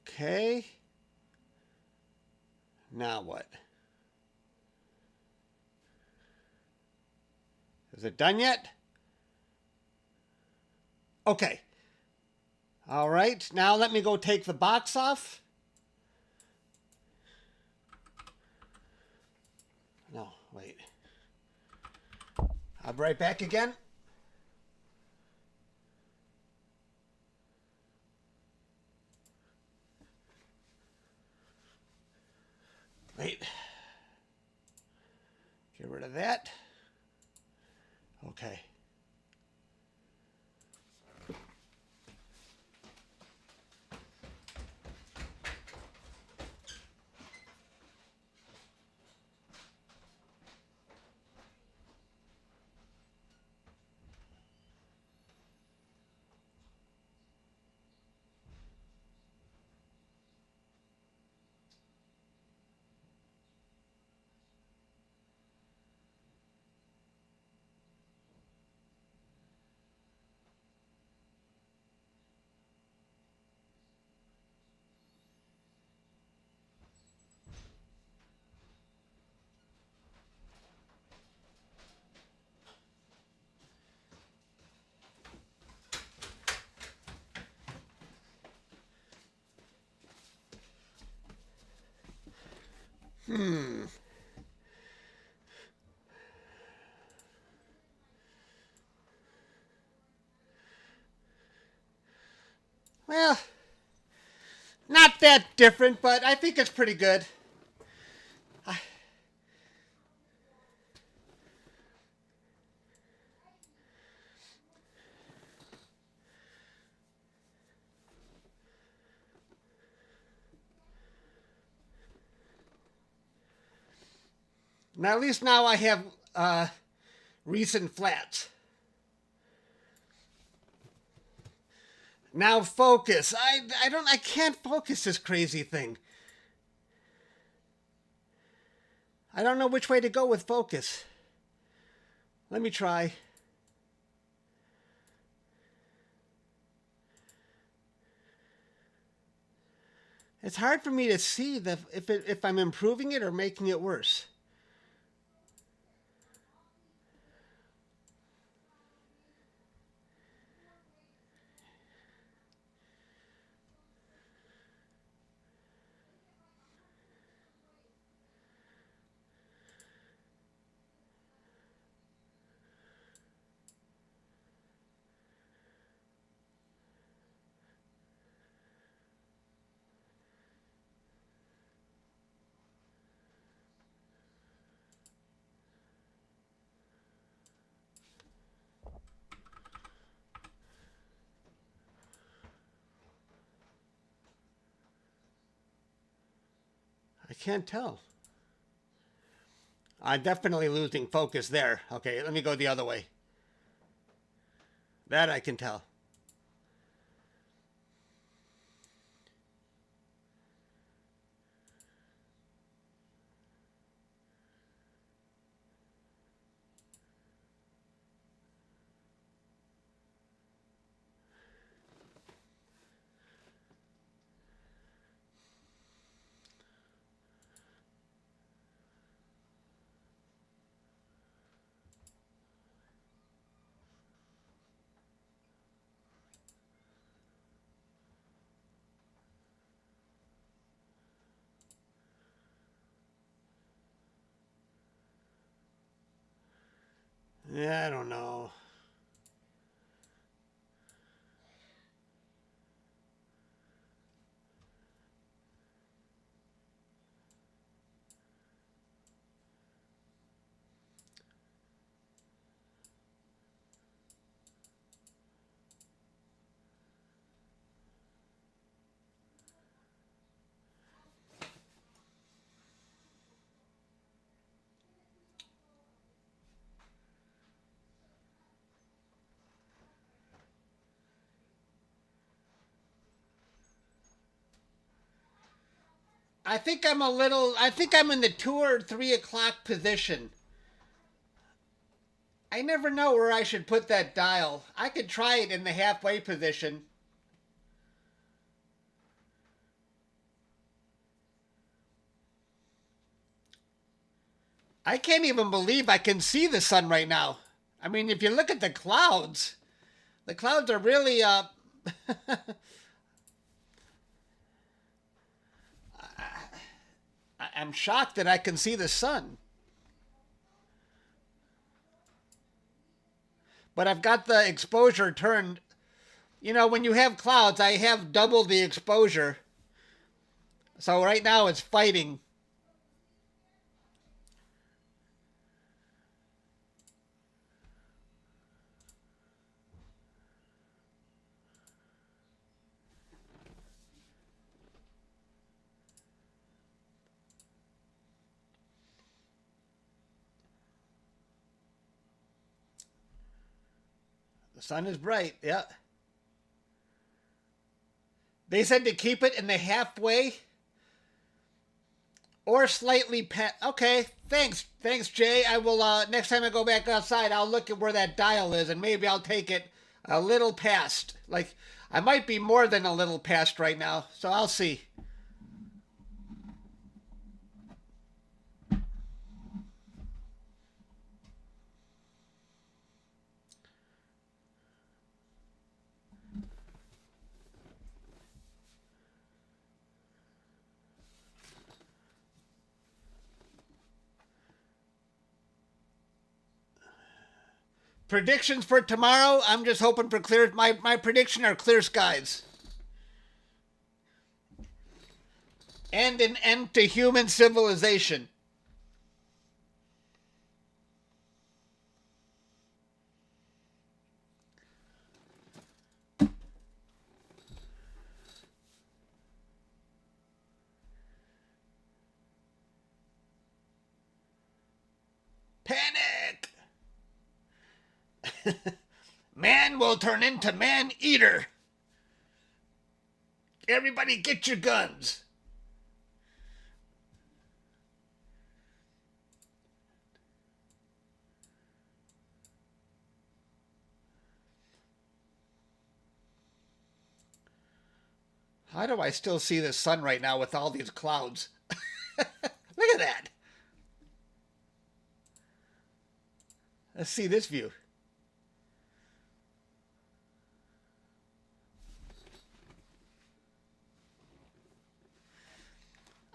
Okay. Now what? Is it done yet? Okay. All right. Now let me go take the box off. No, wait. I'll be right back again. Wait. Get rid of that. Okay. Hmm. Well, not that different, but I think it's pretty good. Now, at least now I have recent flats. Now focus. I can't focus this crazy thing. I don't know which way to go with focus. Let me try. It's hard for me to see if I'm improving it or making it worse. I can't tell. I'm definitely losing focus there. Okay, let me go the other way. That I can tell. Yeah, I don't know. I think I'm in the 2 or 3 o'clock position. I never know where I should put that dial. I could try it in the halfway position. I can't even believe I can see the sun right now. I mean, if you look at the clouds are really I'm shocked that I can see the sun. But I've got the exposure turned. You know, when you have clouds, I have double the exposure. So right now it's fighting. The sun is bright. Yeah. They said to keep it in the halfway or slightly past. Okay, thanks, Jay. I will. Next time I go back outside, I'll look at where that dial is, and maybe I'll take it a little past. Like I might be more than a little past right now, so I'll see. Predictions for tomorrow, I'm just hoping for clear... My prediction are clear skies. And an end to human civilization. Panic! Man will turn into man-eater. Everybody get your guns. How do I still see the sun right now with all these clouds? Look at that. Let's see this view.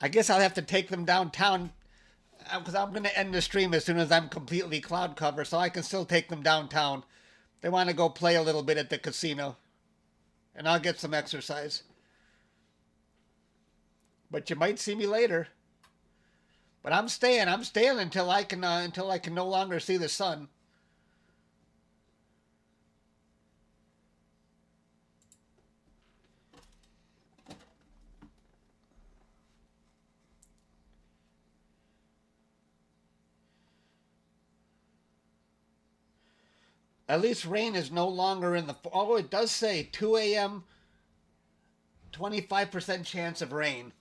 I guess I'll have to take them downtown because I'm going to end the stream as soon as I'm completely cloud cover, so I can still take them downtown. They want to go play a little bit at the casino, and I'll get some exercise. But you might see me later. But I'm staying until I can no longer see the sun. At least rain is no longer in the... Oh, it does say 2 a.m., 25% chance of rain.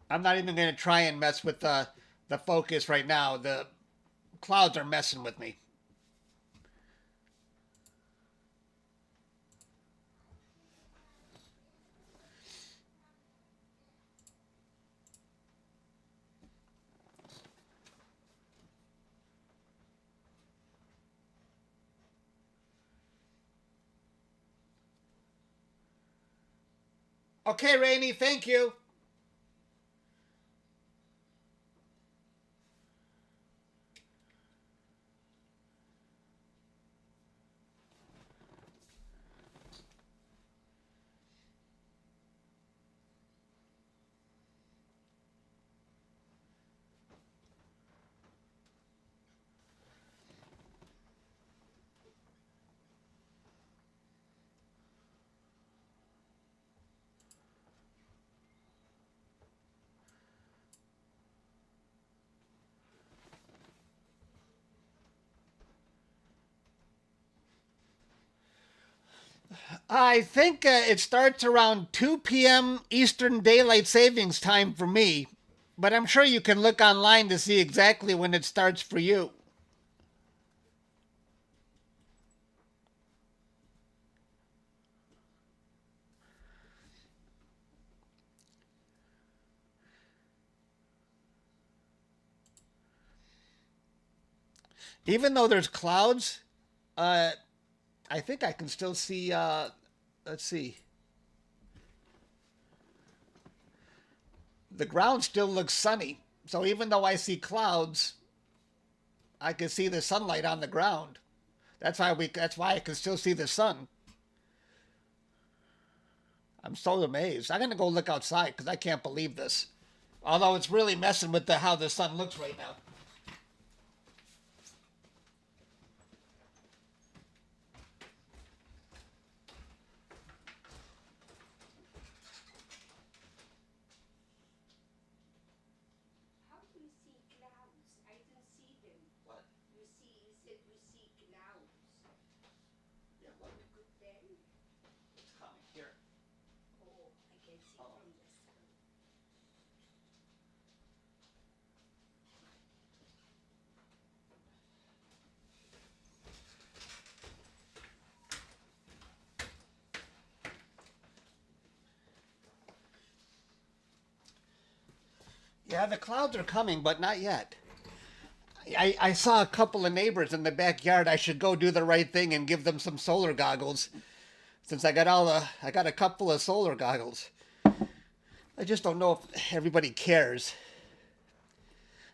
I'm not even going to try and mess with the focus right now. The clouds are messing with me. Okay, Rainey, thank you. I think it starts around 2 p.m. Eastern Daylight Savings Time for me, but I'm sure you can look online to see exactly when it starts for you. Even though there's clouds, I think I can still see, let's see. The ground still looks sunny. So even though I see clouds, I can see the sunlight on the ground. That's why I can still see the sun. I'm so amazed. I'm going to go look outside because I can't believe this. Although it's really messing with how the sun looks right now. Yeah, the clouds are coming, but not yet. I saw a couple of neighbors in the backyard. I should go do the right thing and give them some solar goggles. Since I got a couple of solar goggles. I just don't know if everybody cares.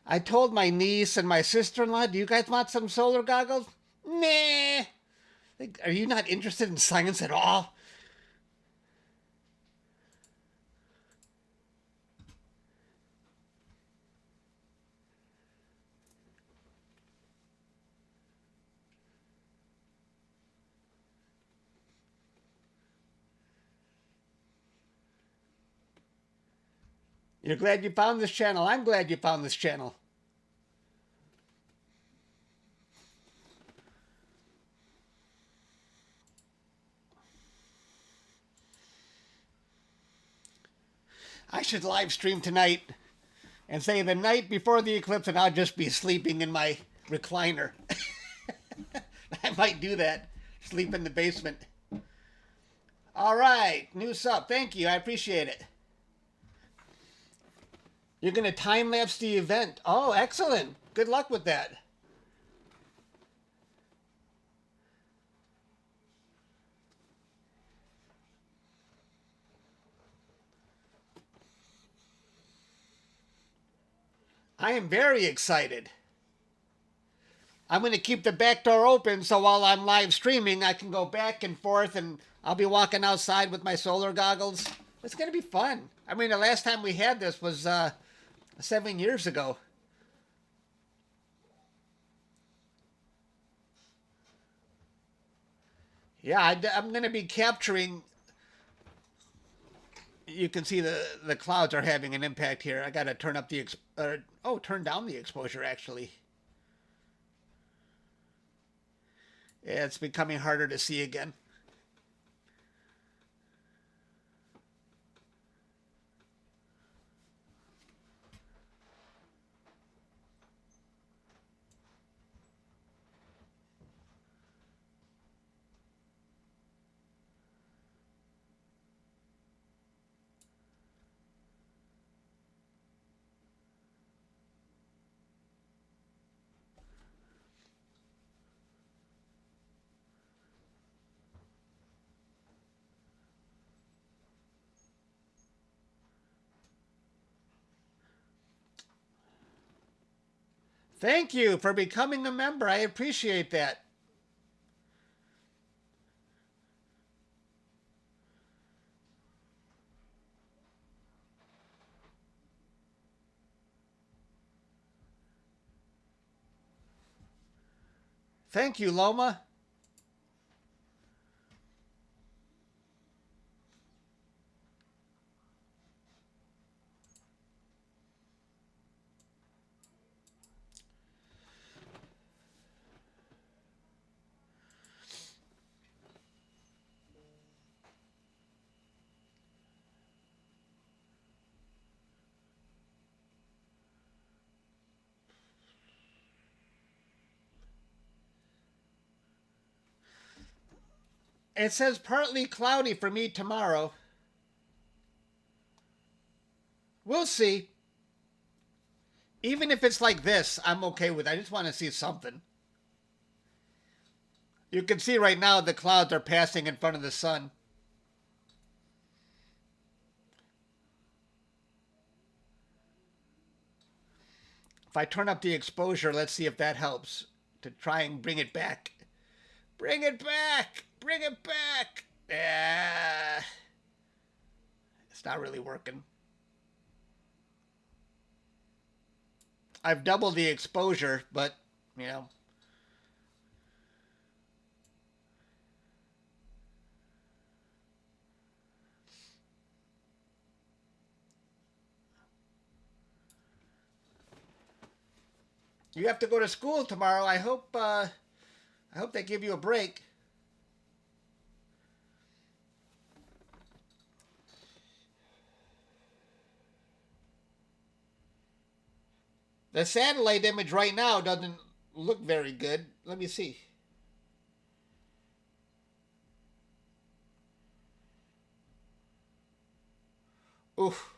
I told my niece and my sister-in-law, do you guys want some solar goggles? Nah. Like, are you not interested in science at all? You're glad you found this channel. I'm glad you found this channel. I should live stream tonight and say the night before the eclipse, and I'll just be sleeping in my recliner. I might do that. Sleep in the basement. All right. New sub. Thank you. I appreciate it. You're going to time-lapse the event. Oh, excellent. Good luck with that. I am very excited. I'm going to keep the back door open so while I'm live streaming, I can go back and forth and I'll be walking outside with my solar goggles. It's going to be fun. I mean, the last time we had this was 7 years ago. Yeah, I'm going to be capturing. You can see the clouds are having an impact here. I got to turn up the turn down the exposure actually. Yeah, it's becoming harder to see again. Thank you for becoming a member. I appreciate that. Thank you, Loma. It says partly cloudy for me tomorrow. We'll see. Even if it's like this, I'm okay with it. I just want to see something. You can see right now the clouds are passing in front of the sun. If I turn up the exposure, let's see if that helps to try and bring it back. Bring it back! Bring it back! It's not really working. I've doubled the exposure, but, you know. You have to go to school tomorrow. I hope they give you a break. The satellite image right now doesn't look very good. Let me see. Oof.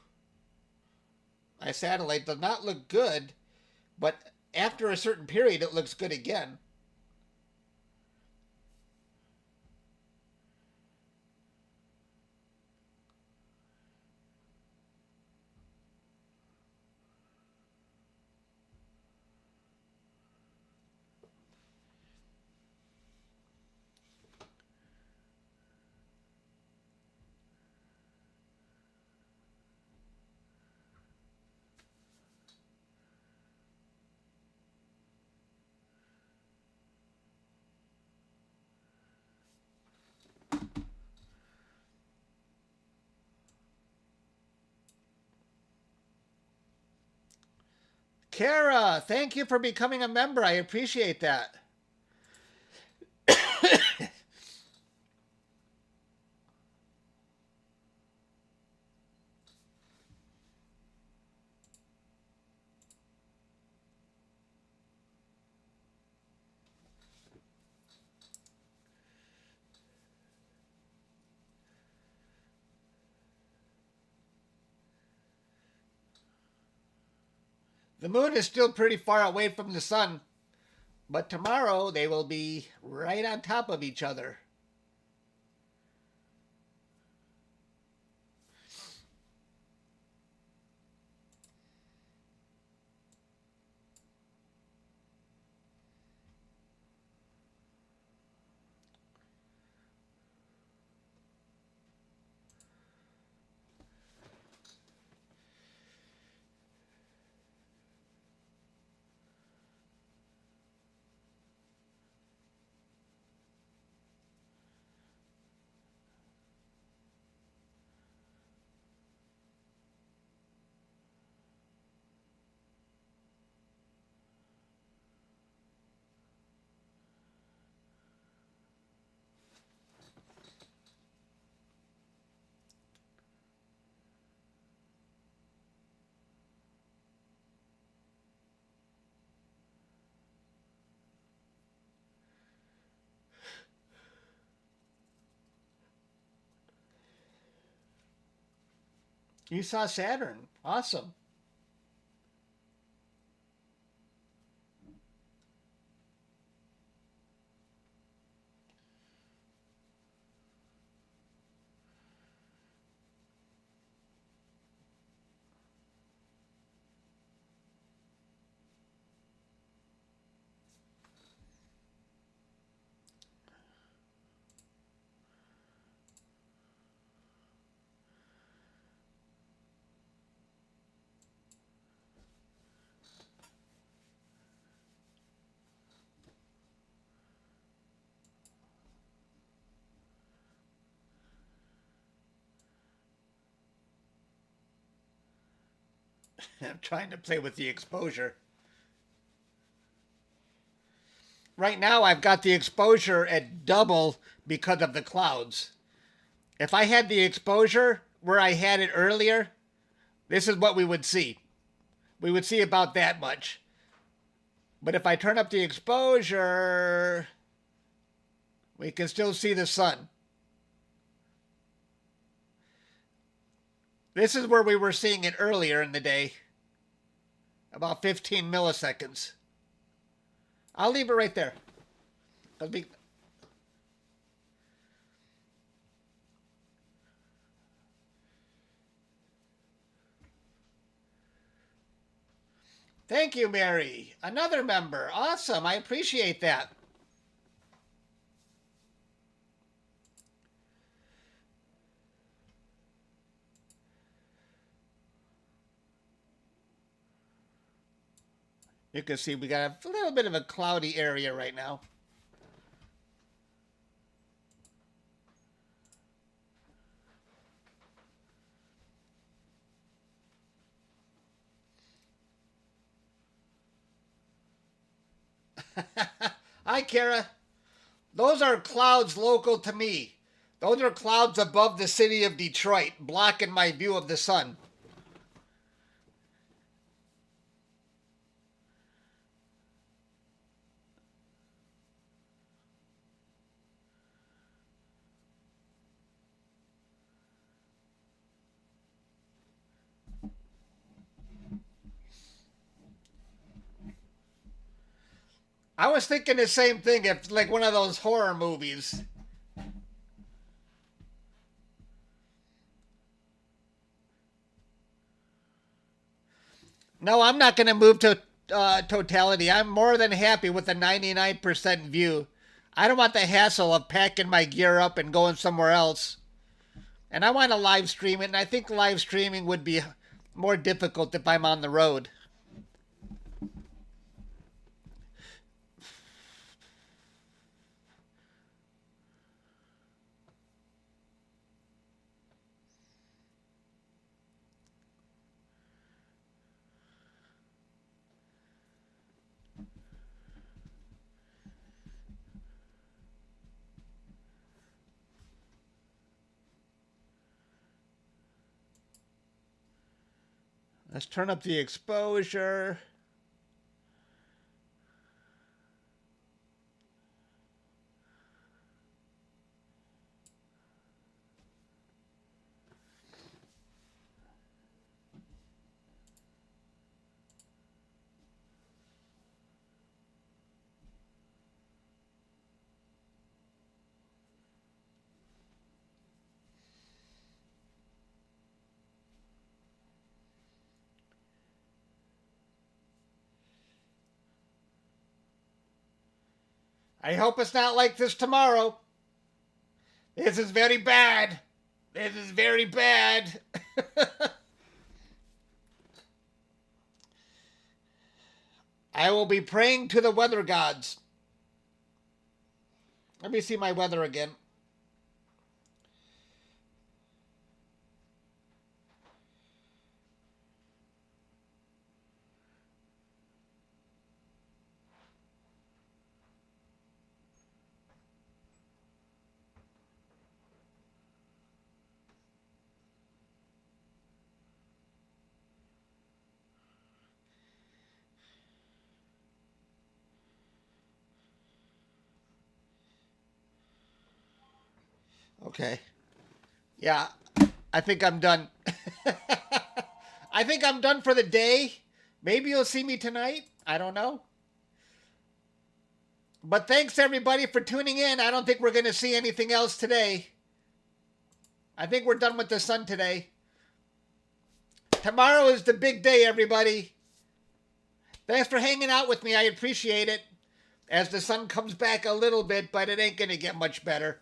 My satellite does not look good, but after a certain period, it looks good again. Kara, thank you for becoming a member. I appreciate that. The moon is still pretty far away from the sun, but tomorrow they will be right on top of each other. You saw Saturn. Awesome. I'm trying to play with the exposure. Right now, I've got the exposure at double because of the clouds. If I had the exposure where I had it earlier, this is what we would see. We would see about that much. But if I turn up the exposure, we can still see the sun. This is where we were seeing it earlier in the day. About 15 milliseconds. I'll leave it right there. Thank you, Mary. Another member. Awesome. I appreciate that. You can see we got a little bit of a cloudy area right now. Hi, Kara. Those are clouds local to me. Those are clouds above the city of Detroit, blocking my view of the sun. I was thinking the same thing. If like one of those horror movies. No, I'm not going to move to totality. I'm more than happy with the 99% view. I don't want the hassle of packing my gear up and going somewhere else. And I want to live stream it, and I think live streaming would be more difficult if I'm on the road. Let's turn up the exposure. I hope it's not like this tomorrow. This is very bad. This is very bad. I will be praying to the weather gods. Let me see my weather again. Okay. Yeah, I think I'm done. I think I'm done for the day. Maybe you'll see me tonight. I don't know. But thanks everybody for tuning in. I don't think we're going to see anything else today. I think we're done with the sun today. Tomorrow is the big day, everybody. Thanks for hanging out with me. I appreciate it. As the sun comes back a little bit, but it ain't going to get much better.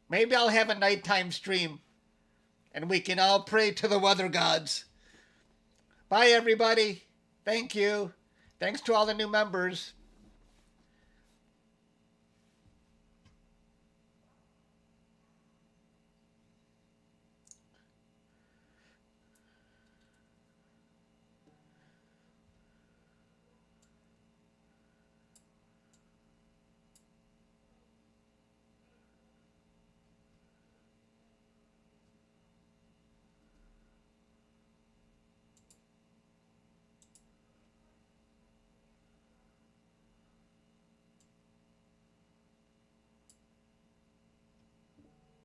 Maybe I'll have a nighttime stream and we can all pray to the weather gods. Bye, everybody. Thank you. Thanks to all the new members.